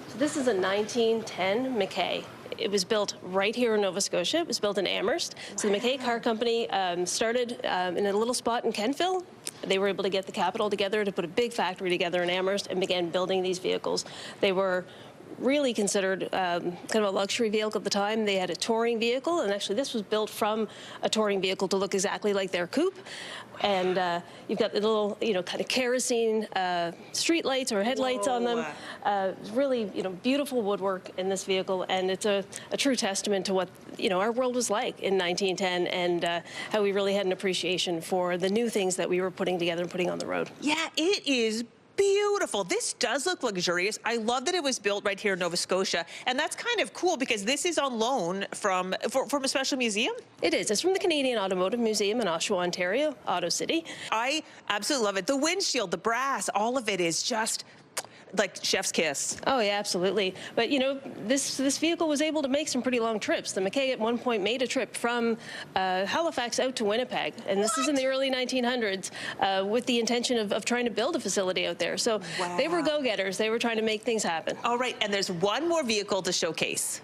Speaker 5: So this is a 1910 McKay. It was built right here in Nova Scotia. It was built in Amherst. So the McKay Car Company started in a little spot in Kentville. They were able to get the capital together to put a big factory together in Amherst and began building these vehicles. They were really considered kind of a luxury vehicle at the time. They had a touring vehicle, and actually this was built from a touring vehicle to look exactly like their coupe. And you've got the little, kind of kerosene street lights or headlights on them. Really, beautiful woodwork in this vehicle, and it's a true testament to what, our world was like in 1910 and how we really had an appreciation for the new things that we were putting together and putting on the road.
Speaker 2: Yeah, it is beautiful. This does look luxurious. I love that it was built right here in Nova Scotia, and that's kind of cool because this is on loan from a special museum.
Speaker 5: It is. It's from the Canadian Automotive Museum in Oshawa, Ontario, Auto City.
Speaker 2: I absolutely love it. The windshield, the brass, all of it is just like chef's kiss.
Speaker 5: Oh yeah, absolutely. But this vehicle was able to make some pretty long trips. The McKay at one point made a trip from Halifax out to Winnipeg, and this is in the early 1900s with the intention of trying to build a facility out there. So they were go-getters. They were trying to make things happen.
Speaker 2: All right, and there's one more vehicle to showcase.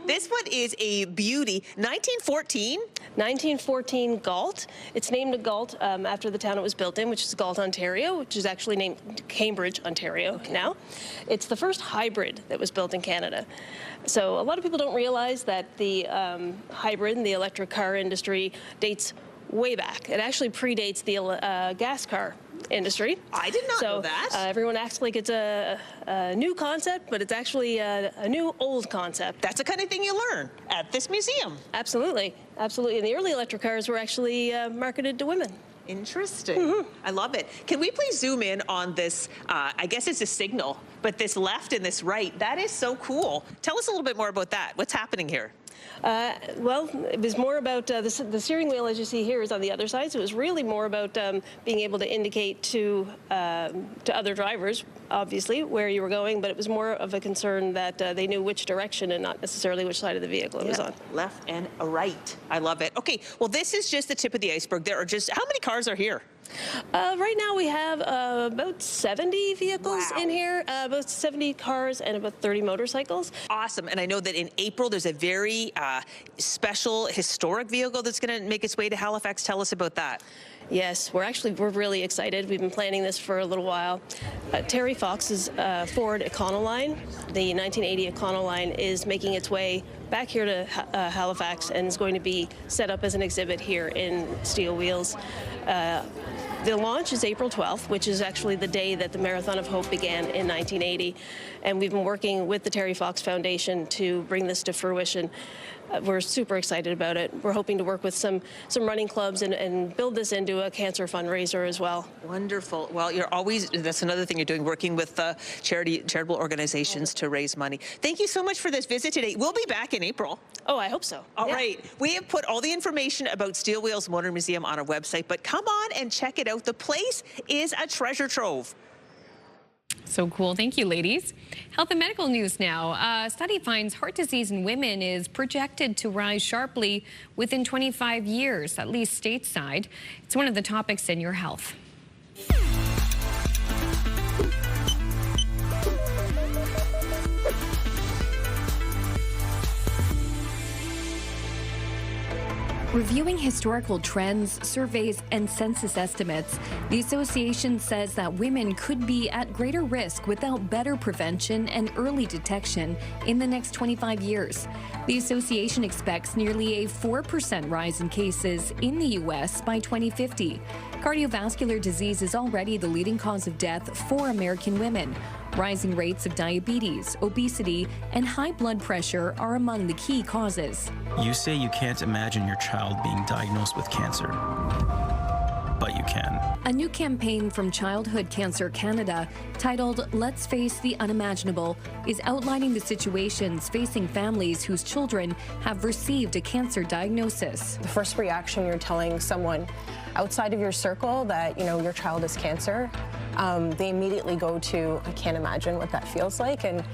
Speaker 2: This one is a beauty. 1914?
Speaker 5: 1914 Galt. It's named a Galt after the town it was built in, which is Galt, Ontario, which is actually named Cambridge, Ontario now. It's the first hybrid that was built in Canada. So a lot of people don't realize that the hybrid and the electric car industry dates way back. It actually predates the gas car industry.
Speaker 2: I did not know that.
Speaker 5: Everyone acts like it's a new concept, but it's actually a new old concept.
Speaker 2: That's the kind of thing you learn at this museum.
Speaker 5: Absolutely. Absolutely. And the early electric cars were actually marketed to women.
Speaker 2: Interesting. I love it. Can we please zoom in on this, I guess it's a signal, but this left and this right, that is so cool. Tell us a little bit more about that. What's happening here?
Speaker 5: Well, it was more about the steering wheel, as you see here, is on the other side. So it was really more about being able to indicate to other drivers, obviously, where you were going. But it was more of a concern that they knew which direction and not necessarily which side of the vehicle it was on.
Speaker 2: Left and a right. I love it. Okay, well, this is just the tip of the iceberg. There are just, how many cars are here?
Speaker 5: Right now we have about 70 vehicles in here, about 70 cars and about 30 motorcycles.
Speaker 2: Awesome. And I know that in April there's a very special historic vehicle that's going to make its way to Halifax. Tell us about that.
Speaker 5: Yes, we're really excited. We've been planning this for a little while. Terry Fox's Ford Econoline, the 1980 Econoline, is making its way back here to Halifax and is going to be set up as an exhibit here in Steel Wheels. The launch is April 12th, which is actually the day that the Marathon of Hope began in 1980. And we've been working with the Terry Fox Foundation to bring this to fruition. We're super excited about it. We're hoping to work with some running clubs and build this into a cancer fundraiser as well.
Speaker 2: Wonderful. Well, that's another thing you're doing, working with charitable organizations to raise money. Thank you so much for this visit today. We'll be back in April.
Speaker 5: Oh, I hope so.
Speaker 2: All right. We have put all the information about Steel Wheels Motor Museum on our website, but come on and check it out. The place is a treasure trove.
Speaker 1: So cool. Thank you, ladies. Health and medical news now. A study finds heart disease in women is projected to rise sharply within 25 years, at least stateside. It's one of the topics in Your Health. Reviewing historical trends, surveys, and census estimates, the association says that women could be at greater risk without better prevention and early detection in the next 25 years. The association expects nearly a 4% rise in cases in the U.S. by 2050. Cardiovascular disease is already the leading cause of death for American women. Rising rates of diabetes, obesity, and high blood pressure are among the key causes.
Speaker 7: You say you can't imagine your child being diagnosed with cancer, but you can.
Speaker 1: A new campaign from Childhood Cancer Canada, titled Let's Face the Unimaginable, is outlining the situations facing families whose children have received a cancer diagnosis.
Speaker 20: The first reaction you're telling someone outside of your circle that, your child is cancer, they immediately go to, I can't imagine what that feels like. And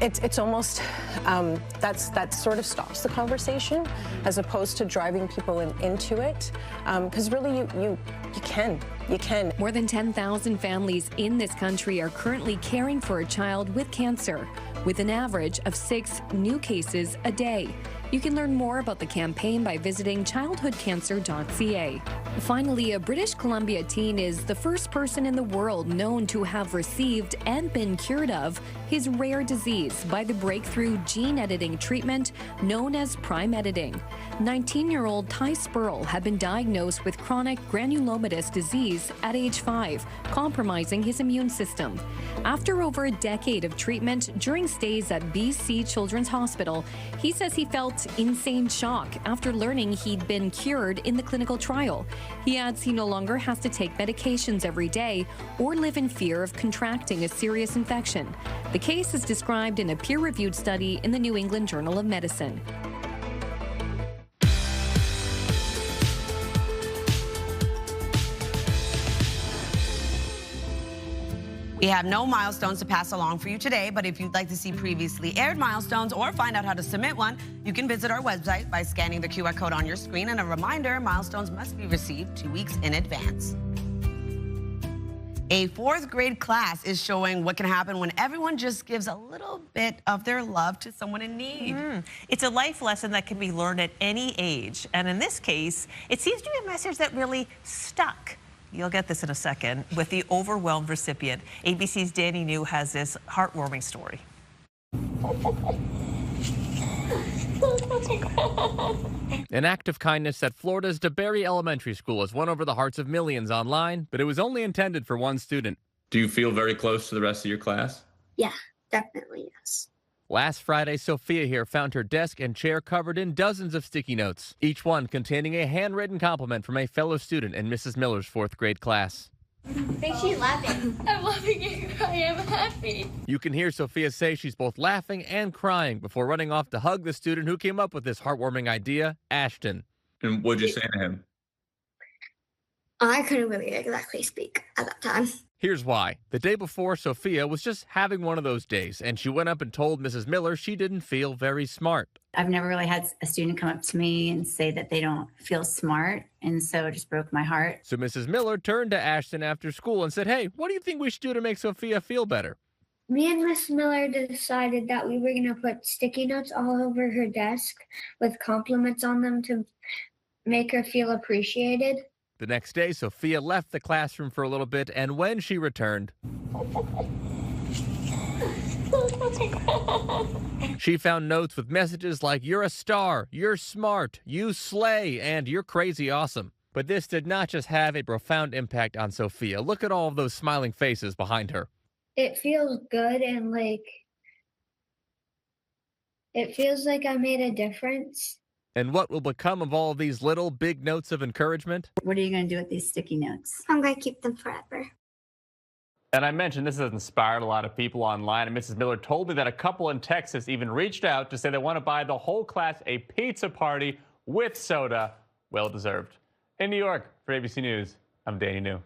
Speaker 20: it's almost, that sort of stops the conversation as opposed to driving people into it. Because really you can.
Speaker 1: More than 10,000 families in this country are currently caring for a child with cancer, with an average of 6 new cases a day. You can learn more about the campaign by visiting childhoodcancer.ca. Finally, a British Columbia teen is the first person in the world known to have received and been cured of his rare disease by the breakthrough gene editing treatment known as prime editing. 19-year-old Ty Spurl had been diagnosed with chronic granulomatous disease at age 5, compromising his immune system. After over a decade of treatment during stays at BC Children's Hospital, he says he felt insane shock after learning he'd been cured in the clinical trial. He adds he no longer has to take medications every day or live in fear of contracting a serious infection. The case is described in a peer-reviewed study in the New England Journal of Medicine.
Speaker 3: We have no milestones to pass along for you today, but if you'd like to see previously aired milestones or find out how to submit one, you can visit our website by scanning the QR code on your screen. And a reminder, milestones must be received 2 weeks in advance. A 4th grade class is showing what can happen when everyone just gives a little bit of their love to someone in need.
Speaker 2: It's a life lesson that can be learned at any age. And in this case, it seems to be a message that really stuck. You'll get this in a second with the overwhelmed recipient. ABC's Danny New has this heartwarming story.
Speaker 6: An act of kindness at Florida's DeBerry Elementary School has won over the hearts of millions online, but it was only intended for one student.
Speaker 9: Do you feel very close to the rest of your class?
Speaker 22: Yeah, definitely, yes.
Speaker 6: Last Friday, Sophia here found her desk and chair covered in dozens of sticky notes, each one containing a handwritten compliment from a fellow student in Mrs. Miller's 4th grade class.
Speaker 22: I think she's laughing. I'm laughing and crying. I'm happy.
Speaker 6: You can hear Sophia say she's both laughing and crying before running off to hug the student who came up with this heartwarming idea, Ashton.
Speaker 9: And what'd you say to him?
Speaker 22: I couldn't really exactly speak at that time.
Speaker 6: Here's why. The day before, Sophia was just having one of those days, and she went up and told Mrs. Miller she didn't feel very smart.
Speaker 23: I've never really had a student come up to me and say that they don't feel smart, and so it just broke my heart.
Speaker 6: So Mrs. Miller turned to Ashton after school and said, "Hey, what do you think we should do to make Sophia feel better?"
Speaker 22: Me and Miss Miller decided that we were going to put sticky notes all over her desk with compliments on them to make her feel appreciated.
Speaker 6: The next day, Sophia left the classroom for a little bit, and when she returned, she found notes with messages like, "You're a star, you're smart, you slay, and you're crazy awesome." But this did not just have a profound impact on Sophia. Look at all of those smiling faces behind her.
Speaker 22: It feels good and it feels like I made a difference.
Speaker 6: And what will become of all of these little big notes of encouragement?
Speaker 23: What are you going to do with these sticky notes?
Speaker 22: I'm going to keep them forever.
Speaker 6: And I mentioned this has inspired a lot of people online, and Mrs. Miller told me that a couple in Texas even reached out to say they want to buy the whole class a pizza party with soda. Well deserved. In New York, for ABC News, I'm Danny New.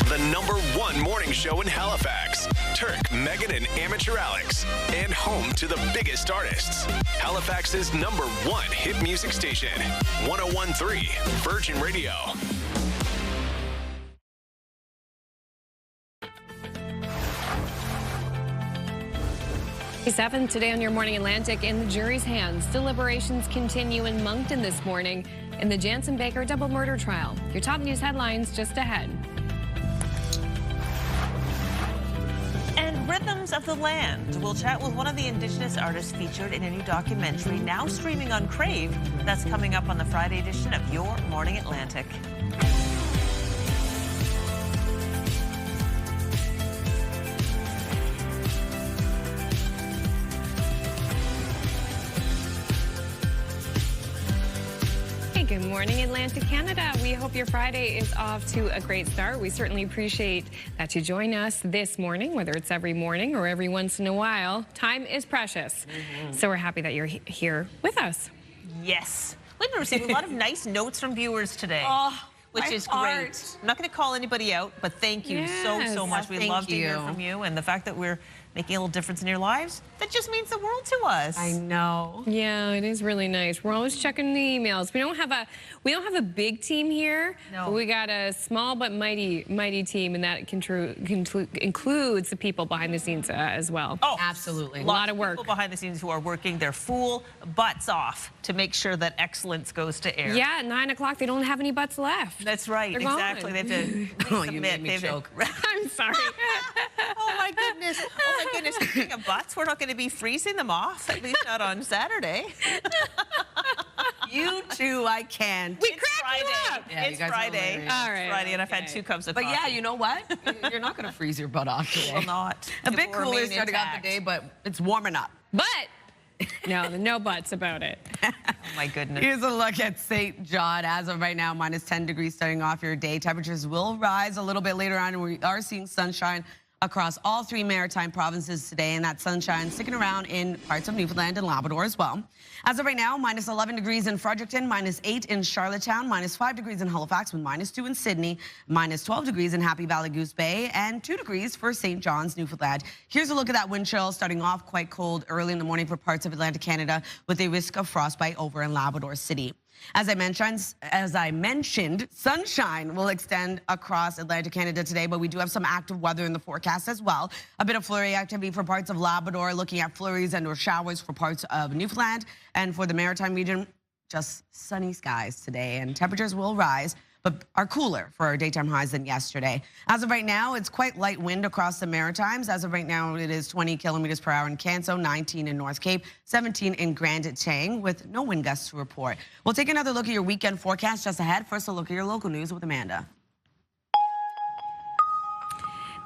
Speaker 24: The #1 morning show in Halifax. Turk, Megan, and Amateur Alex. And home to the biggest artists. Halifax's #1 hit music station. 101.3 Virgin Radio.
Speaker 1: Seven today on your Morning Atlantic in the jury's hands. Deliberations continue in Moncton this morning in the Jansen Baker double murder trial. Your top news headlines just ahead.
Speaker 2: And Rhythms of the Land. We'll chat with one of the Indigenous artists featured in a new documentary now streaming on Crave. That's coming up on the Friday edition of Your Morning Atlantic.
Speaker 1: Good morning, Atlantic Canada. We hope your Friday is off to a great start. We certainly appreciate that you join us this morning, whether it's every morning or every once in a while. Time is precious. So we're happy that you're here with us.
Speaker 2: Yes. We've been receiving a lot of nice notes from viewers today. Which is great. I'm not going to call anybody out, but thank you so much. We love to hear from you, and the fact that we're making a little difference in your lives, that just means the world to us.
Speaker 3: I know.
Speaker 1: Yeah, it is really nice. We're always checking the emails. We don't have a big team here.
Speaker 2: No.
Speaker 1: But we got a small but mighty team, and that includes the people behind the scenes as well.
Speaker 2: Oh,
Speaker 3: absolutely.
Speaker 1: A lot of work.
Speaker 2: People behind the scenes who are working their full butts off to make sure that excellence goes to air.
Speaker 1: Yeah, at 9 o'clock, they don't have any butts left.
Speaker 2: That's right.
Speaker 1: They're
Speaker 2: exactly.
Speaker 1: gone.
Speaker 2: They have to
Speaker 3: Oh, you made me choke.
Speaker 1: I'm sorry.
Speaker 2: Oh my goodness. Oh my goodness. Speaking of butts, we're not going to be freezing them off, at least not on Saturday.
Speaker 3: You too, I can't.
Speaker 2: It's Friday.
Speaker 3: Yeah,
Speaker 2: it's Friday.
Speaker 1: All right.
Speaker 2: It's Friday, and I've had 2 cups of
Speaker 3: But
Speaker 2: coffee.
Speaker 3: yeah, you know what? You're not going to freeze your butt off today.
Speaker 2: Will not.
Speaker 3: A
Speaker 2: It
Speaker 3: bit
Speaker 2: will
Speaker 3: cooler
Speaker 2: remain
Speaker 3: starting out
Speaker 2: intact.
Speaker 3: the day, but it's warming up.
Speaker 1: But no buts about it.
Speaker 2: Oh my goodness.
Speaker 3: Here's a look at St. John. As of right now, minus 10 degrees starting off your day. Temperatures will rise a little bit later on, and we are seeing sunshine across all 3 maritime provinces today, and that sunshine sticking around in parts of Newfoundland and Labrador as well. As of right now, minus 11 degrees in Fredericton, minus 8 in Charlottetown, minus 5 degrees in Halifax, with minus 2 in Sydney, minus 12 degrees in Happy Valley Goose Bay, and 2 degrees for St. John's, Newfoundland. Here's a look at that wind chill, starting off quite cold early in the morning for parts of Atlantic Canada, with a risk of frostbite over in Labrador City. As I mentioned, sunshine will extend across Atlantic Canada today, but we do have some active weather in the forecast as well. A bit of flurry activity for parts of Labrador, looking at flurries and or showers for parts of Newfoundland, and for the maritime region, just sunny skies today, and temperatures will rise, but are cooler for our daytime highs than yesterday. As of right now, it's quite light wind across the Maritimes. As of right now, it is 20 kilometers per hour in Canso, 19 in North Cape, 17 in Grand Tang, with no wind gusts to report. We'll take another look at your weekend forecast just ahead. First, a look at your local news with Amanda.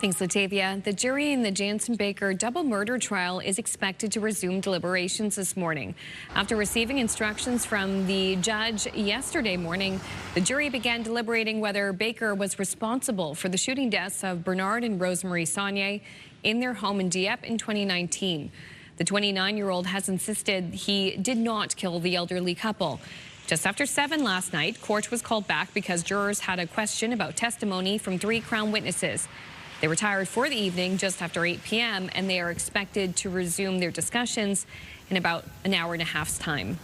Speaker 1: Thanks, Latavia. The jury in the Jansen Baker double murder trial is expected to resume deliberations this morning. After receiving instructions from the judge yesterday morning, the jury began deliberating whether Baker was responsible for the shooting deaths of Bernard and Rosemary Saunier in their home in Dieppe in 2019. The 29-year-old has insisted he did not kill the elderly couple. Just after 7 last night, court was called back because jurors had a question about testimony from 3 Crown witnesses. They retired for the evening just after 8 p.m., and they are expected to resume their discussions in about an hour and a half's time.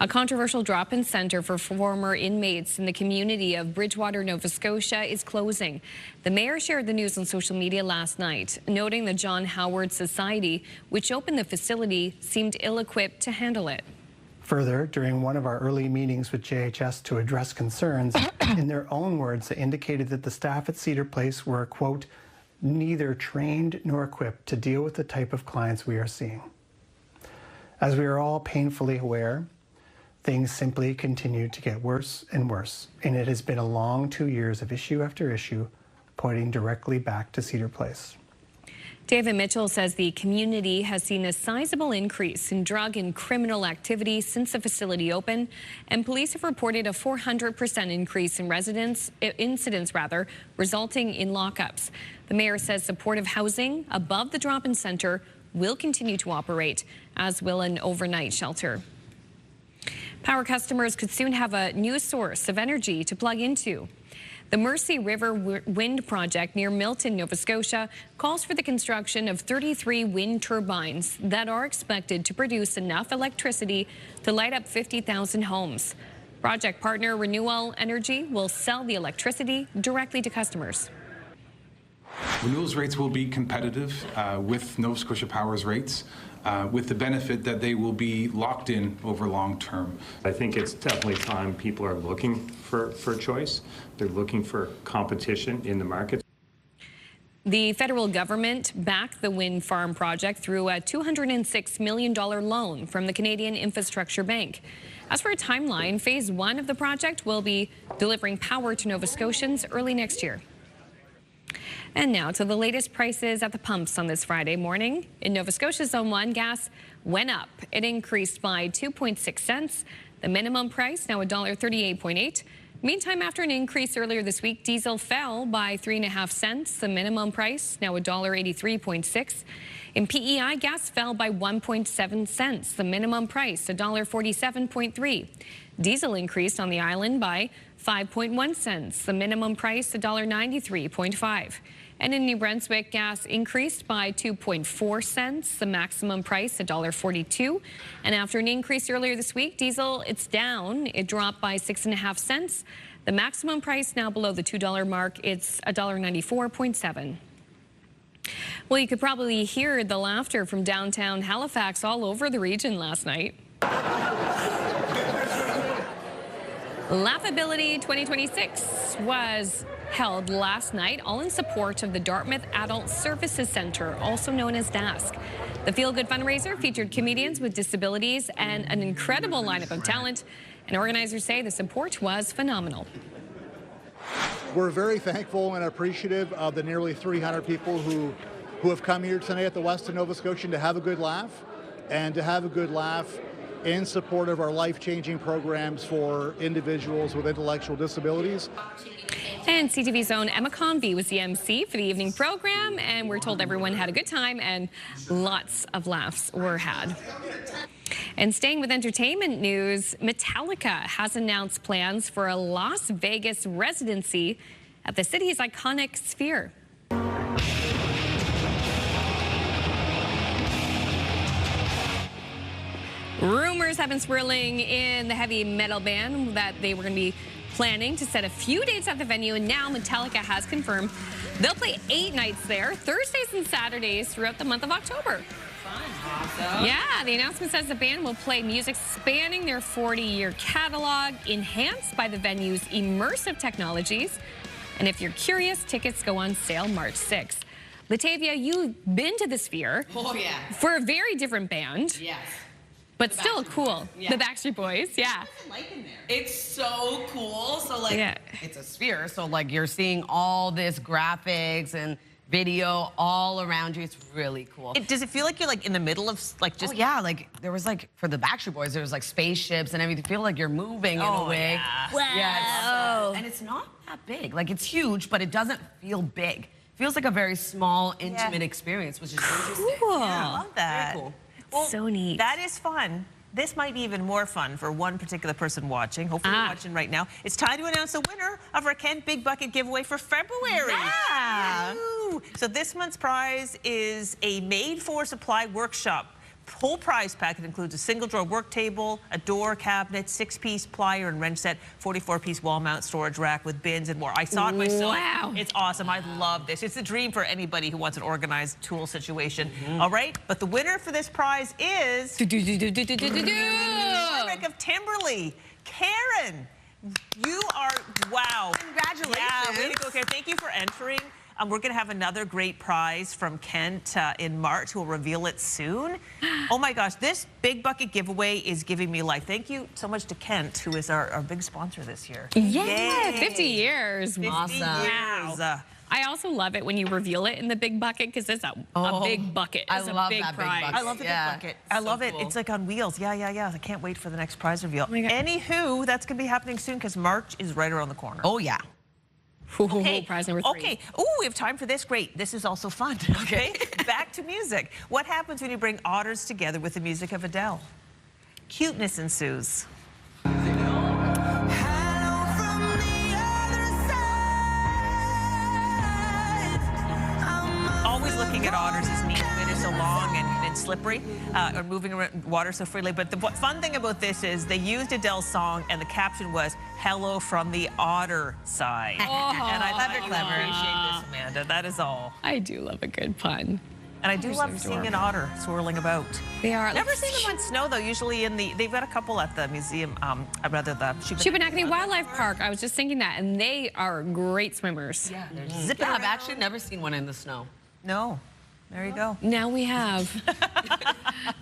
Speaker 1: A controversial drop-in center for former inmates in the community of Bridgewater, Nova Scotia is closing. The mayor shared the news on social media last night, noting the John Howard Society, which opened the facility, seemed ill-equipped to handle it.
Speaker 4: Further, during one of our early meetings with JHS to address concerns, in their own words, they indicated that the staff at Cedar Place were, quote, neither trained nor equipped to deal with the type of clients we are seeing. As we are all painfully aware, things simply continue to get worse and worse, and it has been a long 2 years of issue after issue, pointing directly back to Cedar Place.
Speaker 1: David Mitchell says the community has seen a sizable increase in drug and criminal activity since the facility opened, and police have reported a 400% increase in incidents, resulting in lockups. The mayor says supportive housing above the drop-in center will continue to operate, as will an overnight shelter. Power customers could soon have a new source of energy to plug into. The Mercy River Wind Project near Milton, Nova Scotia, calls for the construction of 33 wind turbines that are expected to produce enough electricity to light up 50,000 homes. Project partner Renewal Energy will sell the electricity directly to customers.
Speaker 8: Renewal's rates will be competitive with Nova Scotia Power's rates, with the benefit that they will be locked in over long term.
Speaker 10: I think it's definitely time people are looking for choice. They're looking for competition in the market.
Speaker 1: The federal government backed the wind farm project through a $206 million loan from the Canadian Infrastructure Bank. As for a timeline, phase 1 of the project will be delivering power to Nova Scotians early next year. And now to the latest prices at the pumps on this Friday morning. In Nova Scotia, Zone 1, gas went up. It increased by 2.6 cents. The minimum price now $1.38.8. Meantime, after an increase earlier this week, diesel fell by 3.5 cents. The minimum price now $1.83.6. In PEI, gas fell by 1.7 cents. The minimum price $1.47.3. Diesel increased on the island by 5.1 cents. The minimum price $1.93.5. And in New Brunswick, gas increased by 2.4 cents. The maximum price $1.42. And after an increase earlier this week, diesel, it's down. It dropped by 6.5 cents. The maximum price now below the $2 mark. It's $1.94.7. Well, you could probably hear the laughter from downtown Halifax all over the region last night. Laughability 2026 was held last night, all in support of the Dartmouth Adult Services Centre, also known as DASC. The Feel Good fundraiser featured comedians with disabilities and an incredible lineup of talent, and organizers say the support was phenomenal.
Speaker 11: We're very thankful and appreciative of the nearly 300 people who have come here tonight at the Westin Nova Scotian to have a good laugh, and to have a good laugh in support of our life-changing programs for individuals with intellectual disabilities.
Speaker 1: And CTV's own Emma Convey was the MC for the evening program, and we're told everyone had a good time and lots of laughs were had. And staying with entertainment news, Metallica has announced plans for a Las Vegas residency at the city's iconic Sphere. Rumors have been swirling in the heavy metal band that they were going to be planning to set a few dates at the venue, and now Metallica has confirmed they'll play 8 nights there, Thursdays and Saturdays throughout the month of October. Awesome. Yeah, the announcement says the band will play music spanning their 40-year catalog, enhanced by the venue's immersive technologies. And if you're curious, tickets go on sale March 6th. Latavia, you've been to the Sphere.
Speaker 3: Oh, yeah.
Speaker 1: For a very different band.
Speaker 3: Yes.
Speaker 1: But still cool.
Speaker 3: Yeah.
Speaker 1: The Backstreet Boys, yeah.
Speaker 3: Like in there. It's so cool. So like,
Speaker 1: yeah.
Speaker 3: It's a Sphere. So like, you're seeing all this graphics and video all around you. It's really cool.
Speaker 2: Does it feel like you're like in the middle of like just?
Speaker 3: Oh yeah, like there was like for the Backstreet Boys, there was like spaceships and everything. Feel like you're moving in a way.
Speaker 2: Yeah.
Speaker 1: Wow.
Speaker 3: Yeah, and it's not that big. Like it's huge, but it doesn't feel big. It feels like a very small, intimate experience, which is interesting.
Speaker 1: Cool.
Speaker 2: Yeah, I love that.
Speaker 3: Very cool.
Speaker 2: Well,
Speaker 1: so neat.
Speaker 2: That is fun. This might be even more fun for one particular person watching. Hopefully you're watching right now. It's time to announce the winner of our Kent Big Bucket giveaway for February.
Speaker 3: Yeah.
Speaker 2: Woo. So this month's prize is a made-for-supply workshop. Whole prize packet includes a single drawer work table, a door cabinet, 6-piece plier and wrench set, 44-piece wall mount storage rack with bins and more. I saw it myself.
Speaker 1: Wow.
Speaker 2: It's awesome. I love this. It's a dream for anybody who wants an organized tool situation. All right, but the winner for this prize is Rick of Timberley. Karen, you are, wow.
Speaker 3: Congratulations.
Speaker 2: Yeah, way to go, Karen. Thank you for entering. We're going to have another great prize from Kent in March. We'll reveal it soon. Oh my gosh, this Big Bucket giveaway is giving me life. Thank you so much to Kent, who is our big sponsor this year.
Speaker 1: Yeah,
Speaker 2: Yay.
Speaker 1: 50 years.
Speaker 2: 50
Speaker 3: Awesome.
Speaker 2: years.
Speaker 1: I also love it when you reveal it in the big bucket, because it's a big bucket.
Speaker 3: I
Speaker 1: It's
Speaker 3: love
Speaker 1: a big
Speaker 3: that big
Speaker 1: prize.
Speaker 3: bucket.
Speaker 2: I love the big bucket. I love it.
Speaker 3: cool.
Speaker 2: It's like on wheels. Yeah. I can't wait for the next prize reveal.
Speaker 1: my God.
Speaker 2: Anywho, that's going to be happening soon because March is right around the corner.
Speaker 3: Oh yeah.
Speaker 1: Okay. Prize number 3.
Speaker 2: Okay. Ooh, we have time for this. Great. This is also fun. Okay. Back to music. What happens when you bring otters together with the music of Adele? Cuteness ensues. Always looking at otters is neat. They're so long and slippery, or moving around water so freely. But the fun thing about this is they used Adele's song, and the caption was "Hello from the otter side."
Speaker 1: Oh,
Speaker 2: and I thought you
Speaker 3: clever.
Speaker 2: appreciate this, Amanda. That is all.
Speaker 1: I do love a good pun.
Speaker 2: And I do
Speaker 1: They're
Speaker 2: love
Speaker 1: so
Speaker 2: seeing an
Speaker 1: adorable.
Speaker 2: otter swirling about.
Speaker 1: They are.
Speaker 2: Never seen them on snow though. Usually they've got a couple at the museum. Rather the
Speaker 1: Shubenacadie Wildlife Park. I was just thinking that, and they are great swimmers.
Speaker 3: Yeah, they're zipping. I've actually never seen one in the snow.
Speaker 2: No. There you go.
Speaker 1: Now we have.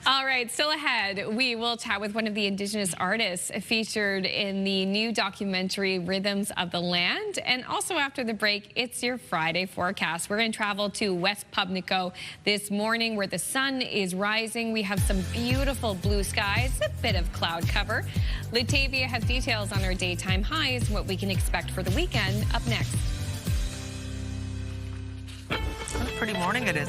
Speaker 1: All right, still ahead, we will chat with one of the Indigenous artists featured in the new documentary Rhythms of the Land. And also after the break, it's your Friday forecast. We're going to travel to West Pubnico this morning where the sun is rising. We have some beautiful blue skies, a bit of cloud cover. Latavia has details on our daytime highs and what we can expect for the weekend up next.
Speaker 2: What a pretty morning it is.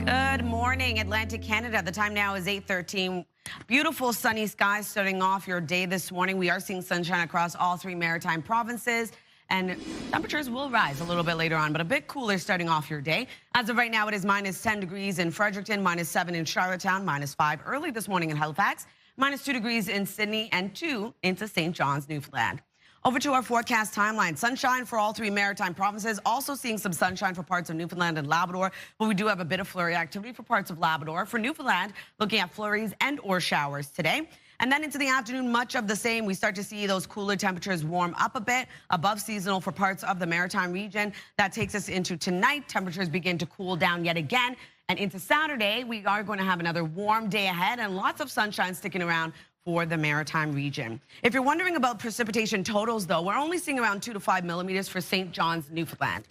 Speaker 3: Good morning, Atlantic Canada. The time now is 8:13. Beautiful sunny skies starting off your day this morning. We are seeing sunshine across all three maritime provinces, and temperatures will rise a little bit later on, but a bit cooler starting off your day. As of right now, it is -10 degrees in Fredericton, -7 in Charlottetown, -5 early this morning in Halifax, -2 degrees in Sydney, and 2 into St. John's, Newfoundland. Over to our forecast timeline. Sunshine for all three maritime provinces. Also seeing some sunshine for parts of Newfoundland and Labrador, but we do have a bit of flurry activity for parts of Labrador. For Newfoundland, looking at flurries and or showers today. And then into the afternoon, much of the same. We start to see those cooler temperatures warm up a bit, above seasonal for parts of the maritime region. That takes us into tonight. Temperatures begin to cool down yet again. And into Saturday, we are going to have another warm day ahead and lots of sunshine sticking around for the maritime region. If you're wondering about precipitation totals, though, we're only seeing around 2 to 5 millimeters for St. John's, Newfoundland.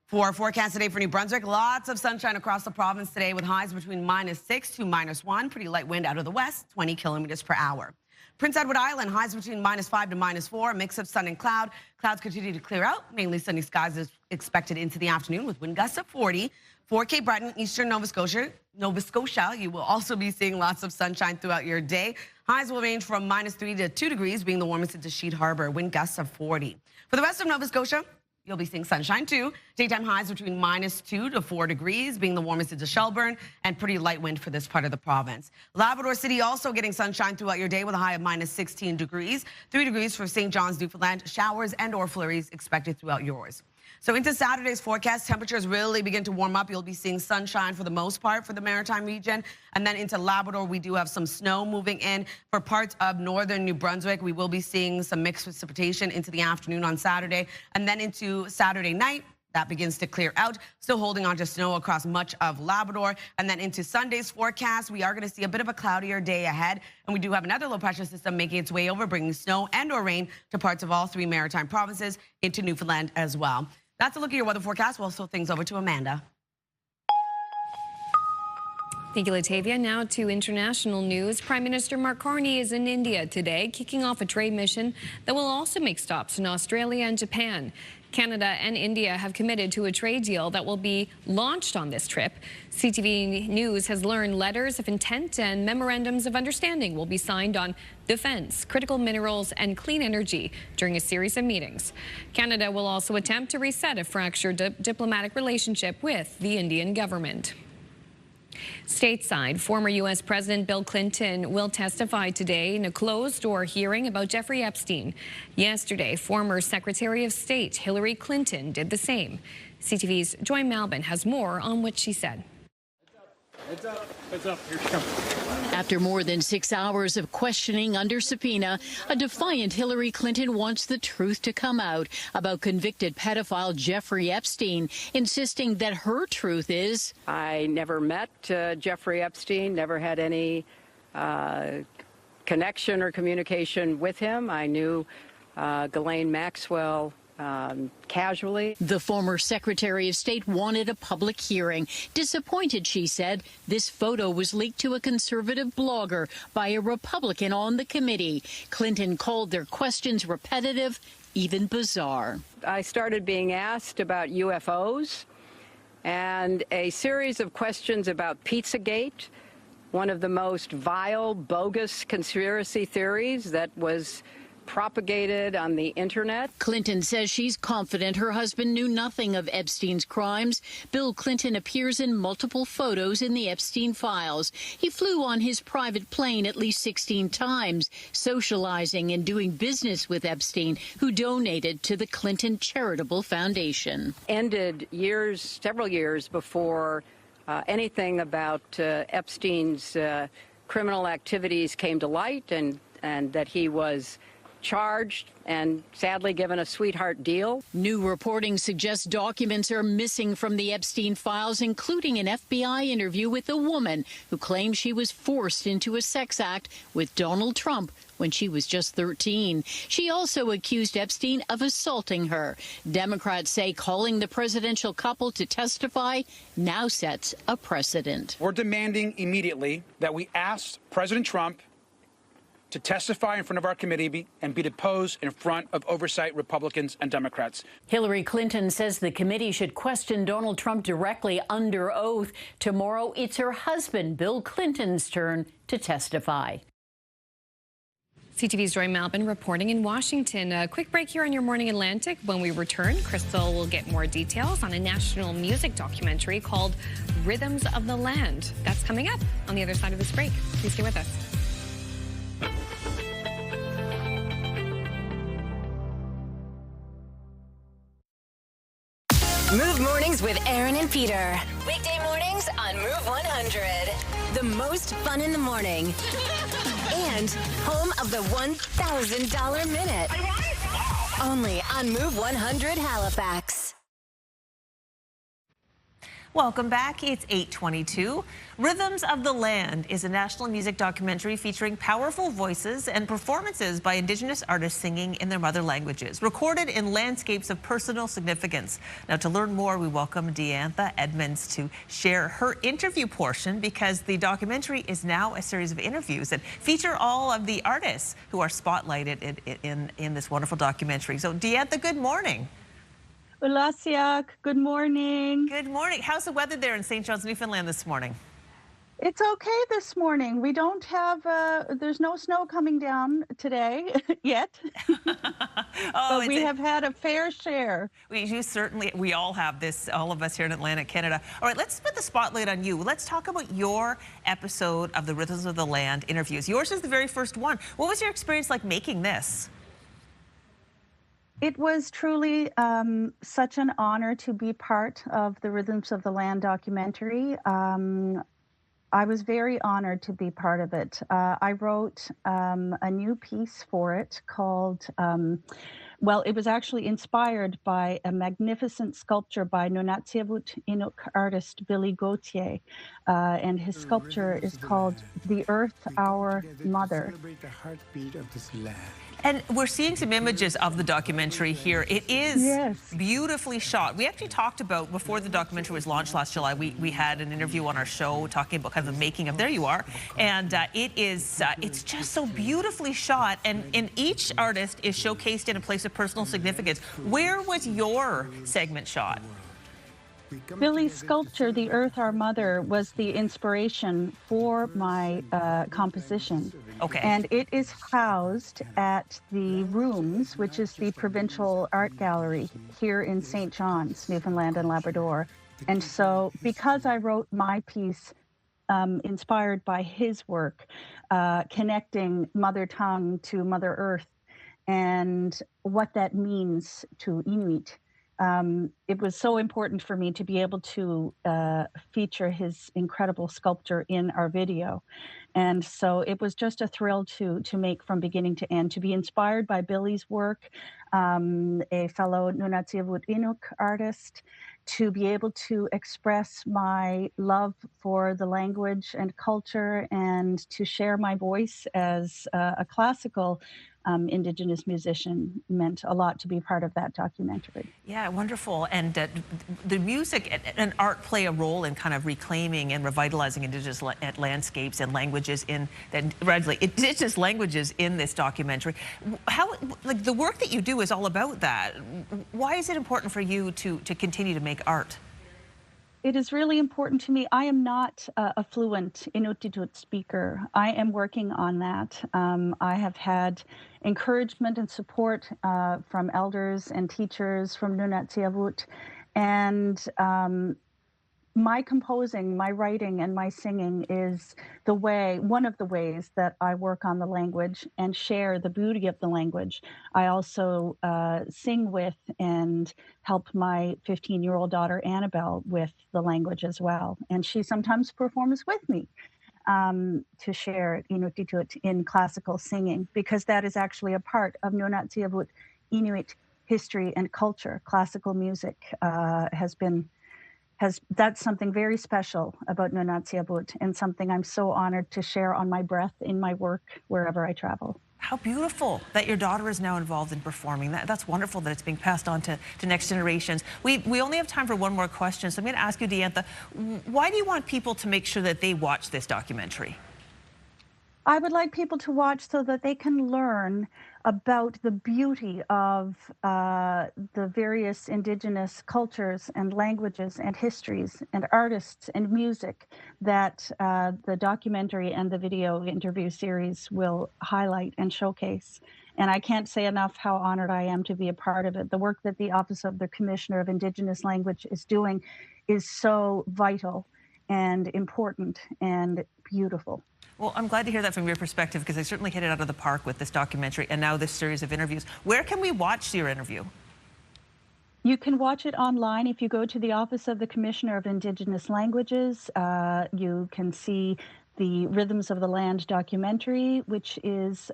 Speaker 3: For our forecast today for New Brunswick, lots of sunshine across the province today with highs between -6 to -1. Pretty light wind out of the west, 20 kilometers per hour. Prince Edward Island, highs between -5 to -4, a mix of sun and cloud. Clouds continue to clear out. Mainly sunny skies is expected into the afternoon with wind gusts of 40. For Cape Breton, eastern Nova Scotia, you will also be seeing lots of sunshine throughout your day. Highs will range from -3 to 2 degrees, being the warmest into Sheet Harbor, wind gusts of 40. For the rest of Nova Scotia, you'll be seeing sunshine too. Daytime highs between -2 to 4 degrees, being the warmest into Shelburne, and pretty light wind for this part of the province. Labrador City also getting sunshine throughout your day with a high of -16 degrees. 3 degrees for St. John's, Newfoundland. Showers and or flurries expected throughout yours. So into Saturday's forecast, temperatures really begin to warm up. You'll be seeing sunshine for the most part for the maritime region. And then into Labrador, we do have some snow moving in. For parts of northern New Brunswick, we will be seeing some mixed precipitation into the afternoon on Saturday. And then into Saturday night, that begins to clear out. Still holding on to snow across much of Labrador. And then into Sunday's forecast, we are going to see a bit of a cloudier day ahead. And we do have another low pressure system making its way over, bringing snow and or rain to parts of all three maritime provinces into Newfoundland as well. That's a look at your weather forecast. We'll throw things over to Amanda.
Speaker 1: Thank you, Latavia. Now to international news. Prime Minister Mark Carney is in India today, kicking off a trade mission that will also make stops in Australia and Japan. Canada and India have committed to a trade deal that will be launched on this trip. CTV News has learned letters of intent and memorandums of understanding will be signed on defense, critical minerals, and clean energy during a series of meetings. Canada will also attempt to reset a fractured diplomatic relationship with the Indian government. Stateside, former U.S. President Bill Clinton will testify today in a closed-door hearing about Jeffrey Epstein. Yesterday, former Secretary of State Hillary Clinton did the same. CTV's Joy Malbin has more on what she said.
Speaker 12: Heads up, heads up, here she comes.
Speaker 13: After more than 6 hours of questioning under subpoena, a defiant Hillary Clinton wants the truth to come out about convicted pedophile Jeffrey Epstein, insisting that her truth is,
Speaker 14: I never met Jeffrey Epstein, never had any connection or communication with him. I knew Ghislaine Maxwell casually.
Speaker 13: The former Secretary of State wanted a public hearing. Disappointed, she said, this photo was leaked to a conservative blogger by a Republican on the committee. Clinton called their questions repetitive, even bizarre.
Speaker 14: I started being asked about UFOs and a series of questions about Pizzagate, one of the most vile, bogus conspiracy theories that was propagated on the internet.
Speaker 13: Clinton says she's confident her husband knew nothing of Epstein's crimes. Bill Clinton appears in multiple photos in the Epstein files. He flew on his private plane at least 16 times, socializing and doing business with Epstein, who donated to the Clinton Charitable Foundation.
Speaker 14: Ended several years before anything about Epstein's criminal activities came to light, and and that he was charged and sadly given a sweetheart deal.
Speaker 13: New reporting suggests documents are missing from the Epstein files, including an FBI interview with a woman who claims she was forced into a sex act with Donald Trump when she was just 13. She also accused Epstein of assaulting her. Democrats say calling the presidential couple to testify now sets a precedent.
Speaker 15: We're demanding immediately that we ask President Trump to testify in front of our committee and be deposed in front of oversight Republicans and Democrats.
Speaker 13: Hillary Clinton says the committee should question Donald Trump directly under oath. Tomorrow, it's her husband, Bill Clinton's turn to testify.
Speaker 1: CTV's Joy Malbin reporting in Washington. A quick break here on Your Morning Atlantic. When we return, Crystal will get more details on a national music documentary called Rhythms of the Land. That's coming up on the other side of this break. Please stay with us.
Speaker 17: Move Mornings with Aaron and Peter. Weekday mornings on Move 100. The most fun in the morning. And home of the $1,000 minute. Only on Move 100 Halifax.
Speaker 2: Welcome back. It's 8:22. Rhythms of the Land is a national music documentary featuring powerful voices and performances by Indigenous artists singing in their mother languages, recorded in landscapes of personal significance. Now, to learn more, we welcome Diantha Edmonds to share her interview portion, because the documentary is now a series of interviews that feature all of the artists who are spotlighted in this wonderful documentary. So, Diantha, good morning.
Speaker 18: Ulasiak, good morning.
Speaker 2: Good morning. How's the weather there in St. John's, Newfoundland this morning?
Speaker 18: It's okay this morning. We don't have, there's no snow coming down today yet. But we have had a fair share.
Speaker 2: We all have this, all of us here in Atlantic Canada. All right, let's put the spotlight on you. Let's talk about your episode of the Rhythms of the Land interviews. Yours is the very first one. What was your experience like making this?
Speaker 18: It was truly such an honor to be part of the Rhythms of the Land documentary. I was very honored to be part of it. I wrote a new piece for it called, well, it was actually inspired by a magnificent sculpture by Nunatsiavut Inuk artist Billy Gauthier. And his sculpture is called The Earth, Our Mother.
Speaker 2: And we're seeing some images of the documentary here. It is beautifully shot. We actually talked about, before the documentary was launched last July, we had an interview on our show talking about kind of the making of, there you are. And it's just so beautifully shot. And each artist is showcased in a place of personal significance. Where was your segment shot?
Speaker 18: Billy's sculpture, The Earth, Our Mother, was the inspiration for my composition.
Speaker 2: Okay.
Speaker 18: And it is housed at the Rooms, which is the provincial art gallery here in St. John's, Newfoundland and Labrador. And so because I wrote my piece inspired by his work, connecting mother tongue to Mother Earth and what that means to Inuit, it was so important for me to be able to feature his incredible sculpture in our video. And so it was just a thrill to make from beginning to end, to be inspired by Billy's work, a fellow Nunatsiavut Inuk artist, to be able to express my love for the language and culture, and to share my voice as a classical Indigenous musician meant a lot to be part of that documentary.
Speaker 2: Yeah, wonderful. And the music and art play a role in kind of reclaiming and revitalizing Indigenous landscapes and languages Indigenous languages in this documentary. How, like, the work that you do is all about that. Why is it important for you to continue to make art?
Speaker 18: It is really important to me. I am not a fluent Inuktitut speaker. I am working on that. I have had encouragement and support from elders and teachers from Nunatsiavut. And my composing, my writing, and my singing is one of the ways that I work on the language and share the beauty of the language. I also sing with and help my 15-year-old daughter Annabelle with the language as well. And she sometimes performs with me. to share Inuktitut in classical singing, because that is actually a part of Nunatsiavut Inuit history and culture. Classical music that's something very special about Nunatsiavut, and something I'm so honored to share on my breath in my work wherever I travel.
Speaker 2: How beautiful that your daughter is now involved in performing. That's wonderful that it's being passed on to next generations. We only have time for one more question, so I'm going to ask you, Diantha, why do you want people to make sure that they watch this documentary?
Speaker 18: I would like people to watch so that they can learn about the beauty of the various Indigenous cultures and languages and histories and artists and music that the documentary and the video interview series will highlight and showcase. And I can't say enough how honored I am to be a part of it. The work that the Office of the Commissioner of Indigenous Language is doing is so vital and important and beautiful.
Speaker 2: Well, I'm glad to hear that from your perspective, because I certainly hit it out of the park with this documentary and now this series of interviews. Where can we watch your interview?
Speaker 18: You can watch it online. If you go to the Office of the Commissioner of Indigenous Languages, you can see the Rhythms of the Land documentary, which is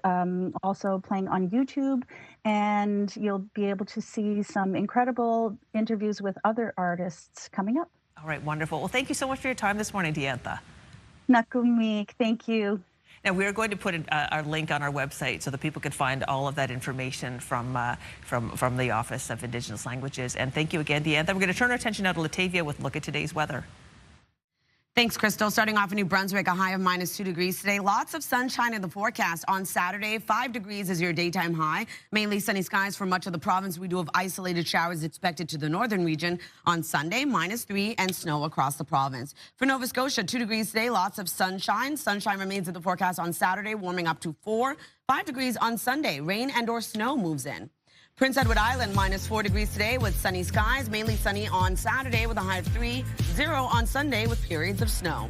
Speaker 18: also playing on YouTube, and you'll be able to see some incredible interviews with other artists coming up.
Speaker 2: All right, wonderful. Well, thank you so much for your time this morning, Diantha.
Speaker 18: Nakumik, thank you.
Speaker 2: Now, we're going to put our link on our website so that people can find all of that information from the Office of Indigenous Languages. And thank you again, Diantha. We're going to turn our attention now to Latavia with a look at today's weather.
Speaker 3: Thanks, Crystal. Starting off in New Brunswick, a high of -2 degrees today. Lots of sunshine in the forecast. On Saturday, 5 degrees is your daytime high. Mainly sunny skies for much of the province. We do have isolated showers expected to the northern region. On Sunday, -3 and snow across the province. For Nova Scotia, 2 degrees today. Lots of sunshine. Sunshine remains in the forecast on Saturday, warming up to 4. 5 degrees on Sunday. Rain and or snow moves in. Prince Edward Island, -4 degrees today with sunny skies. Mainly sunny on Saturday with a high of 3. 0 on Sunday with periods of snow.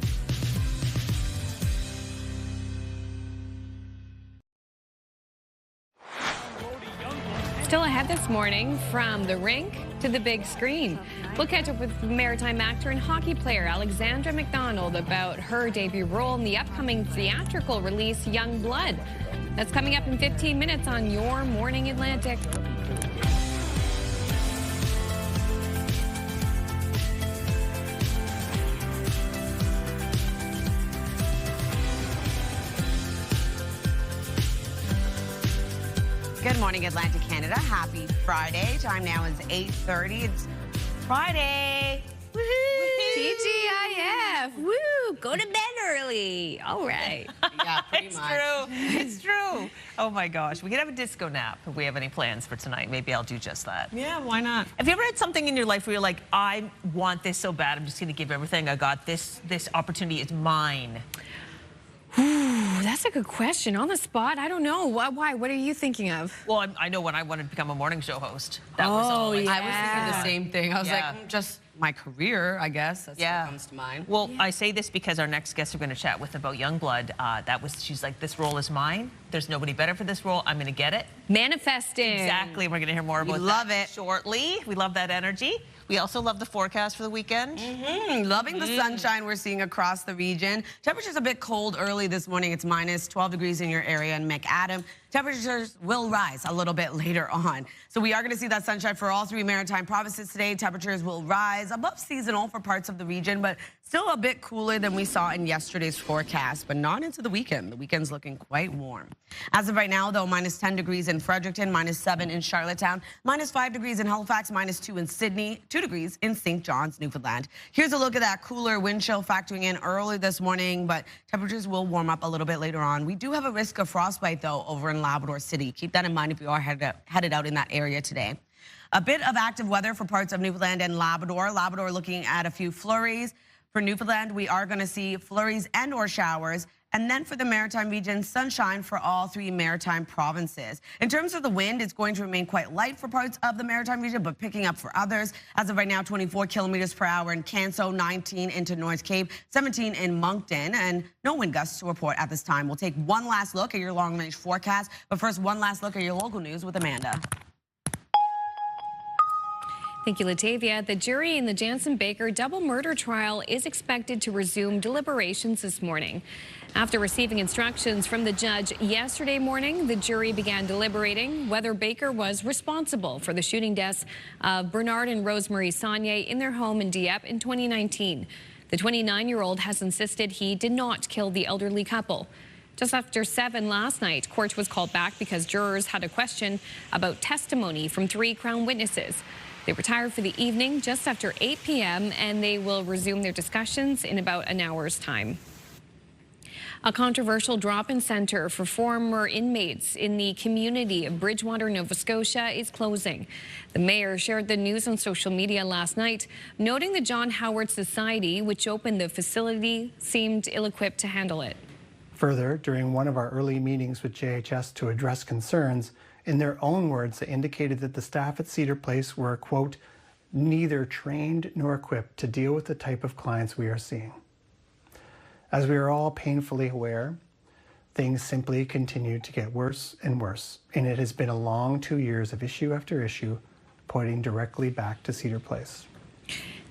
Speaker 1: Still ahead this morning, from the rink to the big screen. We'll catch up with maritime actor and hockey player Alexandra McDonald about her debut role in the upcoming theatrical release Young Blood. That's coming up in 15 minutes on Your Morning Atlantic.
Speaker 3: Good morning, Atlantic Canada. Happy Friday. Time now is 8:30. It's Friday. Woohoo!
Speaker 1: TGIF. Woo! Go to bed early. All right.
Speaker 3: Yeah, pretty
Speaker 2: It's
Speaker 3: much.
Speaker 2: true. It's true. Oh my gosh. We could have a disco nap if we have any plans for tonight. Maybe I'll do just that.
Speaker 3: Yeah, why not?
Speaker 2: Have you ever had something in your life where you're like, I want this so bad, I'm just going to give everything I got. This opportunity is mine.
Speaker 1: Ooh, that's a good question. On the spot, I don't know. Why? What are you thinking of?
Speaker 2: Well, I know when I wanted to become a morning show host. That was all.
Speaker 1: yeah.
Speaker 3: I was thinking the same thing. I was
Speaker 2: Yeah.
Speaker 3: like, just my career, I guess. That's what comes to mind.
Speaker 2: Well, I say this because our next guest we're going to chat with about Youngblood, she's like, this role is mine. There's nobody better for this role. I'm going to get it.
Speaker 1: Manifesting.
Speaker 2: Exactly. We're going to hear more about that shortly. We love that energy. We also love the forecast for the weekend.
Speaker 3: Loving the sunshine we're seeing across the region. Temperatures a bit cold early this morning. It's -12 degrees in your area in McAdam. Temperatures will rise a little bit later on. So we are going to see that sunshine for all 3 maritime provinces today. Temperatures will rise above seasonal for parts of the region, but still a bit cooler than we saw in yesterday's forecast, but not into the weekend. The weekend's looking quite warm. As of right now, though, -10 degrees in Fredericton, -7 in Charlottetown, -5 degrees in Halifax, -2 in Sydney, 2 degrees in St. John's, Newfoundland. Here's a look at that cooler wind chill factoring in early this morning, but temperatures will warm up a little bit later on. We do have a risk of frostbite, though, over in Labrador City. Keep that in mind if you are headed out in that area today. A bit of active weather for parts of Newfoundland and Labrador. Labrador looking at a few flurries. For Newfoundland, we are going to see flurries and or showers. And then for the maritime region, sunshine for all 3 maritime provinces. In terms of the wind, it's going to remain quite light for parts of the maritime region, but picking up for others. As of right now, 24 kilometers per hour in Canso, 19 into North Cape, 17 in Moncton, and no wind gusts to report at this time. We'll take one last look at your long-range forecast, but first, one last look at your local news with Amanda.
Speaker 1: Thank you, Latavia. The jury in the Jansen Baker double murder trial is expected to resume deliberations this morning. After receiving instructions from the judge yesterday morning, the jury began deliberating whether Baker was responsible for the shooting deaths of Bernard and Rosemary Saunier in their home in Dieppe in 2019. The 29-year-old has insisted he did not kill the elderly couple. Just after 7 last night, court was called back because jurors had a question about testimony from 3 Crown witnesses. They retired for the evening just after 8 p.m. and they will resume their discussions in about an hour's time. A controversial drop-in center for former inmates in the community of Bridgewater, Nova Scotia is closing. The mayor shared the news on social media last night, noting the John Howard Society, which opened the facility, seemed ill-equipped to handle it.
Speaker 4: Further, during one of our early meetings with JHS to address concerns, in their own words, they indicated that the staff at Cedar Place were, quote, neither trained nor equipped to deal with the type of clients we are seeing. As we are all painfully aware, things simply continue to get worse and worse, and it has been a long 2 years of issue after issue, pointing directly back to Cedar Place.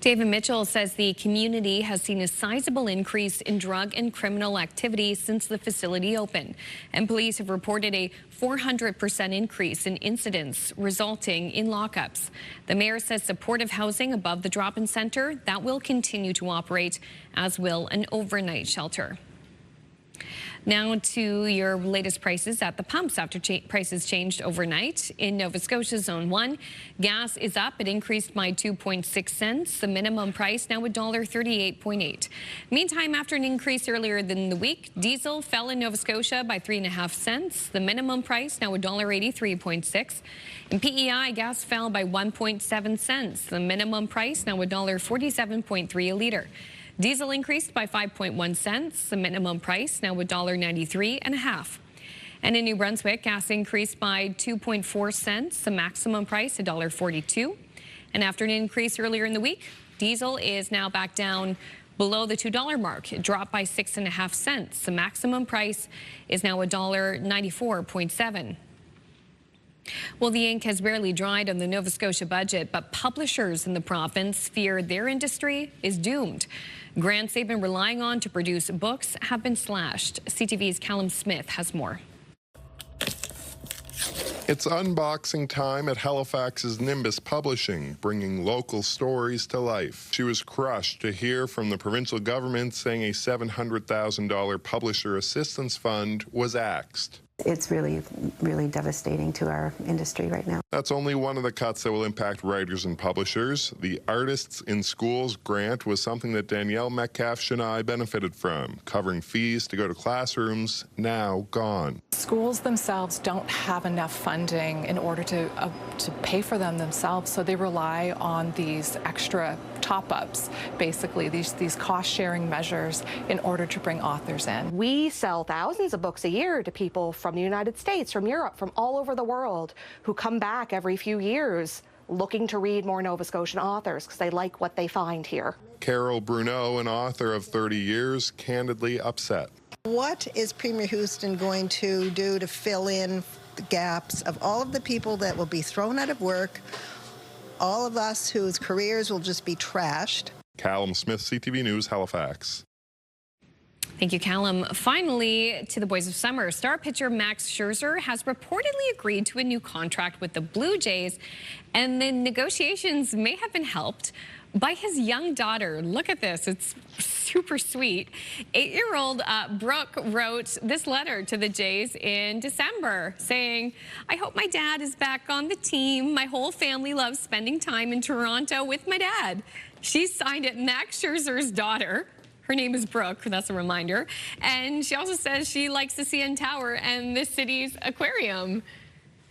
Speaker 1: David Mitchell says the community has seen a sizable increase in drug and criminal activity since the facility opened, and police have reported a 400% increase in incidents resulting in lockups. The mayor says supportive housing above the drop-in center that will continue to operate, as will an overnight shelter. Now to your latest prices at the pumps after prices changed overnight. In Nova Scotia Zone 1, gas is up. It increased by 2.6 cents. The minimum price now $1.38.8. Meantime, after an increase earlier in the week, diesel fell in Nova Scotia by 3.5 cents. The minimum price now $1.83.6. In PEI, gas fell by 1.7 cents. The minimum price now $1.47.3 a liter. Diesel increased by 5.1 cents. The minimum price now $1.93.5. And in New Brunswick, gas increased by 2.4 cents. The maximum price $1.42. And after an increase earlier in the week, diesel is now back down below the $2 mark. It dropped by 6.5 cents. The maximum price is now $1.94.7. Well, the ink has barely dried on the Nova Scotia budget, but publishers in the province fear their industry is doomed. Grants they've been relying on to produce books have been slashed. CTV's Callum Smith has more.
Speaker 5: It's unboxing time at Halifax's Nimbus Publishing, bringing local stories to life. She was crushed to hear from the provincial government saying a $700,000 publisher assistance fund was axed.
Speaker 16: It's really, really devastating to our industry right now.
Speaker 5: That's only one of the cuts that will impact writers and publishers. The Artists in Schools grant was something that Danielle Metcalf-Chennai benefited from, covering fees to go to classrooms, now gone.
Speaker 19: Schools themselves don't have enough funding in order to pay for them themselves, so they rely on these extra top-ups, basically, these cost-sharing measures in order to bring authors in.
Speaker 21: We sell thousands of books a year to people from the United States, from Europe, from all over the world who come back every few years looking to read more Nova Scotian authors because they like what they find here.
Speaker 5: Carol Bruneau, an author of 30 years, candidly upset.
Speaker 25: What is Premier Houston going to do to fill in the gaps of all of the people that will be thrown out of work, all of us whose careers will just be trashed?
Speaker 5: Callum Smith, CTV News, Halifax.
Speaker 1: Thank you, Callum. Finally, to the boys of summer. Star pitcher Max Scherzer has reportedly agreed to a new contract with the Blue Jays, and the negotiations may have been helped by his young daughter. Look at this. It's super sweet. 8-year-old Brooke wrote this letter to the Jays in December saying, I hope my dad is back on the team. My whole family loves spending time in Toronto with my dad. She signed it, Max Scherzer's daughter. Her name is Brooke, that's a reminder. And she also says she likes the CN Tower and the city's aquarium.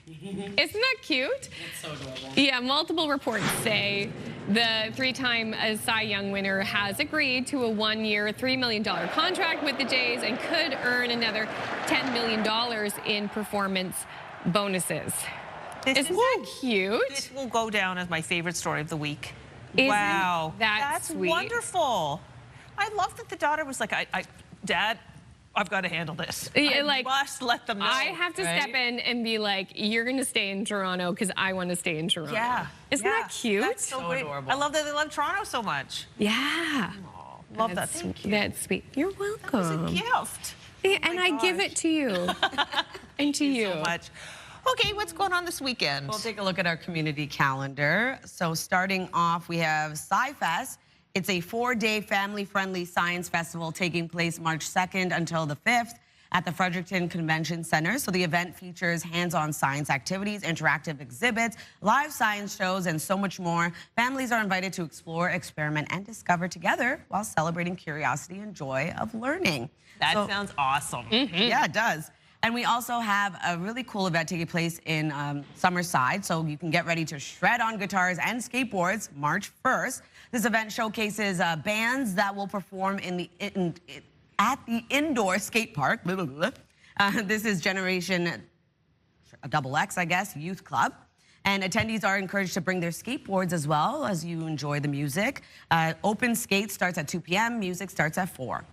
Speaker 1: Isn't that cute?
Speaker 26: It's so adorable.
Speaker 1: Yeah, multiple reports say the 3-time Cy Young winner has agreed to a 1-year, $3 million contract with the Jays and could earn another $10 million in performance bonuses. Isn't that cute?
Speaker 2: This will go down as my favorite story of the week.
Speaker 1: Wow. That's
Speaker 2: sweet. Wonderful. I love that the daughter was like, Dad, I've got to handle this.
Speaker 1: Yeah,
Speaker 2: I must let them know.
Speaker 1: I have to step in and be like, you're going to stay in Toronto because I want to stay in Toronto.
Speaker 2: Yeah.
Speaker 1: Isn't that cute?
Speaker 2: That's so great.
Speaker 3: adorable.
Speaker 2: I love that they love Toronto so much.
Speaker 1: Yeah.
Speaker 2: Love that. Thank you.
Speaker 1: That's sweet. You're welcome.
Speaker 2: That was a gift.
Speaker 1: Yeah, and I give it to you. And to you.
Speaker 2: So much. Okay, what's going on this weekend?
Speaker 3: We'll take a look at our community calendar. So starting off, we have Sci-Fest. It's a 4-day family-friendly science festival taking place March 2nd until the 5th at the Fredericton Convention Center. So the event features hands-on science activities, interactive exhibits, live science shows, and so much more. Families are invited to explore, experiment, and discover together while celebrating curiosity and joy of learning.
Speaker 2: That sounds awesome.
Speaker 3: Yeah, it does. And we also have a really cool event taking place in Summerside, so you can get ready to shred on guitars and skateboards March 1st. This event showcases bands that will perform at the indoor skate park. This is Generation XX, I guess, Youth Club. And attendees are encouraged to bring their skateboards as well as you enjoy the music. Open skate starts at 2 p.m., music starts at 4.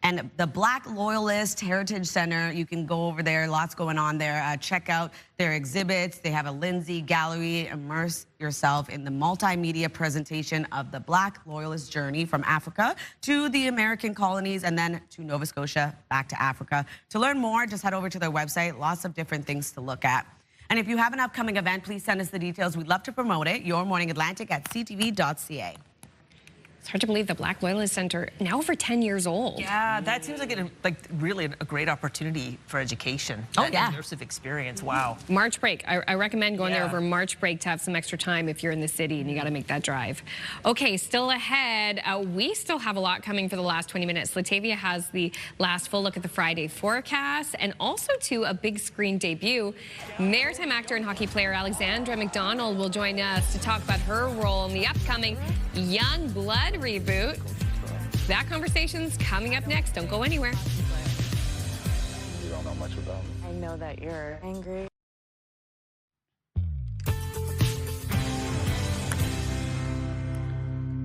Speaker 3: And the Black Loyalist Heritage Center, you can go over there, lots going on there. Check out their exhibits. They have a Lindsay gallery. Immerse yourself in the multimedia presentation of the Black Loyalist journey from Africa to the American colonies and then to Nova Scotia, back to Africa. To learn more, just head over to their website. Lots of different things to look at. And if you have an upcoming event, please send us the details. We'd love to promote it. Your Morning Atlantic at ctv.ca.
Speaker 1: It's hard to believe the Black Loyalist Center, now over 10 years old.
Speaker 2: Yeah, that seems like really a great opportunity for education.
Speaker 1: Oh,
Speaker 2: and
Speaker 1: yeah.
Speaker 2: Immersive experience, wow.
Speaker 1: March break. I recommend going there over March break to have some extra time if you're in the city and you got to make that drive. Okay, still ahead, we still have a lot coming for the last 20 minutes. Latavia has the last full look at the Friday forecast and also to a big screen debut. Maritime actor and hockey player Alexandra McDonald will join us to talk about her role in the upcoming Young Blood reboot. That conversation's coming up next. Don't go anywhere.
Speaker 7: You don't know much about me. I know that you're angry.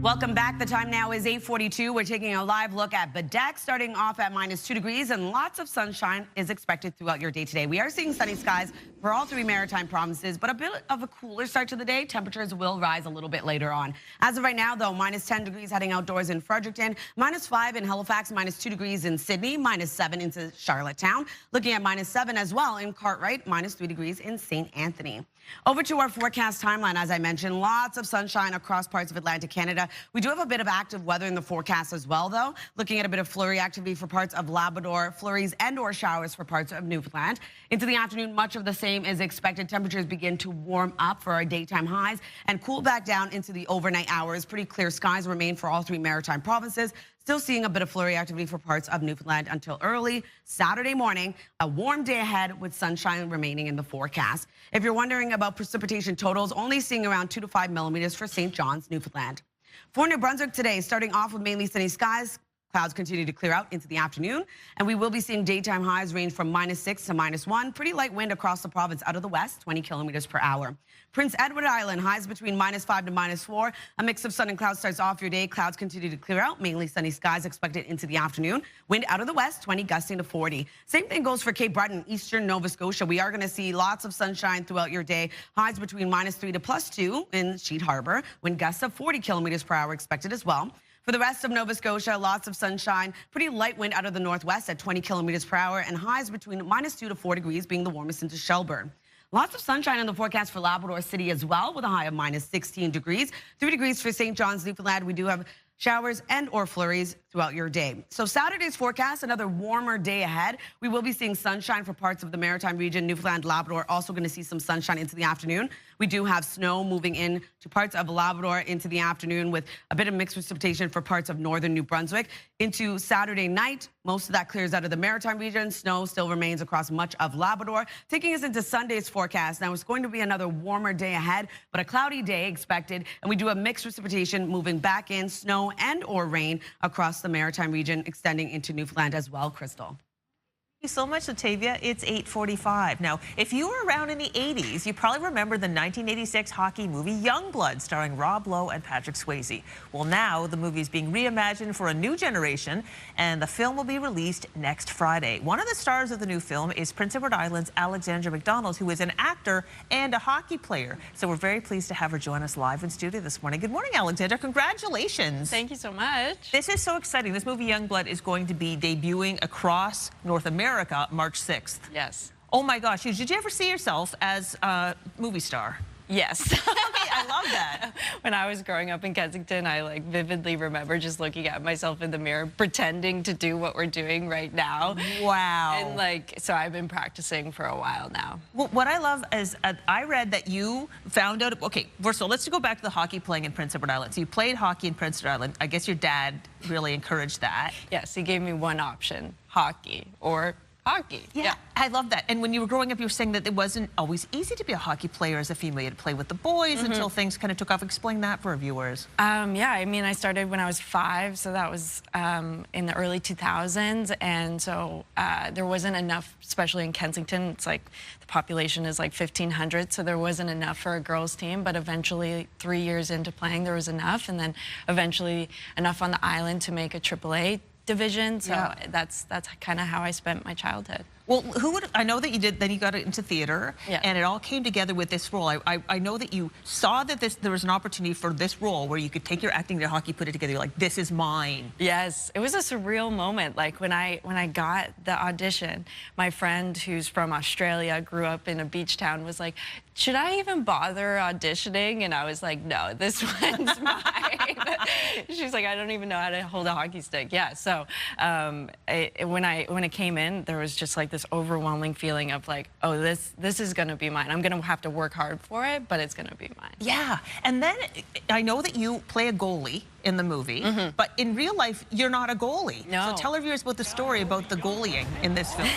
Speaker 3: Welcome back. The time now is 8:42. We're taking a live look at Bedeck, starting off at -2 degrees, and lots of sunshine is expected throughout your day today. We are seeing sunny skies for all 3 maritime provinces, but a bit of a cooler start to the day. Temperatures will rise a little bit later on. As of right now, though, -10 degrees heading outdoors in Fredericton, -5 in Halifax, -2 degrees in Sydney, -7 into Charlottetown. Looking at -7 as well in Cartwright, -3 degrees in St. Anthony. Over to our forecast timeline. As I mentioned, lots of sunshine across parts of Atlantic Canada. We do have a bit of active weather in the forecast as well, though. Looking at a bit of flurry activity for parts of Labrador, flurries and/or showers for parts of Newfoundland. Into the afternoon, much of the same is expected. Temperatures begin to warm up for our daytime highs and cool back down into the overnight hours. Pretty clear skies remain for all 3 maritime provinces. Still seeing a bit of flurry activity for parts of Newfoundland until early Saturday morning. A warm day ahead with sunshine remaining in the forecast. If you're wondering about precipitation totals, only seeing around 2 to 5 millimeters for St. John's, Newfoundland. For New Brunswick today, starting off with mainly sunny skies. Clouds continue to clear out into the afternoon, and we will be seeing daytime highs range from -6 to -1. Pretty light wind across the province out of the west, 20 kilometers per hour. Prince Edward Island, highs between -5 to -4. A mix of sun and clouds starts off your day. Clouds continue to clear out, mainly sunny skies expected into the afternoon. Wind out of the west, 20 gusting to 40. Same thing goes for Cape Breton, eastern Nova Scotia. We are going to see lots of sunshine throughout your day. Highs between -3 to +2 in Sheet Harbor. Wind gusts of 40 kilometers per hour expected as well. For the rest of Nova Scotia, lots of sunshine, pretty light wind out of the northwest at 20 kilometers per hour, and highs between -2 to 4 degrees being the warmest into Shelburne. Lots of sunshine in the forecast for Labrador City as well, with a high of -16 degrees. 3 degrees for St. John's, Newfoundland. We do have showers and/or flurries throughout your day. So Saturday's forecast, another warmer day ahead. We will be seeing sunshine for parts of the maritime region, Newfoundland, Labrador. Also going to see some sunshine into the afternoon. We do have snow moving in to parts of Labrador into the afternoon with a bit of mixed precipitation for parts of northern New Brunswick. Into Saturday night, most of that clears out of the maritime region. Snow still remains across much of Labrador. Taking us into Sunday's forecast. Now, it's going to be another warmer day ahead, but a cloudy day expected. And we do have mixed precipitation moving back in, snow and/or rain across the maritime region, extending into Newfoundland as well, Crystal.
Speaker 2: Thank you so much, Latavia. It's 8:45. Now, if you were around in the 80s, you probably remember the 1986 hockey movie Youngblood, starring Rob Lowe and Patrick Swayze. Well, now the movie is being reimagined for a new generation, and the film will be released next Friday. One of the stars of the new film is Prince Edward Island's Alexandra McDonald, who is an actor and a hockey player. So we're very pleased to have her join us live in studio this morning. Good morning, Alexandra. Congratulations.
Speaker 6: Thank you so much.
Speaker 2: This is so exciting. This movie Youngblood is going to be debuting across North America March 6th.
Speaker 6: Yes.
Speaker 2: Oh my gosh, did you ever see yourself as a movie star?
Speaker 6: Yes.
Speaker 2: Okay, I love that.
Speaker 6: When I was growing up in Kensington, I vividly remember just looking at myself in the mirror, pretending to do what we're doing right now.
Speaker 2: Wow.
Speaker 6: And so I've been practicing for a while now.
Speaker 2: Well, what I love is I read that you found out, okay, first of all, let's go back to the hockey playing in Prince Edward Island. So you played hockey in Prince Edward Island. I guess your dad really encouraged that.
Speaker 6: Yes, he gave me one option, hockey or hockey.
Speaker 2: Yeah, I love that. And when you were growing up, you were saying that it wasn't always easy to be a hockey player as a female. You had to play with the boys until things kind of took off. Explain that for our viewers.
Speaker 6: Yeah, I mean, I started when I was 5, so that was in the early 2000s. And so there wasn't enough, especially in Kensington. It's like the population is like 1,500, so there wasn't enough for a girls' team. But eventually, 3 years into playing, there was enough. And then eventually enough on the island to make a AAA division, so that's kind of how I spent my childhood.
Speaker 2: Well, I know that you did, then you got into theater, and it all came together with this role. I know that you saw that there was an opportunity for this role where you could take your acting and your hockey, put it together. You're like, this is mine.
Speaker 6: Yes, it was a surreal moment. Like when I got the audition, my friend who's from Australia, grew up in a beach town, was like, should I even bother auditioning? And I was like, no, this one's mine. She's like, I don't even know how to hold a hockey stick. Yeah, so when it came in, there was just like this overwhelming feeling of like, oh, this is gonna be mine. I'm gonna have to work hard for it, but it's gonna be mine.
Speaker 2: Yeah, and then I know that you play a goalie in the movie, but in real life, you're not a goalie.
Speaker 6: No.
Speaker 2: So tell our viewers about the story about the goalieing in this film.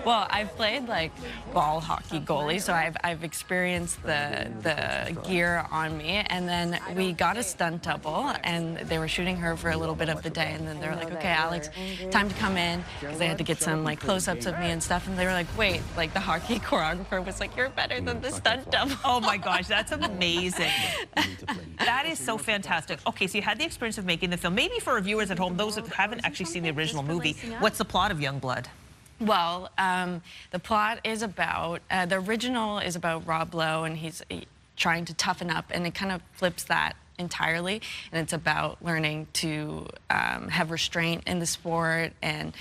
Speaker 6: Well, I've played like ball hockey goalie, so I've experienced the gear on me, and then we got a stunt double, and they were shooting her for a little bit of the day, and then they were like, okay, Alex, time to come in, because they had to get some like close-ups of me and stuff, and they were like, wait, like the hockey choreographer was like, you're better than the stunt double.
Speaker 2: Oh my gosh, that's amazing. That is so fantastic. Okay, so you had the experience of making the film. Maybe for our viewers at home, those that haven't actually seen the original movie, what's the plot of Youngblood?
Speaker 6: Well, the plot is about, the original is about Rob Lowe, and he's trying to toughen up, and it kind of flips that entirely, and it's about learning to have restraint in the sport and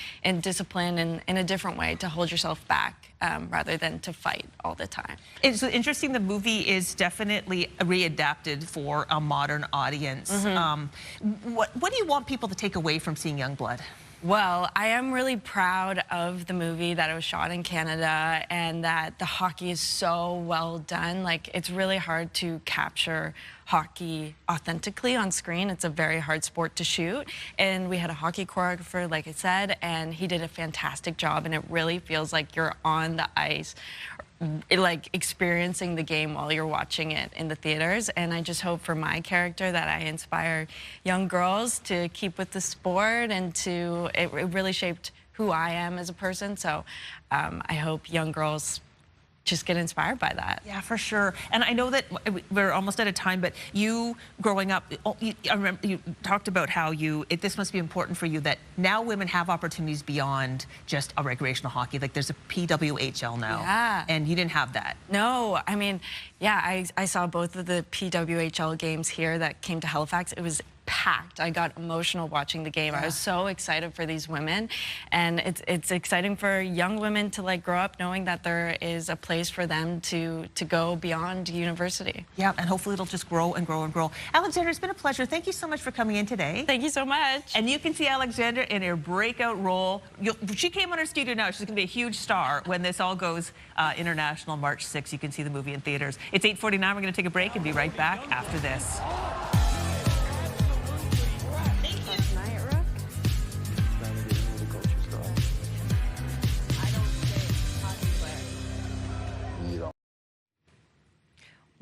Speaker 6: discipline in a different way, to hold yourself back rather than to fight all the time.
Speaker 2: It's interesting, the movie is definitely readapted for a modern audience. What do you want people to take away from seeing Youngblood?
Speaker 6: Well, I am really proud of the movie, that it was shot in Canada, and that the hockey is so well done. Like, it's really hard to capture hockey authentically on screen. It's a very hard sport to shoot. And we had a hockey choreographer, like I said, and he did a fantastic job, and it really feels like you're on the ice, like experiencing the game while you're watching it in the theaters. And I just hope for my character that I inspire young girls to keep with the sport, and it really shaped who I am as a person. So I hope young girls just get inspired by that.
Speaker 2: Yeah, for sure. And I know that we're almost out of time, but you growing up, I remember you talked about how this must be important for you that now women have opportunities beyond just a recreational hockey. Like there's a PWHL now.
Speaker 6: Yeah.
Speaker 2: And you didn't have that.
Speaker 6: No, I mean, yeah, I saw both of the PWHL games here that came to Halifax. It was packed. I got emotional watching the game. I was so excited for these women, and it's exciting for young women to like grow up knowing that there is a place for them to go beyond university.
Speaker 2: Yeah, and hopefully it'll just grow and grow and grow. Alexandra, it's been a pleasure. Thank you so much for coming in today.
Speaker 6: Thank you so much.
Speaker 2: And you can see Alexandra in her breakout role. She came on her studio now. She's going to be a huge star when this all goes international March 6th. You can see the movie in theaters. It's 8:49. We're going to take a break and be right back after this.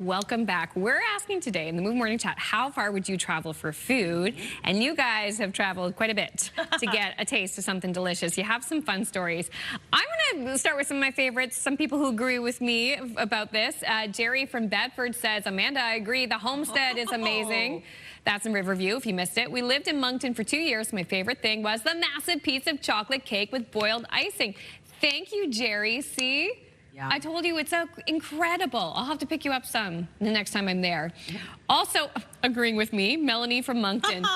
Speaker 1: Welcome back. We're asking today in the Move Morning Chat, how far would you travel for food? And you guys have traveled quite a bit to get a taste of something delicious. You have some fun stories. I'm going to start with some of my favorites. Some people who agree with me about this. Jerry from Bedford says, Amanda, I agree. The homestead is amazing. That's in Riverview, if you missed it. We lived in Moncton for 2 years. My favorite thing was the massive piece of chocolate cake with boiled icing. Thank you, Jerry. See? Yeah. I told you it's incredible. I'll have to pick you up some the next time I'm there. Also, agreeing with me, Melanie from Moncton.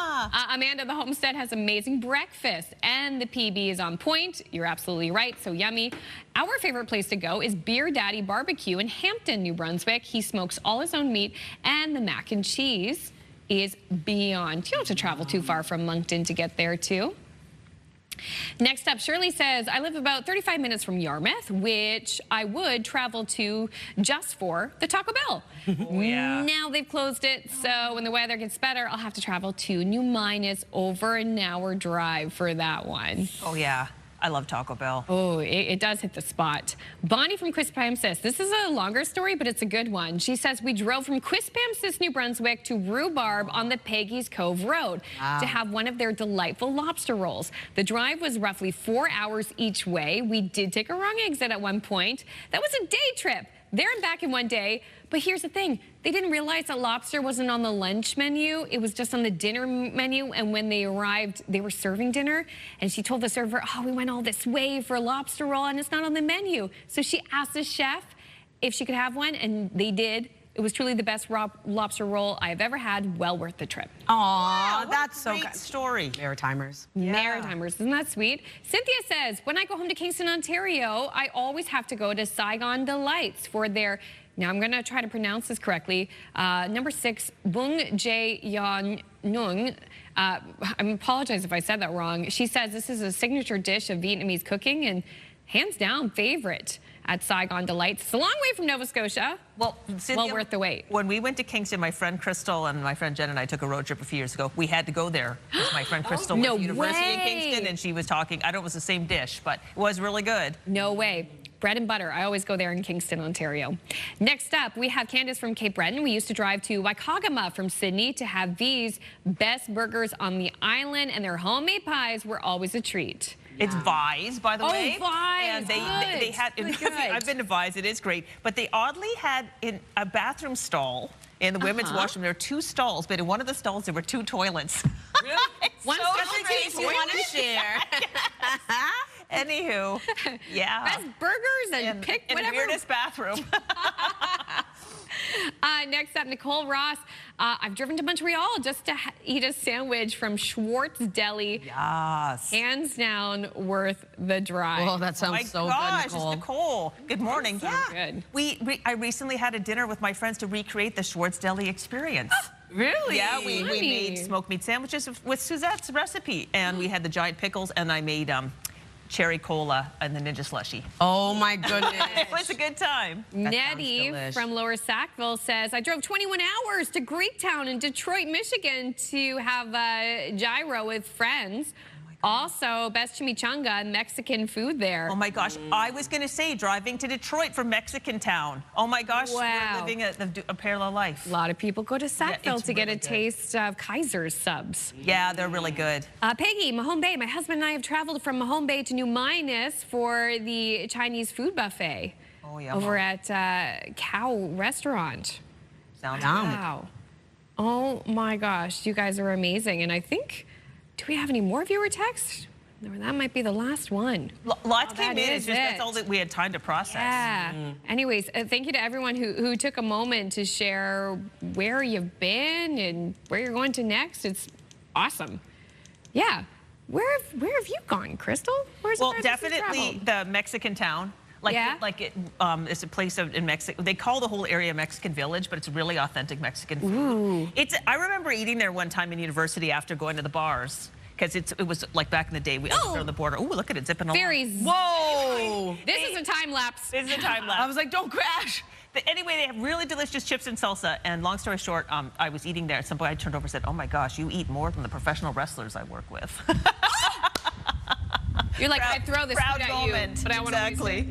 Speaker 1: Amanda, the homestead has amazing breakfast and the PB is on point. You're absolutely right. So yummy. Our favorite place to go is Beer Daddy Barbecue in Hampton, New Brunswick. He smokes all his own meat and the mac and cheese is beyond. You don't have to travel too far from Moncton to get there too. Next up, Shirley says, I live about 35 minutes from Yarmouth, which I would travel to just for the Taco Bell. Oh, yeah. Now they've closed it, so when the weather gets better, I'll have to travel to New Minas, over an hour drive for that one.
Speaker 2: Oh, yeah. I love Taco Bell.
Speaker 1: Oh, it does hit the spot. Bonnie from Quispamsis. This is a longer story, but it's a good one. She says, we drove from Quispamsis, New Brunswick to Rhubarb on the Peggy's Cove Road to have one of their delightful lobster rolls. The drive was roughly 4 hours each way. We did take a wrong exit at one point. That was a day trip. There and back in one day. But here's the thing. They didn't realize that lobster wasn't on the lunch menu. It was just on the dinner menu. And when they arrived, they were serving dinner. And she told the server, oh, we went all this way for a lobster roll and it's not on the menu. So she asked the chef if she could have one, and they did. It was truly the best lobster roll I've ever had. Well worth the trip.
Speaker 3: Aw, that's so
Speaker 2: great
Speaker 3: good.
Speaker 2: Story.
Speaker 3: Maritimers.
Speaker 1: Yeah. Maritimers. Isn't that sweet? Cynthia says, when I go home to Kingston, Ontario, I always have to go to Saigon Delights for their, now I'm going to try to pronounce this correctly, number 6, Bung Jae Yon Nung. I apologize if I said that wrong. She says this is a signature dish of Vietnamese cooking and hands down favorite at Saigon Delights. It's a long way from Nova Scotia.
Speaker 2: Well, Cynthia,
Speaker 1: well worth the wait.
Speaker 2: When we went to Kingston, my friend Crystal and my friend Jen and I took a road trip a few years ago. We had to go there because my friend Crystal went to university in Kingston, and she was talking, I don't know if it was the same dish, but it was really good.
Speaker 1: No way. Bread and butter. I always go there in Kingston, Ontario. Next up, we have Candace from Cape Breton. We used to drive to Waikagama from Sydney to have these best burgers on the island, and their homemade pies were always a treat.
Speaker 2: It's Vi's, by the way.
Speaker 1: Oh, Vi's.
Speaker 2: And they had, I've been to Vi's, it is great. But they oddly had in a bathroom stall in the women's washroom. There were 2 stalls, but in one of the stalls there were 2 toilets.
Speaker 3: Really? One just in case you want to share.
Speaker 2: Anywho, yeah.
Speaker 1: Best burgers and pick whatever.
Speaker 2: In the weirdest bathroom.
Speaker 1: Next up, Nicole Ross. I've driven to Montreal just to eat a sandwich from Schwartz Deli.
Speaker 2: Yes.
Speaker 1: Hands down, worth the drive.
Speaker 3: Oh, that sounds so good, Nicole.
Speaker 2: It's Nicole. Good morning.
Speaker 1: So good.
Speaker 2: I recently had a dinner with my friends to recreate the Schwartz Deli experience.
Speaker 3: Really?
Speaker 2: Yeah, we made smoked meat sandwiches with Suzette's recipe, and we had the giant pickles, and I made cherry cola and the Ninja Slushie.
Speaker 3: Oh my goodness.
Speaker 2: It was a good time.
Speaker 1: Nettie from Lower Sackville says, I drove 21 hours to Greektown in Detroit, Michigan to have gyro with friends. Also, best chimichanga and Mexican food there.
Speaker 2: Oh my gosh, I was going to say driving to Detroit from Mexican town. Oh my gosh, we're living a parallel life.
Speaker 1: A lot of people go to Sackville to get a taste of Kaiser's subs.
Speaker 2: Yeah, they're really good.
Speaker 1: Peggy, Mahone Bay. My husband and I have traveled from Mahone Bay to New Minas for the Chinese food buffet.
Speaker 2: Oh yeah.
Speaker 1: Over at Cow Restaurant.
Speaker 2: Sounds
Speaker 1: good. Wow. Oh my gosh, you guys are amazing. And I think, do we have any more viewer texts? That might be the last one.
Speaker 2: Lots came in. It's just that's all that we had time to process.
Speaker 1: Yeah. Anyways, thank you to everyone who took a moment to share where you've been and where you're going to next. It's awesome. Yeah. Where have you gone, Crystal? Where's
Speaker 2: well, definitely the Mexican town. It's a place in Mexico. They call the whole area Mexican Village, but it's really authentic Mexican food.
Speaker 1: Ooh.
Speaker 2: I remember eating there one time in university after going to the bars. Because it was like back in the day, we were on the border. Ooh, look at it zipping along.
Speaker 3: Whoa!
Speaker 1: This is a time lapse.
Speaker 2: This is a time lapse.
Speaker 3: I was like, don't crash.
Speaker 2: But anyway, they have really delicious chips and salsa. And long story short, I was eating there. At some point, I turned over and said, oh my gosh, you eat more than the professional wrestlers I work with.
Speaker 1: You're like, I throw this food at you, but I want to